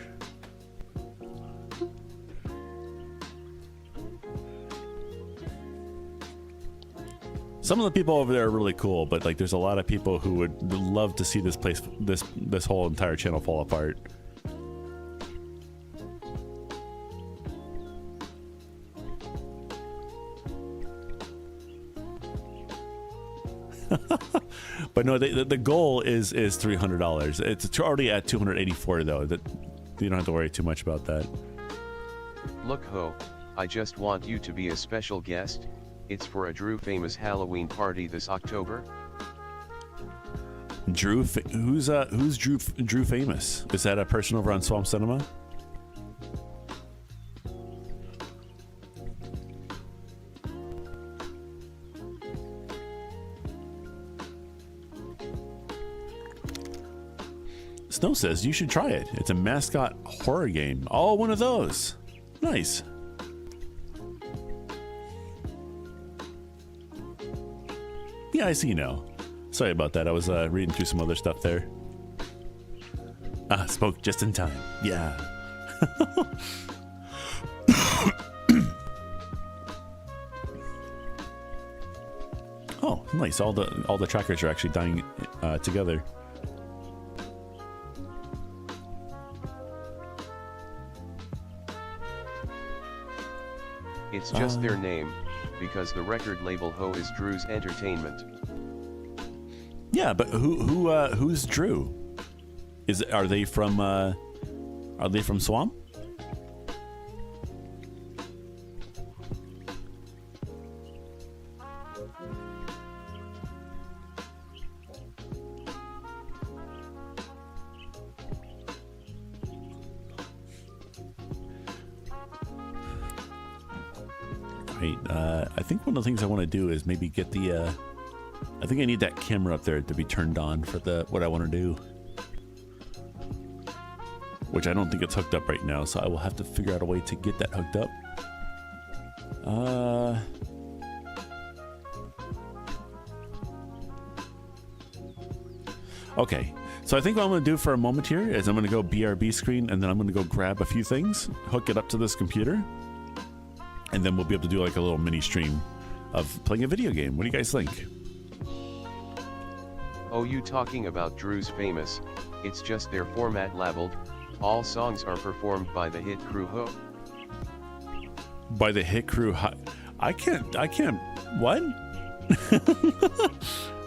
Some of the people over there are really cool, but like there's a lot of people who would love to see this place, this whole entire channel fall apart. But no, the goal is $300. It's already at $284 though. That you don't have to worry too much about that.
Look ho, I just want you to be a special guest. It's for a Drew Famous Halloween party this October.
Drew, who's Drew Famous? Is that a person over on Swamp Cinema? Snow says you should try it. It's a mascot horror game. Oh, one of those. Nice. Yeah, I see now. Sorry about that. I was reading through some other stuff there. Spoke just in time. Yeah. Oh, nice. All the trackers are actually dying together.
It's just their name, because the record label Ho is Drew's Entertainment.
Yeah, but who's Drew? Are they from Swamp? Wait, I think one of the things I want to do is maybe get the I think I need that camera up there to be turned on for what I want to do. Which I don't think it's hooked up right now, so I will have to figure out a way to get that hooked up. Okay, so I think what I'm going to do for a moment here is I'm going to go BRB screen, and then I'm going to go grab a few things, hook it up to this computer, and then we'll be able to do like a little mini stream of playing a video game. What do you guys think?
Oh, you talking about Drew's Famous? It's just their format labeled. All songs are performed by the hit crew Ho.
By the hit crew I can't, what?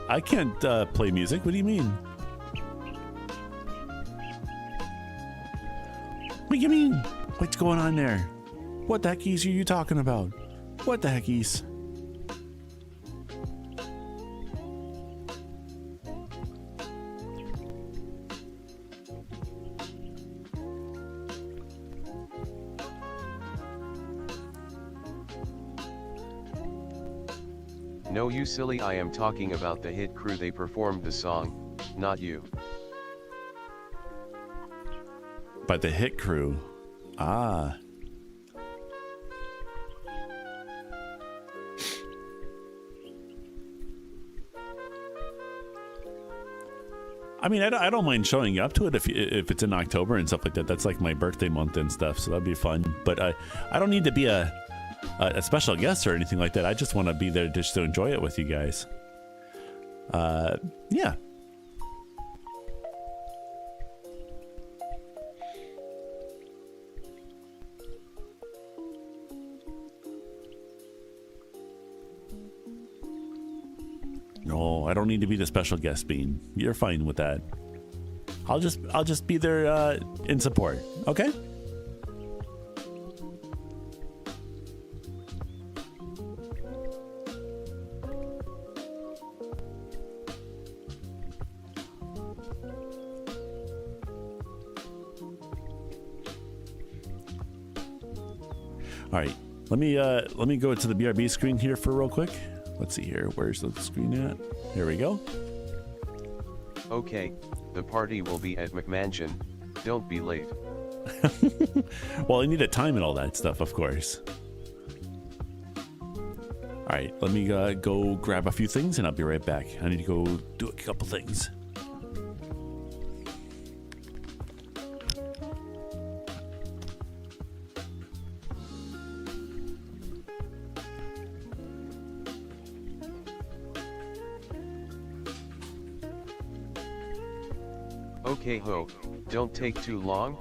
I can't play music. What do you mean? What do you mean? What's going on there? What the heckies are you talking about? What the heckies?
No, you silly, I am talking about the hit crew. They performed the song, not you.
By the hit crew. Ah. I mean, I don't mind showing up to it if it's in October and stuff like that. That's like my birthday month and stuff, so that'd be fun. But I don't need to be a special guest or anything like that. I just want to be there just to enjoy it with you guys. Yeah. No, I don't need to be the special guest, Bean. You're fine with that. I'll just be there in support. Okay? All right, let me go to the BRB screen here for real quick. Let's see here. Where's the screen at? There we go.
Okay, the party will be at McMansion. Don't be late.
Well, I need a time and all that stuff, of course. All right, let me go grab a few things and I'll be right back. I need to go do a couple things.
Okay Ho, don't take too long.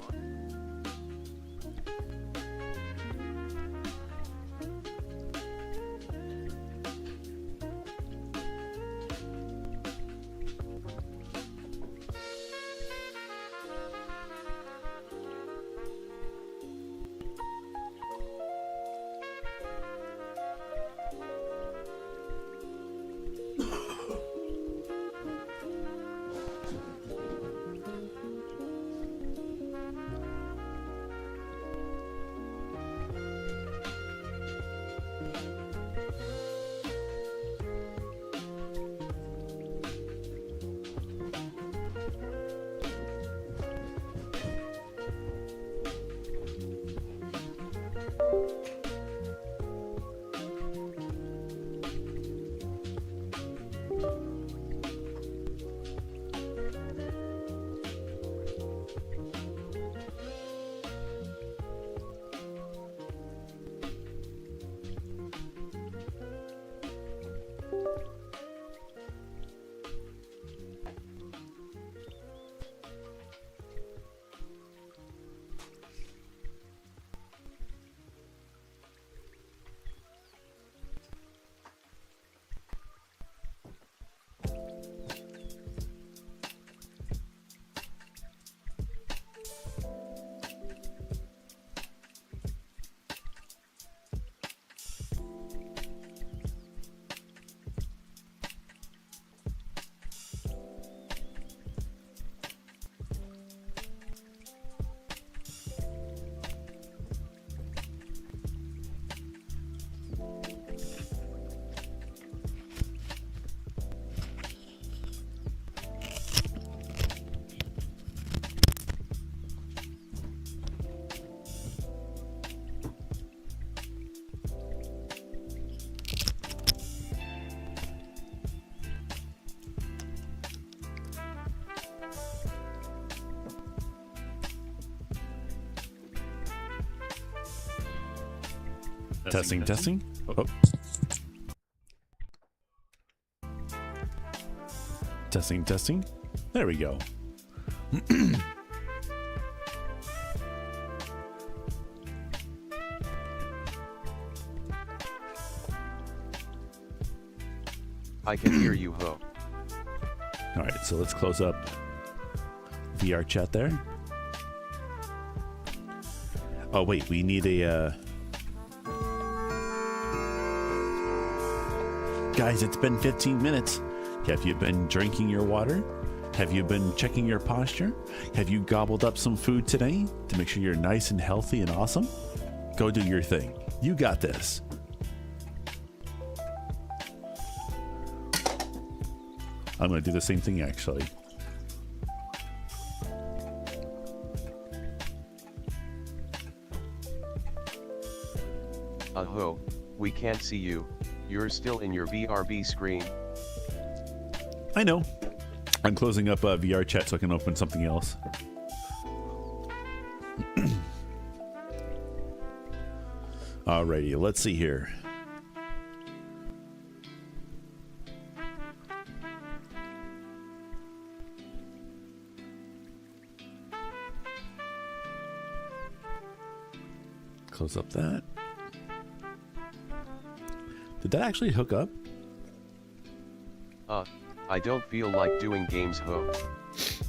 Testing. Oh. Testing. There we go.
I can hear you, Ho.
All right, so let's close up VR chat there. Oh wait, we need a guys, it's been 15 minutes. Have you been drinking your water? Have you been checking your posture? Have you gobbled up some food today to make sure you're nice and healthy and awesome? Go do your thing. You got this. I'm going to do the same thing actually.
Ho, we can't see you. You're still in your VRB screen.
I know. I'm closing up VR chat so I can open something else. Alrighty, let's see here. Close up that. Did that actually hook up?
I don't feel like doing games, Ho.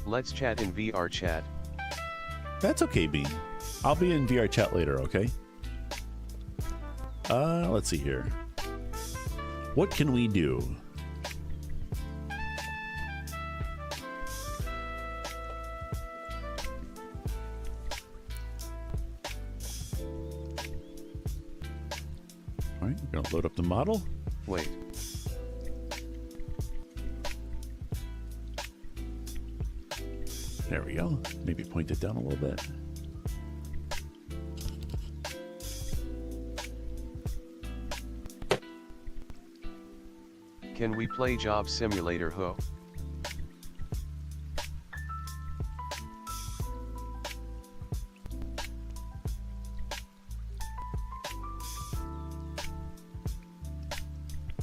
Let's chat in VR chat.
That's okay, Bean. I'll be in VR chat later, okay? Let's see here. What can we do? All right, we're gonna load up the model.
Wait.
There we go. Maybe point it down a little bit.
Can we play Job Simulator, Ho?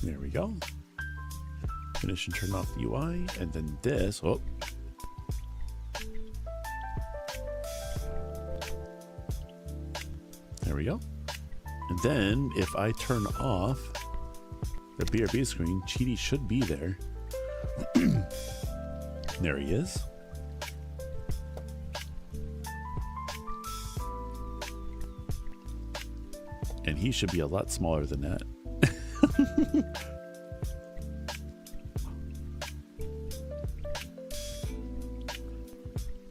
There we go. Finish and turn off the UI, and then this. Oh. There we go. And then if I turn off the BRB screen, Cheaty should be there. There he is. And he should be a lot smaller than that.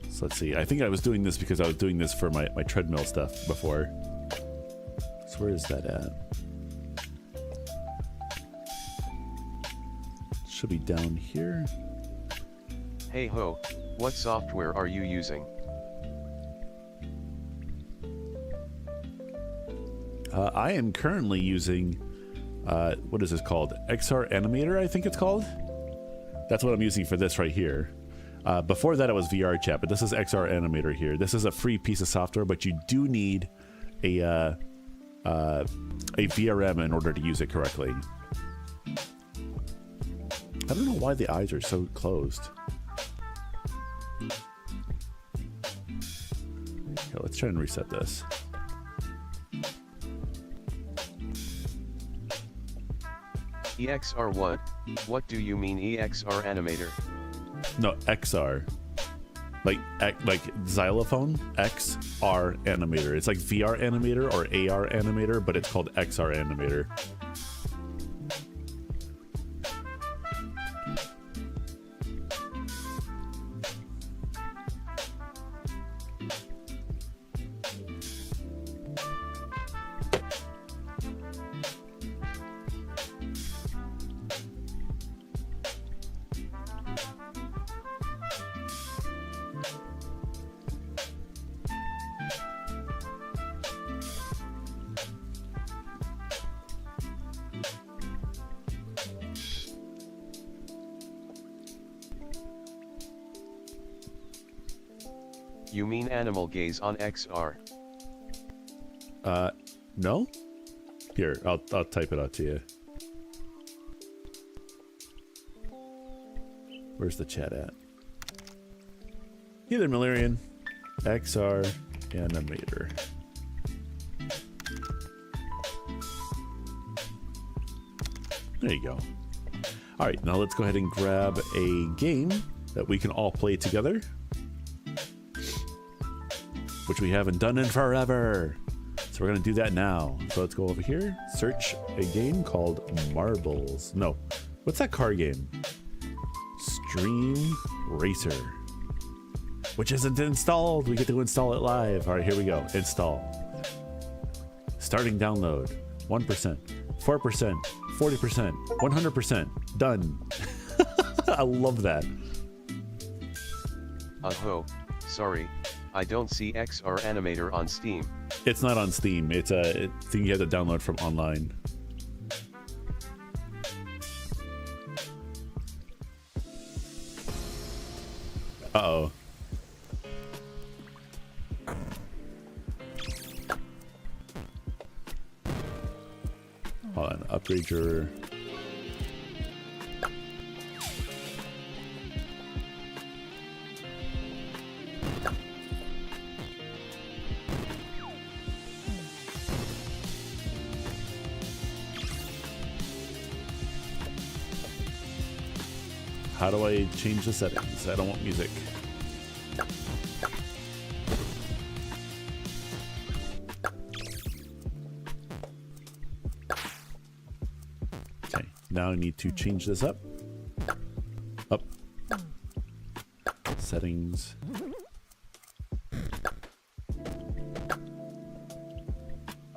So let's see. I think I was doing this because I was doing this for my treadmill stuff before. So where is that at? Should be down here.
Hey Ho, what software are you using?
I am currently using, what is this called? XR Animator, I think it's called. That's what I'm using for this right here. Before that, it was VR Chat, but this is XR Animator here. This is a free piece of software, but you do need a VRM in order to use it correctly. I don't know why the eyes are so closed. Okay, let's try and reset this.
EXR what? What do you mean EXR Animator?
No, XR. Like xylophone, XR Animator. It's like VR Animator or AR Animator, but it's called XR Animator.
You mean animal gaze on XR?
No? Here, I'll type it out to you. Where's the chat at? Hey there, Malarian. XR animator. There you go. All right, now let's go ahead and grab a game that we can all play together, which we haven't done in forever. So we're gonna do that now. So let's go over here, search a game called Marbles. No, what's that car game? Stream Racer, which isn't installed. We get to install it live. All right, here we go. Install. Starting download. 1%, 4%, 40%, 100%. Done. I love that.
Sorry, I don't see XR Animator on Steam.
It's not on Steam. It's a thing you have to download from online. Uh-oh. Hold on, upgrade your... How do I change the settings? I don't want music. Okay, now I need to change this up. Up. Settings.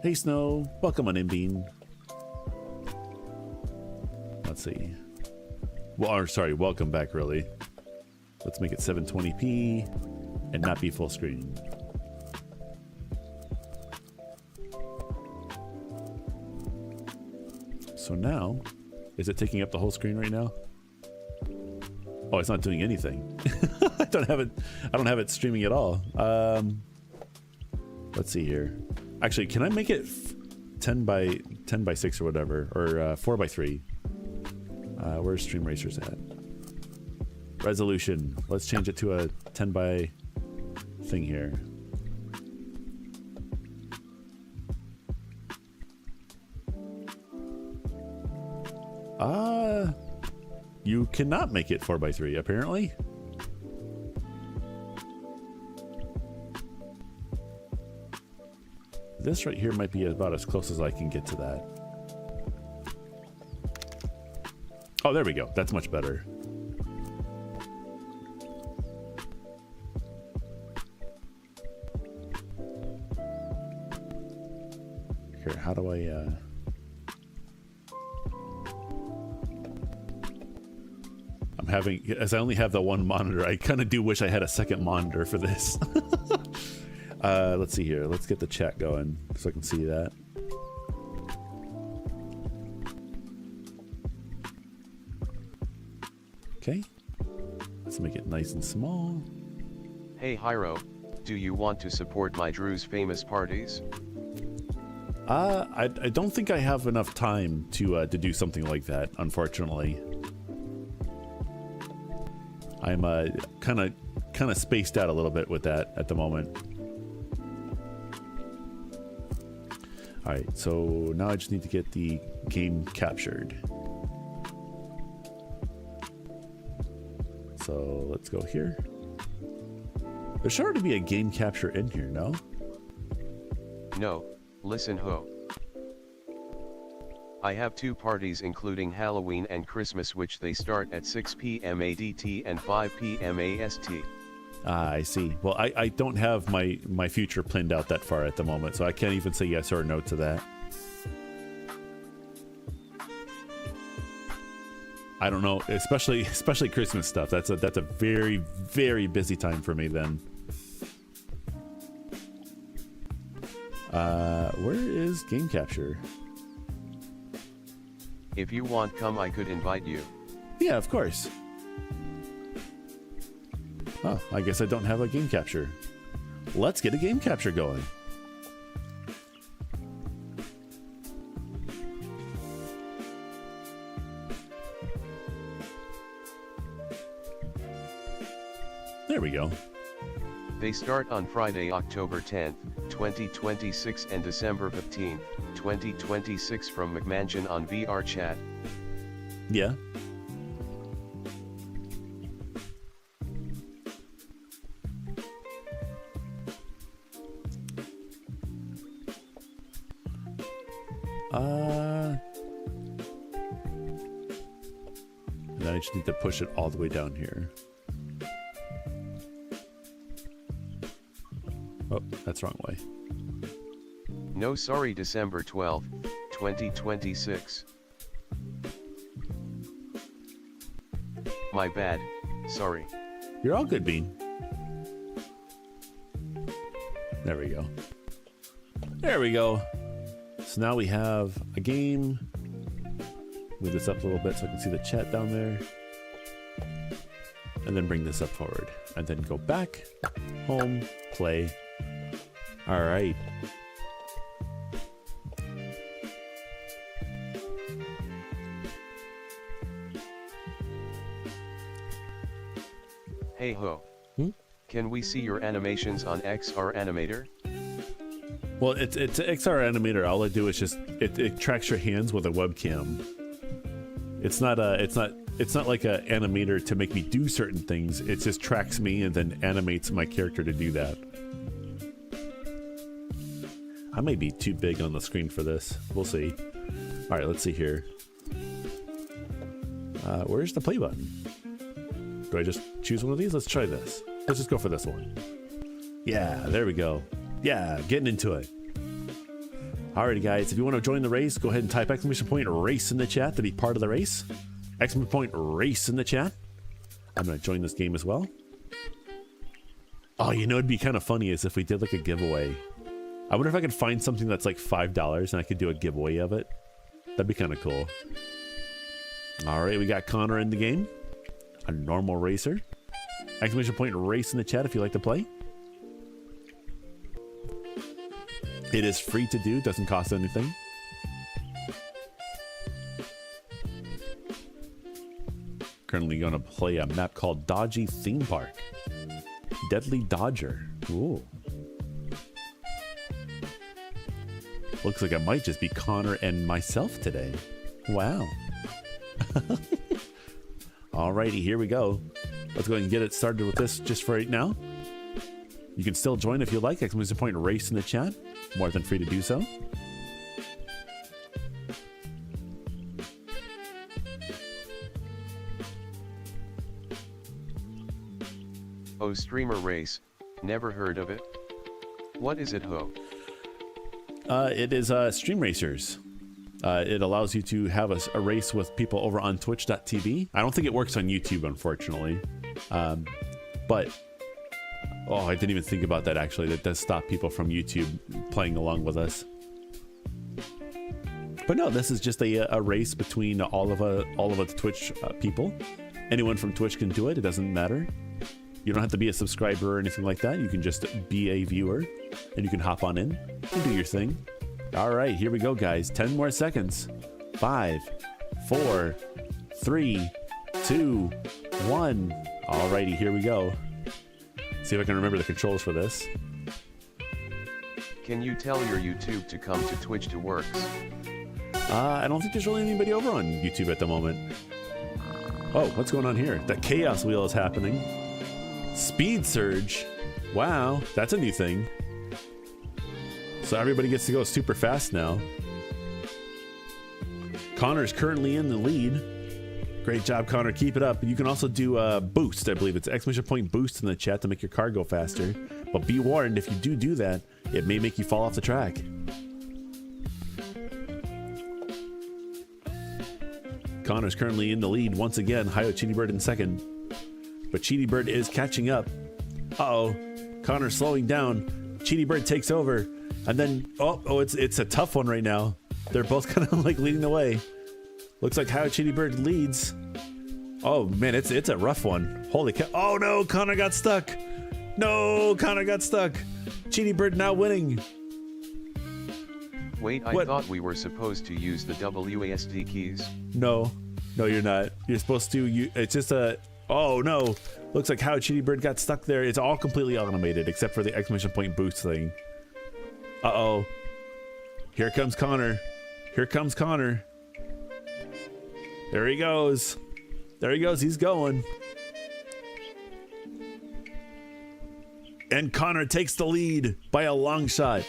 Hey Snow, welcome on Inbean. Let's see. Well, sorry, welcome back, really. Let's make it 720p and not be full screen. So now, is it taking up the whole screen right now? Oh, it's not doing anything. I don't have it streaming at all. Let's see here. Actually, can I make it 10 by 6 or whatever, or 4 by 3? Where's Stream Racers at? Resolution. Let's change it to a 10 by thing here. You cannot make it 4 by 3 apparently. This right here might be about as close as I can get to that. Oh, there we go. That's much better. Here, how do I, I'm having, as I only have the one monitor, I kind of do wish I had a second monitor for this. Let's see here. Let's get the chat going so I can see that. Okay, let's make it nice and small.
Hey Hyro, do you want to support my Drew's famous parties?
I don't think I have enough time to do something like that, unfortunately. I'm kind of spaced out a little bit with that at the moment. All right, so now I just need to get the game captured. So let's go here. There's sure to be a game capture in here, no?
No, listen ho. I have 2 parties including Halloween and Christmas, which they start at 6 p.m. ADT and 5 p.m. AST.
Ah, I see. Well, I don't have my future planned out that far at the moment, so I can't even say yes or no to that. I don't know, especially Christmas stuff. That's a very, very busy time for me then. Where is game capture?
If you want come, I could invite you.
Yeah, of course. Oh, I guess I don't have a game capture. Let's get a game capture going. There we go.
They start on Friday, October 10th, 2026 and December 15th, 2026 from McMansion on VR Chat.
Yeah. Then I just need to push it all the way down here. Oh, that's the wrong way.
No, sorry, December 12th, 2026. My bad, sorry.
You're all good, Bean. There we go. There we go. So now we have a game. Move this up a little bit so I can see the chat down there. And then bring this up forward. And then go back, home, play. All right.
Hey ho. Can we see your animations on XR Animator?
Well, it's an XR Animator. All I do is just it tracks your hands with a webcam. It's not like a animator to make me do certain things. It just tracks me and then animates my character to do that. I may be too big on the screen for this. We'll see. All right, let's see here. Where's the play button? Do I just choose one of these? Let's try this. Let's just go for this one. Yeah, there we go. Yeah, getting into it. Alrighty, guys, if you want to join the race, go ahead and type !race in the chat to be part of the race. !race in the chat. I'm going to join this game as well. Oh, you know, it'd be kind of funny is if we did like a giveaway. I wonder if I could find something that's like $5 and I could do a giveaway of it. That'd be kind of cool. Alright, we got Connor in the game. A normal racer. !race in the chat if you like to play. It is free to do, doesn't cost anything. Currently going to play a map called Dodgy Theme Park. Deadly Dodger. Ooh. Looks like it might just be Connor and myself today. Wow. Alrighty, here we go. Let's go ahead and get it started with this just for right now. You can still join if you like. !race in the chat. More than free to do so.
Oh, streamer race, never heard of it. What is it, ho?
It is Stream Racers. It allows you to have a race with people over on twitch.tv. I don't think it works on YouTube, unfortunately. But oh, I didn't even think about that, actually. That does stop people from YouTube playing along with us. But no, this is just a race between all of the Twitch people. Anyone from Twitch can do it. It doesn't matter. You don't have to be a subscriber or anything like that. You can just be a viewer, and you can hop on in and do your thing. All right, here we go, guys. 10 more seconds. 5, 4, 3, 2, 1. All righty, here we go. See if I can remember the controls for this.
Can you tell your YouTube to come to Twitch to works?
I don't think there's really anybody over on YouTube at the moment. Oh, what's going on here? The chaos wheel is happening. Speed surge. Wow, that's a new thing. So everybody gets to go super fast now. Connor's currently in the lead. Great job, Connor. Keep it up. You can also do boost. I believe it's !boost in the chat to make your car go faster. But be warned, if you do that, it may make you fall off the track. Connor's currently in the lead once again. Hi-Yo CheetiBird in second. But CheetiBird is catching up. Uh-oh. Connor's slowing down. CheetiBird takes over. And then, it's a tough one right now. They're both kind of like leading the way. Looks like Hi-Yo CheetiBird leads. Oh man, it's a rough one. Holy cow. Oh no, Connor got stuck. No, Connor got stuck. CheetiBird now winning.
Wait, I thought we were supposed to use the WASD keys.
No, you're not. You're supposed to. It's just Oh no, looks like how Cheaty Bird got stuck there. It's all completely automated except for the exclamation point boost thing. Uh-oh. Here comes Connor. Here comes Connor. There he goes. There he goes. He's going. And Connor takes the lead by a long shot.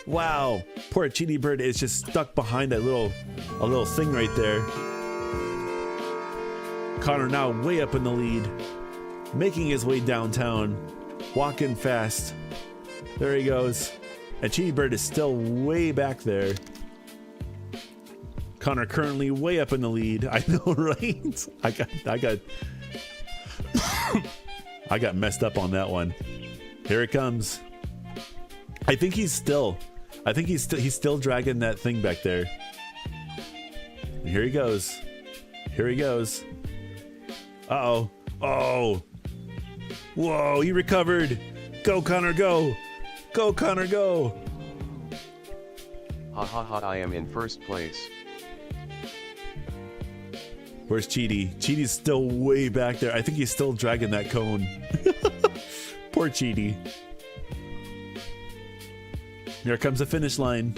Wow. Poor Cheaty Bird is just stuck behind that little thing right there. Connor now way up in the lead, making his way downtown, walking fast. There he goes. And Cheaty Bird is still way back there. Connor currently way up in the lead. I know, right? I got messed up on that one. Here it comes. I think he's still dragging that thing back there. And here he goes. Here he goes. Uh-oh. Oh. Whoa, he recovered. Go, Connor, go. Go, Connor, go.
Ha ha ha, I am in first place.
Where's Cheaty? Cheaty's still way back there. I think he's still dragging that cone. Poor Cheaty. Here comes the finish line.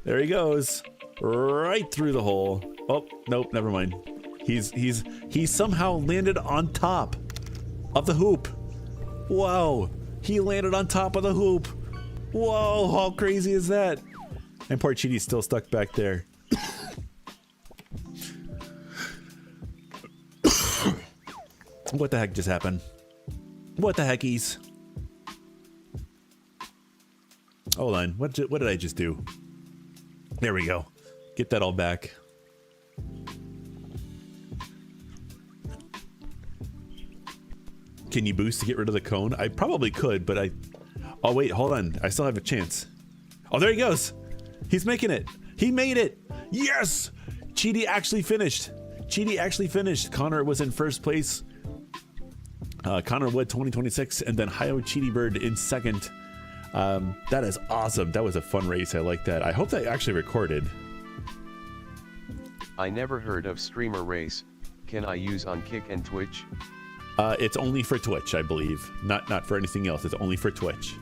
There he goes. Right through the hole. Oh, nope, never mind. He somehow landed on top of the hoop. Wow. He landed on top of the hoop. Whoa, how crazy is that? And poor Cheaty's still stuck back there. What the heck just happened? What the heckies? Hold on. What did I just do? There we go. Get that all back. Can you boost to get rid of the cone? I probably could, but oh wait, hold on. I still have a chance. Oh, there he goes. He's making it. He made it. Yes! Cheaty actually finished. Cheaty actually finished. Connor was in first place. Connor Wood 2026, and then Hio Cheaty Bird in second. That is awesome. That was a fun race. I like that. I hope that actually recorded.
I never heard of streamer race. Can I use on Kick and Twitch?
It's only for Twitch, I believe. Not for anything else. It's only for Twitch.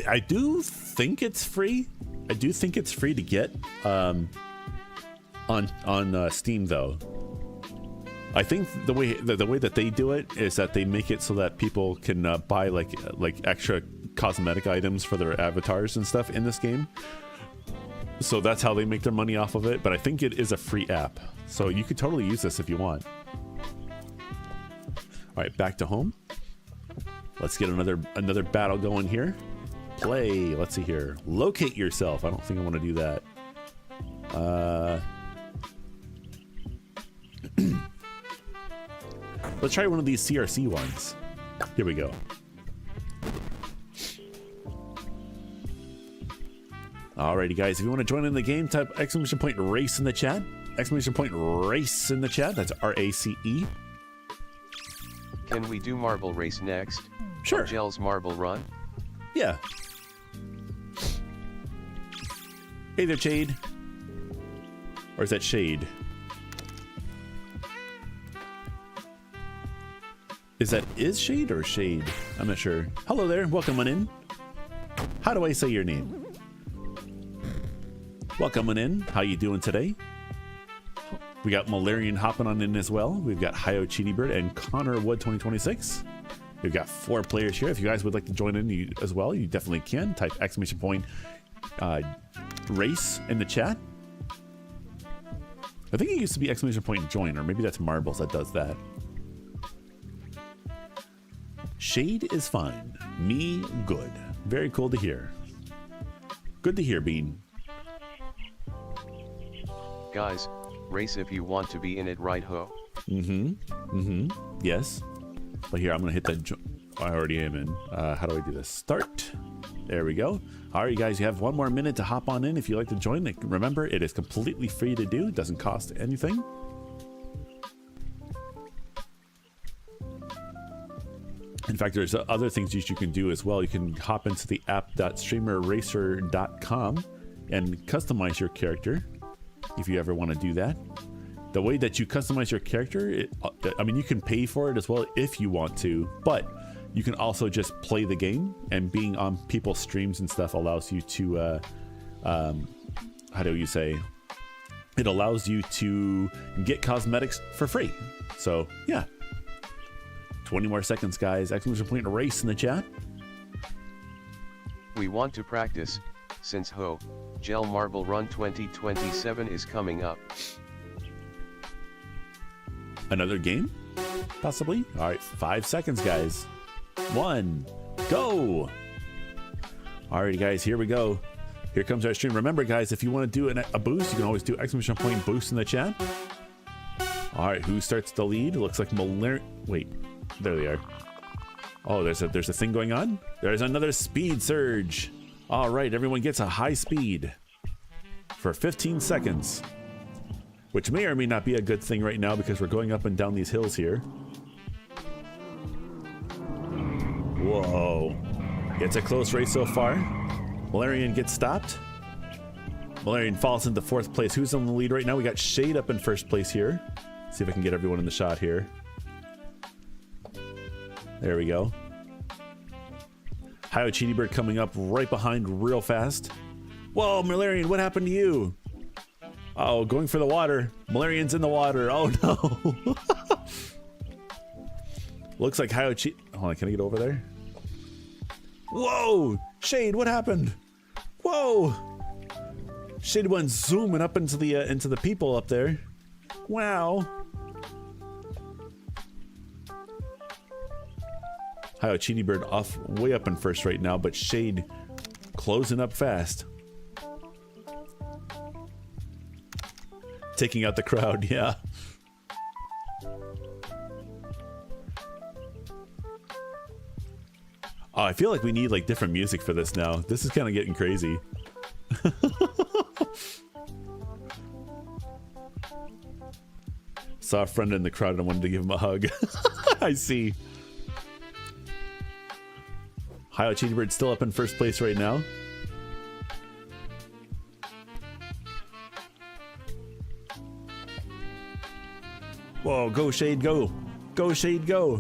I do think it's free. I do think it's free to get on Steam though. I think the way that they do it is that they make it so that people can buy like extra cosmetic items for their avatars and stuff in this game. So that's how they make their money off of it. But I think it is a free app, so you could totally use this if you want. All right, back to home. Let's get another battle going here. Play. Let's see here. Locate yourself. I don't think I want to do that. Let's try one of these CRC ones. Here we go. Alrighty, guys. If you want to join in the game, type exclamation point race in the chat. Exclamation point race in the chat. That's RACE.
Can we do marble race next?
Sure.
Gel's marble run?
Yeah. Hey there, Shade. Or is that Shade? Is Shade or Shade? I'm not sure. Hello there. Welcome on in. How do I say your name? Welcome on in. How you doing today? We got Malarian hopping on in as well. We've got Hio Cheaty Bird and Connor Wood 2026. We've got 4 players here. If you guys would like to join in as well, you definitely can. Type exclamation point race in the chat. I think it used to be exclamation point join, or maybe that's Marbles that does that. Shade is fine. Me, good. Very cool to hear. Good to hear, Bean.
Guys, race if you want to be in it, right ho?
Yes. But here, I'm going to hit that. I already am in. How do I do this? Start. There we go. All right, you guys, you have 1 more minute to hop on in if you'd like to join. Remember, it is completely free to do. It doesn't cost anything. In fact, there's other things you can do as well. You can hop into the app.streamerracer.com and customize your character if you ever want to do that. the way that you customize your character, I mean, you can pay for it as well if you want to, but you can also just play the game, and being on people's streams and stuff allows you to, how do you say? It allows you to get cosmetics for free. So yeah, 20 more seconds, guys. Exclamation point race in the chat.
We want to practice, since Gel Marble Run 2027 is coming up.
Another game? Possibly? All right, 5 seconds, guys. 1, go! All right, guys, here we go. Here comes our stream. Remember, guys, if you want to do a boost, you can always do exclamation point boost in the chat. All right, who starts the lead? Looks like wait, there they are. Oh, there's a thing going on. There's another speed surge. All right, everyone gets a high speed for 15 seconds, which may or may not be a good thing right now because we're going up and down these hills here. Whoa, it's a close race so far. Valerian gets stopped. Valerian falls into 4th place. Who's on the lead right now? We got Shade up in 1st place here. See if I can get everyone in the shot here. There we go. CheetiBird coming up right behind real fast. Whoa, Valerian, what happened to you? Oh, going for the water. Valerian's in the water. Oh no. Looks like Hold on, can I get over there? Whoa! Shade, what happened? Whoa! Shade went zooming up into the people up there. Wow. CheetiBird off way up in 1st right now, but Shade closing up fast. Taking out the crowd, yeah. Oh, I feel like we need like different music for this now. This is kind of getting crazy. Saw a friend in the crowd and I wanted to give him a hug. I see. CheetiBird still up in 1st place right now. Whoa, go Shade, go. Go Shade, go.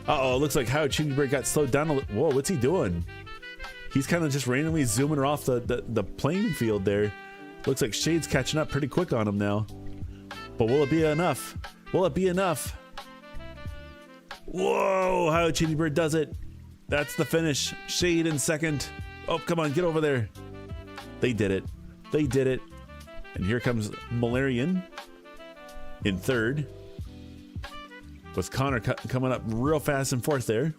Uh-oh, looks like CheetiBird got slowed down a little. Whoa, what's he doing? He's kind of just randomly zooming off the playing field there. Looks like Shade's catching up pretty quick on him now. But will it be enough? Will it be enough? Whoa, CheetiBird does it. That's the finish. Shade in 2nd. Oh, come on, get over there. They did it. They did it. And here comes Valerian in 3rd. With Connor coming up real fast in 4th there.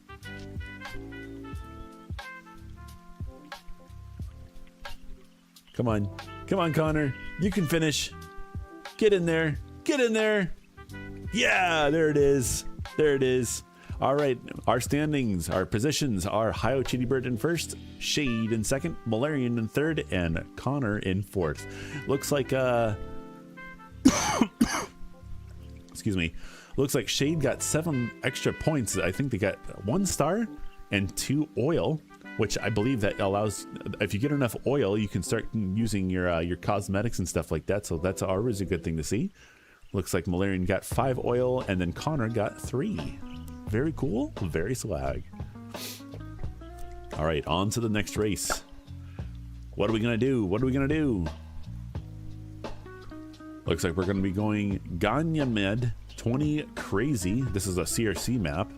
Come on. Come on, Connor. You can finish. Get in there. Get in there. Yeah, there it is. There it is. All right, our standings, our positions are CheetiBird in 1st, Shade in 2nd, Valerian in 3rd, and Connor in 4th. Looks like, excuse me. Looks like Shade got 7 extra points. I think they got 1 star and 2 oil, which I believe that allows, if you get enough oil, you can start using your cosmetics and stuff like that. So that's always a good thing to see. Looks like Valerian got 5 oil and then Connor got 3. Very cool, very swag. All right, on to the next race. What are we gonna do? What are we gonna do? Looks like we're gonna be going Ganyamed 20 Crazy. This is a CRC map.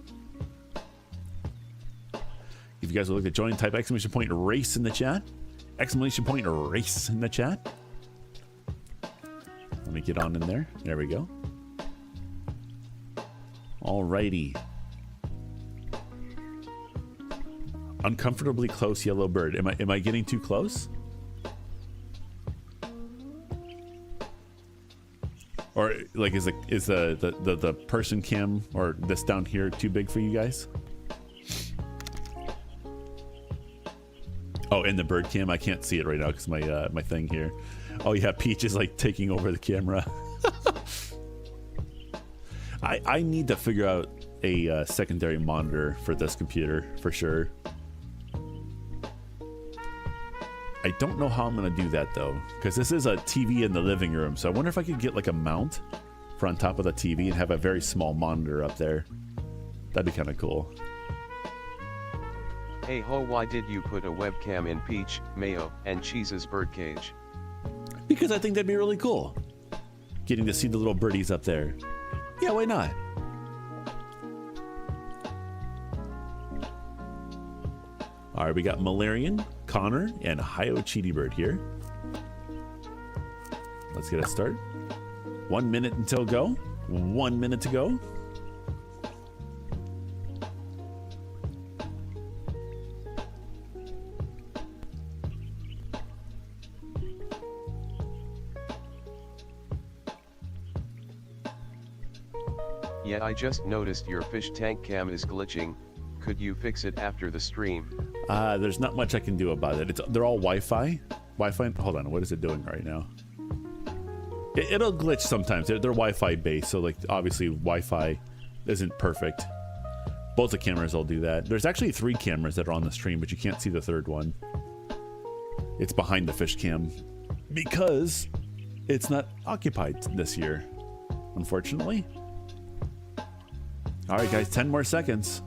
If you guys would like to join, type exclamation point race in the chat. Exclamation point race in the chat. Let me get on in there. There we go. Alrighty. Uncomfortably close, yellow bird. Am I getting too close? Or like is the person cam or this down here too big for you guys? Oh, and the bird cam, I can't see it right now because my thing here. Oh yeah, Peach is like taking over the camera. I need to figure out a secondary monitor for this computer for sure. I I don't know how I'm going to do that, though, because this is a TV in the living room. So I wonder if I could get like a mount for on top of the TV and have a very small monitor up there. That'd be kind of cool.
Hey ho, why did you put a webcam in Peach, Mayo, and Cheese's birdcage?
Because I think that'd be really cool. Getting to see the little birdies up there. Yeah, why not? All right, we got Malarian, Connor, and Hio Cheetybird here. Let's get a start. 1 minute until go. 1 minute to go.
Yeah, I just noticed your fish tank cam is glitching. Could you fix it after the stream?
There's not much I can do about it. They're all Wi-Fi. Hold on, what is it doing right now? It'll glitch sometimes. They're Wi-Fi based, so like obviously Wi-Fi isn't perfect. Both the cameras will do that. There's actually 3 cameras that are on the stream, but you can't see the third one. It's behind the fish cam because it's not occupied this year, unfortunately. All right, guys, 10 more seconds.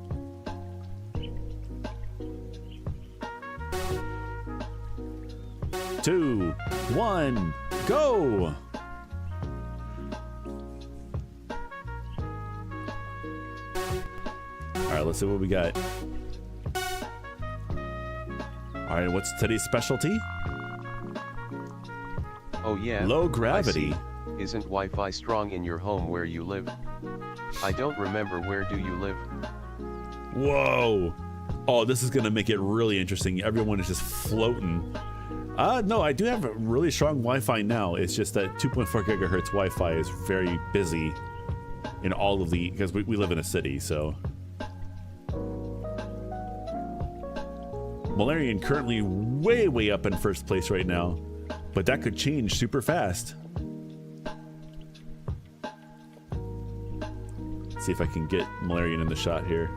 Two, one, go! All right, let's see what we got. All right, what's today's specialty?
Oh yeah.
Low gravity.
I see. Isn't Wi-Fi strong in your home where you live? I don't remember, where do you live?
Whoa. Oh, this is gonna make it really interesting. Everyone is just floating. No, I do have a really strong Wi-Fi now. It's just that 2.4 gigahertz Wi-Fi is very busy in all of the, because we live in a city, so. Malarian currently way up in first place right now, but that could change super fast. See if I can get Malarian in the shot here.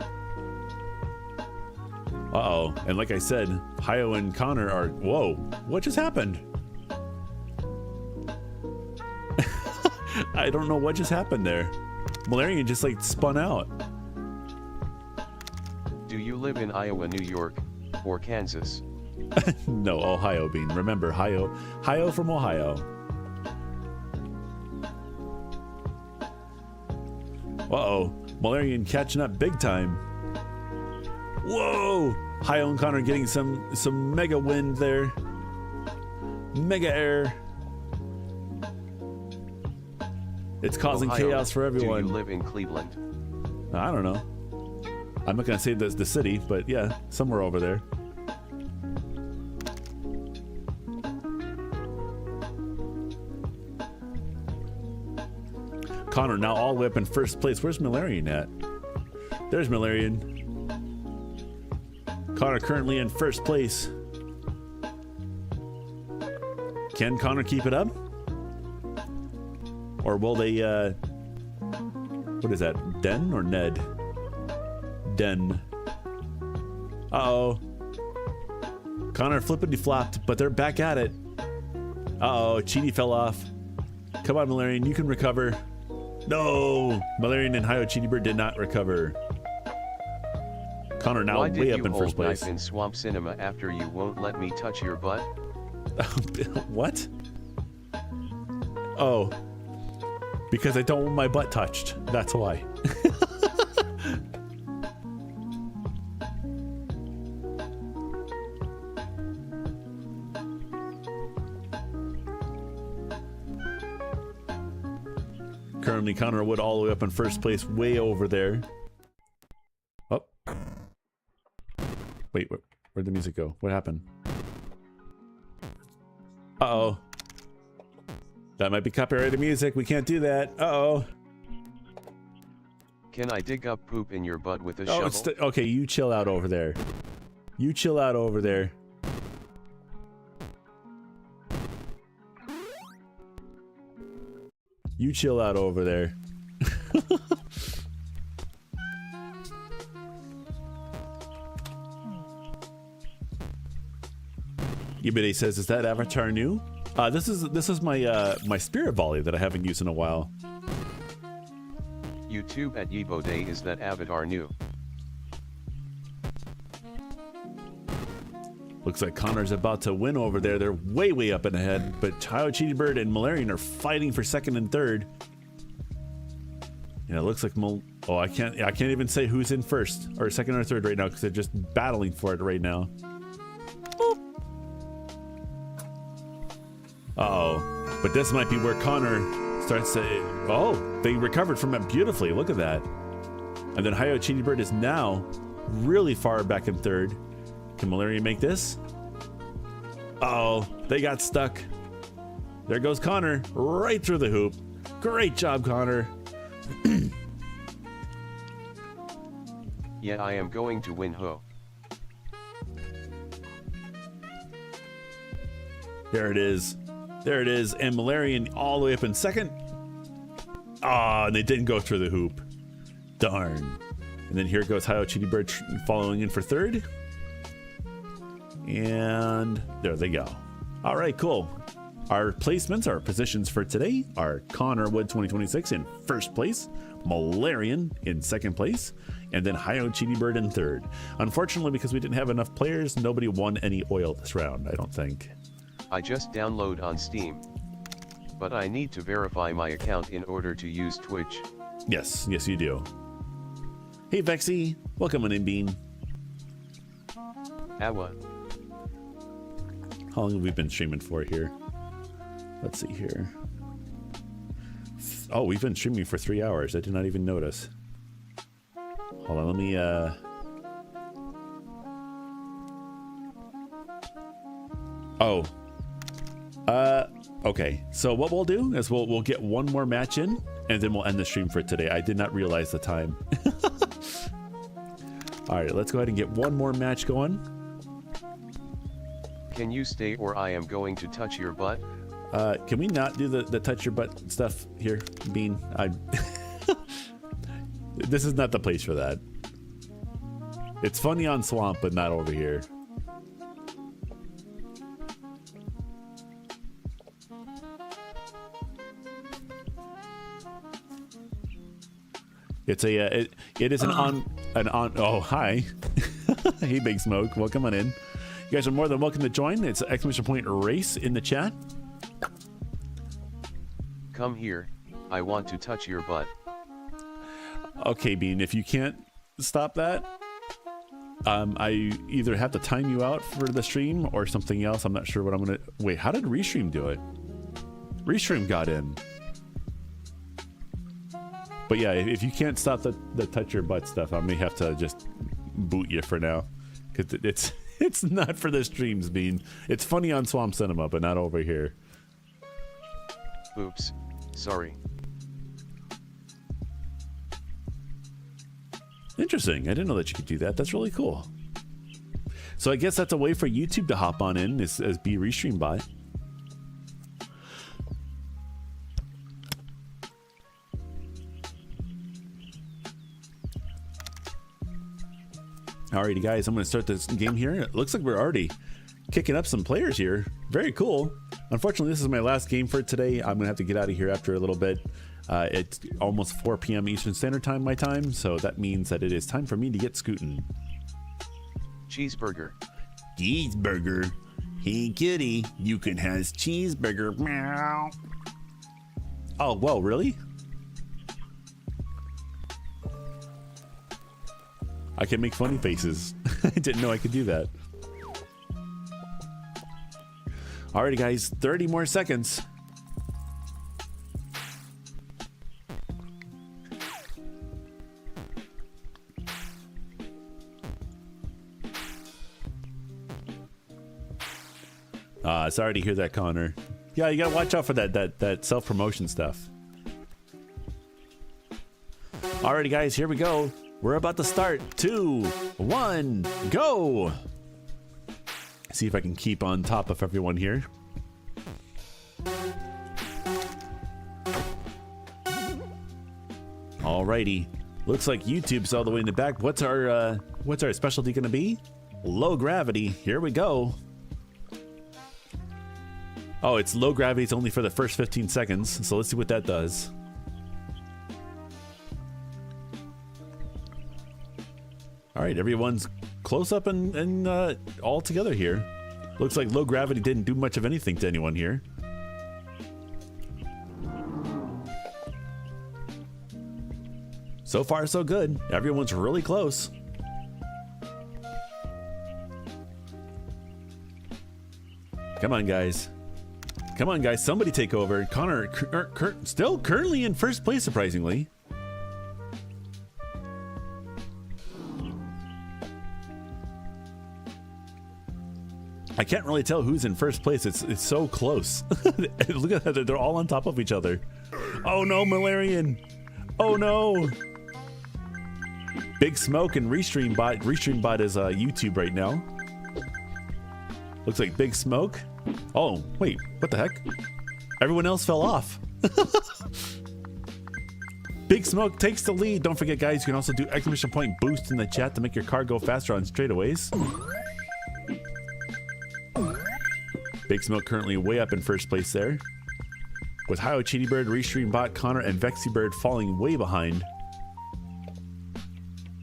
Uh-oh, and like I said, Hio and Connor are, whoa, what just happened? I don't know what just happened there. Malarian just like spun out.
Do you live in Iowa, New York, or Kansas?
No, Ohio Bean. Remember, Hio from Ohio. Uh-oh, Malarian catching up big time. Whoa! Hio and Connor getting some mega wind there. Mega air. It's causing
Ohio,
chaos for everyone.
Do you live in Cleveland?
I don't know. I'm not gonna say the city, but yeah, somewhere over there. Connor now all the way up in first place. Where's Malarian at? There's Malarian. Connor currently in first place. Can Connor keep it up? Or will they, what is that? Den or Ned? Den. Uh-oh. Connor flippity-flopped, but they're back at it. Uh-oh, Cheetie fell off. Come on, Malarian, you can recover. No! Malarian and Hio Cheetybird did not recover. Connor now way up in first place.
Why did you hold knife in Swamp Cinema after you won't let me touch your butt?
What? Oh. Because I don't want my butt touched. That's why. Currently, Connor Wood all the way up in first place, way over there. Oh. Wait, where'd the music go? What happened? Uh-oh. That might be copyrighted music. We can't do that. Uh-oh.
Can I dig up poop in your butt with a shovel?
Okay, you chill out over there. You chill out over there. You chill out over there. Yibide says, "Is that avatar new?" This is my my spirit volley that I haven't used in a while.
YouTube at Yibode, is that avatar new?
Looks like Connor's about to win over there. They're way up and ahead, but CheetiChat and Malarian are fighting for second and third. Yeah, it looks like I can't even say who's in first or second or third right now because they're just battling for it right now. Boop. Uh-oh. But this might be where Connor starts to... Oh, they recovered from it beautifully. Look at that. And then CheetiChat is now really far back in third. Can Malarian make this? Uh-oh, they got stuck. There goes Connor, right through the hoop. Great job, Connor.
Yeah, I am going to win, ho.
There it is. There it is. And Malarian all the way up in second. Ah, and they didn't go through the hoop. Darn. And then here goes CheetiChat following in for third. And there they go. All right, cool. Our placements, our positions for today are Connor Wood 2026 in first place, Malarian in second place, and then CheetiChat in third. Unfortunately, because we didn't have enough players, nobody won any oil this round, I don't think.
I just download on Steam. But I need to verify my account in order to use Twitch.
Yes, you do. Hey Vexy, welcome on in, Bean.
Awa.
How long have we been streaming for here? Let's see here. Oh, we've been streaming for 3 hours. I did not even notice. Hold on, let me okay. So what we'll do is we'll get one more match in and then we'll end the stream for today. I did not realize the time. All right, let's go ahead and get one more match going.
Can you stay or I am going to touch your butt?
Can we not do the touch your butt stuff here, Bean? This is not the place for that. It's funny on Swamp, but not over here. It's a it is an on. Oh, hi. Hey, Big Smoke, welcome on in. You guys are more than welcome to join. It's !race in the chat.
Come here, I want to touch your butt.
Okay, Bean, if you can't stop that, I either have to time you out for the stream or something else. I'm not sure what I'm gonna... Wait, how did Restream do it? Restream got in. But yeah, if you can't stop the touch your butt stuff, I may have to just boot you for now. Because it's not for the streams, Bean. It's funny on Swamp Cinema, but not over here.
Oops, sorry.
Interesting. I didn't know that you could do that. That's really cool. So I guess that's a way for YouTube to hop on in as be Restream by. Alrighty, guys, I'm going to start this game here. It looks like we're already kicking up some players here. Very cool. Unfortunately, this is my last game for today. I'm going to have to get out of here after a little bit. It's almost 4 p.m. Eastern Standard Time, my time, so that means that it is time for me to get scooting.
Cheeseburger.
Cheeseburger. Hey, kitty, you can have cheeseburger. Meow. Oh, well, really? I can make funny faces. I didn't know I could do that. Alrighty, guys, 30 more seconds. Sorry to hear that, Connor. Yeah, you gotta watch out for that self-promotion stuff. Alrighty, guys, here we go. We're about to start. 2, 1, go! See if I can keep on top of everyone here. Alrighty. Looks like YouTube's all the way in the back. What's our specialty gonna be? Low gravity. Here we go. Oh, it's low gravity. It's only for the first 15 seconds. So let's see what that does. All right, everyone's close up and all together here. Looks like low gravity didn't do much of anything to anyone here. So far, so good. Everyone's really close. Come on, guys. Come on, guys. Somebody take over. Connor still currently in first place, surprisingly. I can't really tell who's in first place. It's so close. Look at that. They're all on top of each other. Oh, no, Malarian. Oh, no. Big Smoke and Restreambot. Restreambot is YouTube right now. Looks like Big Smoke. Oh, wait, what the heck? Everyone else fell off. Big Smoke takes the lead. Don't forget, guys, you can also do exclamation point boost in the chat to make your car go faster on straightaways. Big Smoke currently way up in first place there. With Hio, CheetiBird, Restreambot, Connor, and VexiBird falling way behind.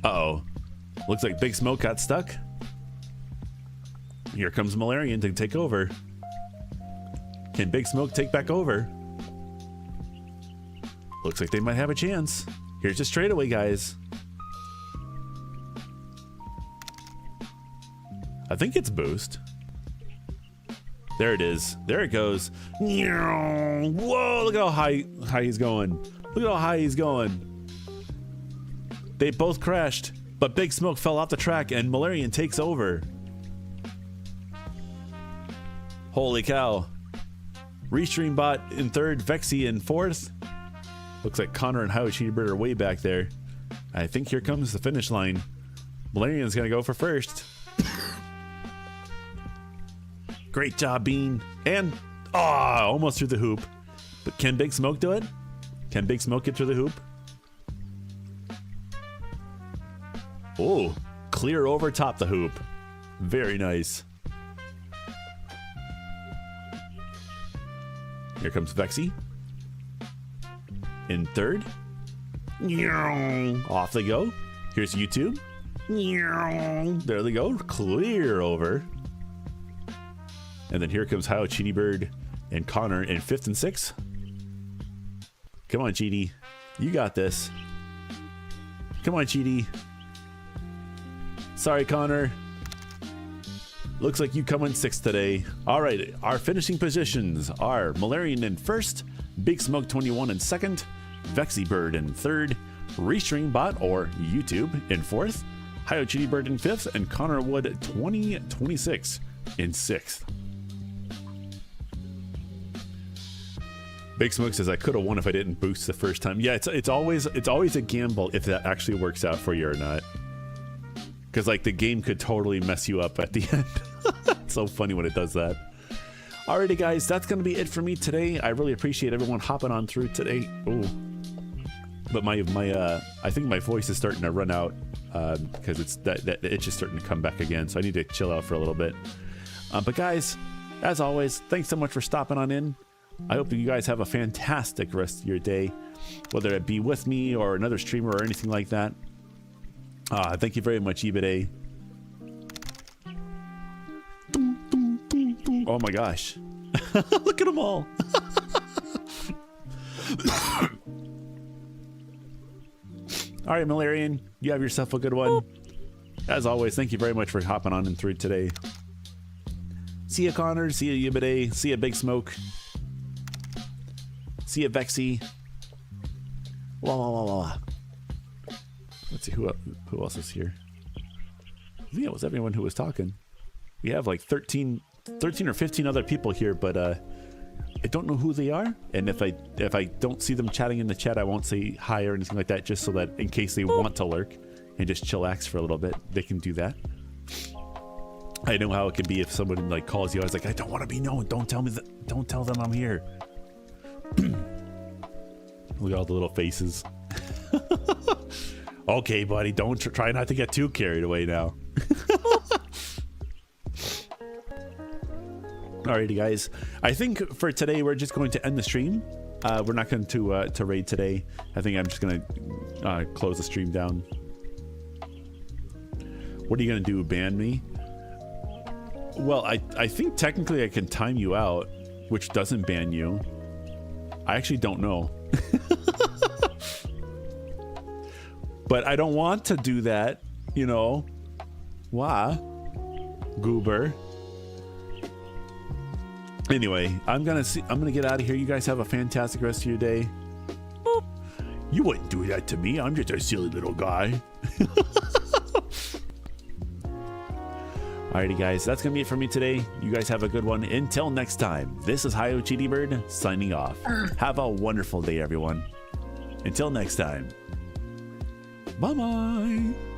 Uh-oh. Looks like Big Smoke got stuck. Here comes Malarian to take over. Can Big Smoke take back over? Looks like they might have a chance. Here's a straightaway, guys. I think it's boost. There it is. There it goes. Whoa, look at how high he's going. Look at how high he's going. They both crashed, but Big Smoke fell off the track and Malarian takes over. Holy cow. Restreambot in third, Vexy in fourth. Looks like Connor and Hio, CheetiBird are way back there. I think here comes the finish line. Malarian's gonna go for first. Great job, Bean. And, almost through the hoop. But can Big Smoke do it? Can Big Smoke get through the hoop? Oh, clear over top the hoop. Very nice. Here comes Vexy. In third. Off they go. Here's YouTube. There they go. Clear over. And then here comes Hio, CheetiBird, and Connor in fifth and sixth. Come on, Cheetie. You got this. Come on, Cheetie. Sorry, Connor. Looks like you come in sixth today. All right, our finishing positions are Malarian in first, Big Smoke 21 in second, VexiBird in third, Restreambot or YouTube in fourth, Hio, CheetiBird in fifth, and Connor Wood 2026 in sixth. Big Smoke says I could have won if I didn't boost the first time. Yeah, it's always a gamble if that actually works out for you or not. Because like the game could totally mess you up at the end. It's so funny when it does that. Alrighty, guys, that's gonna be it for me today. I really appreciate everyone hopping on through today. Oh, but I think my voice is starting to run out because it's that itch is starting to come back again. So I need to chill out for a little bit. But guys, as always, thanks so much for stopping on in. I hope you guys have a fantastic rest of your day, whether it be with me or another streamer or anything like that. Thank you very much, eBay. Oh my gosh. Look at them all. All right, Malarian, you have yourself a good one. As always, thank you very much for hopping on and through today. See ya, Connor. See ya, eBay. See ya, Big Smoke. See ya, Vexy. La la la la. Let's see who else is here. I think it was everyone who was talking. We have like 13 or 15 other people here, but I don't know who they are. And if I don't see them chatting in the chat, I won't say hi or anything like that, just so that in case they want to lurk and just chillax for a little bit, they can do that. I know how it can be if someone like calls you. I was like, I don't want to be known. Don't tell me that. Don't tell them I'm here. Look at all the little faces. Okay, buddy, don't try not to get too carried away now. Alrighty, guys. I think for today we're just going to end the stream. We're not going to raid today. I think I'm just going to close the stream down. What are you going to do? Ban me? Well, I think technically I can time you out, which doesn't ban you. I actually don't know. But I don't want to do that, you know. Why? Goober. Anyway, I'm gonna get out of here. You guys have a fantastic rest of your day. Boop. You wouldn't do that to me. I'm just a silly little guy. Alrighty, guys, that's gonna be it for me today. You guys have a good one. Until next time, this is Hi-Yo Cheaty Bird signing off. Have a wonderful day, everyone. Until next time. Bye-bye.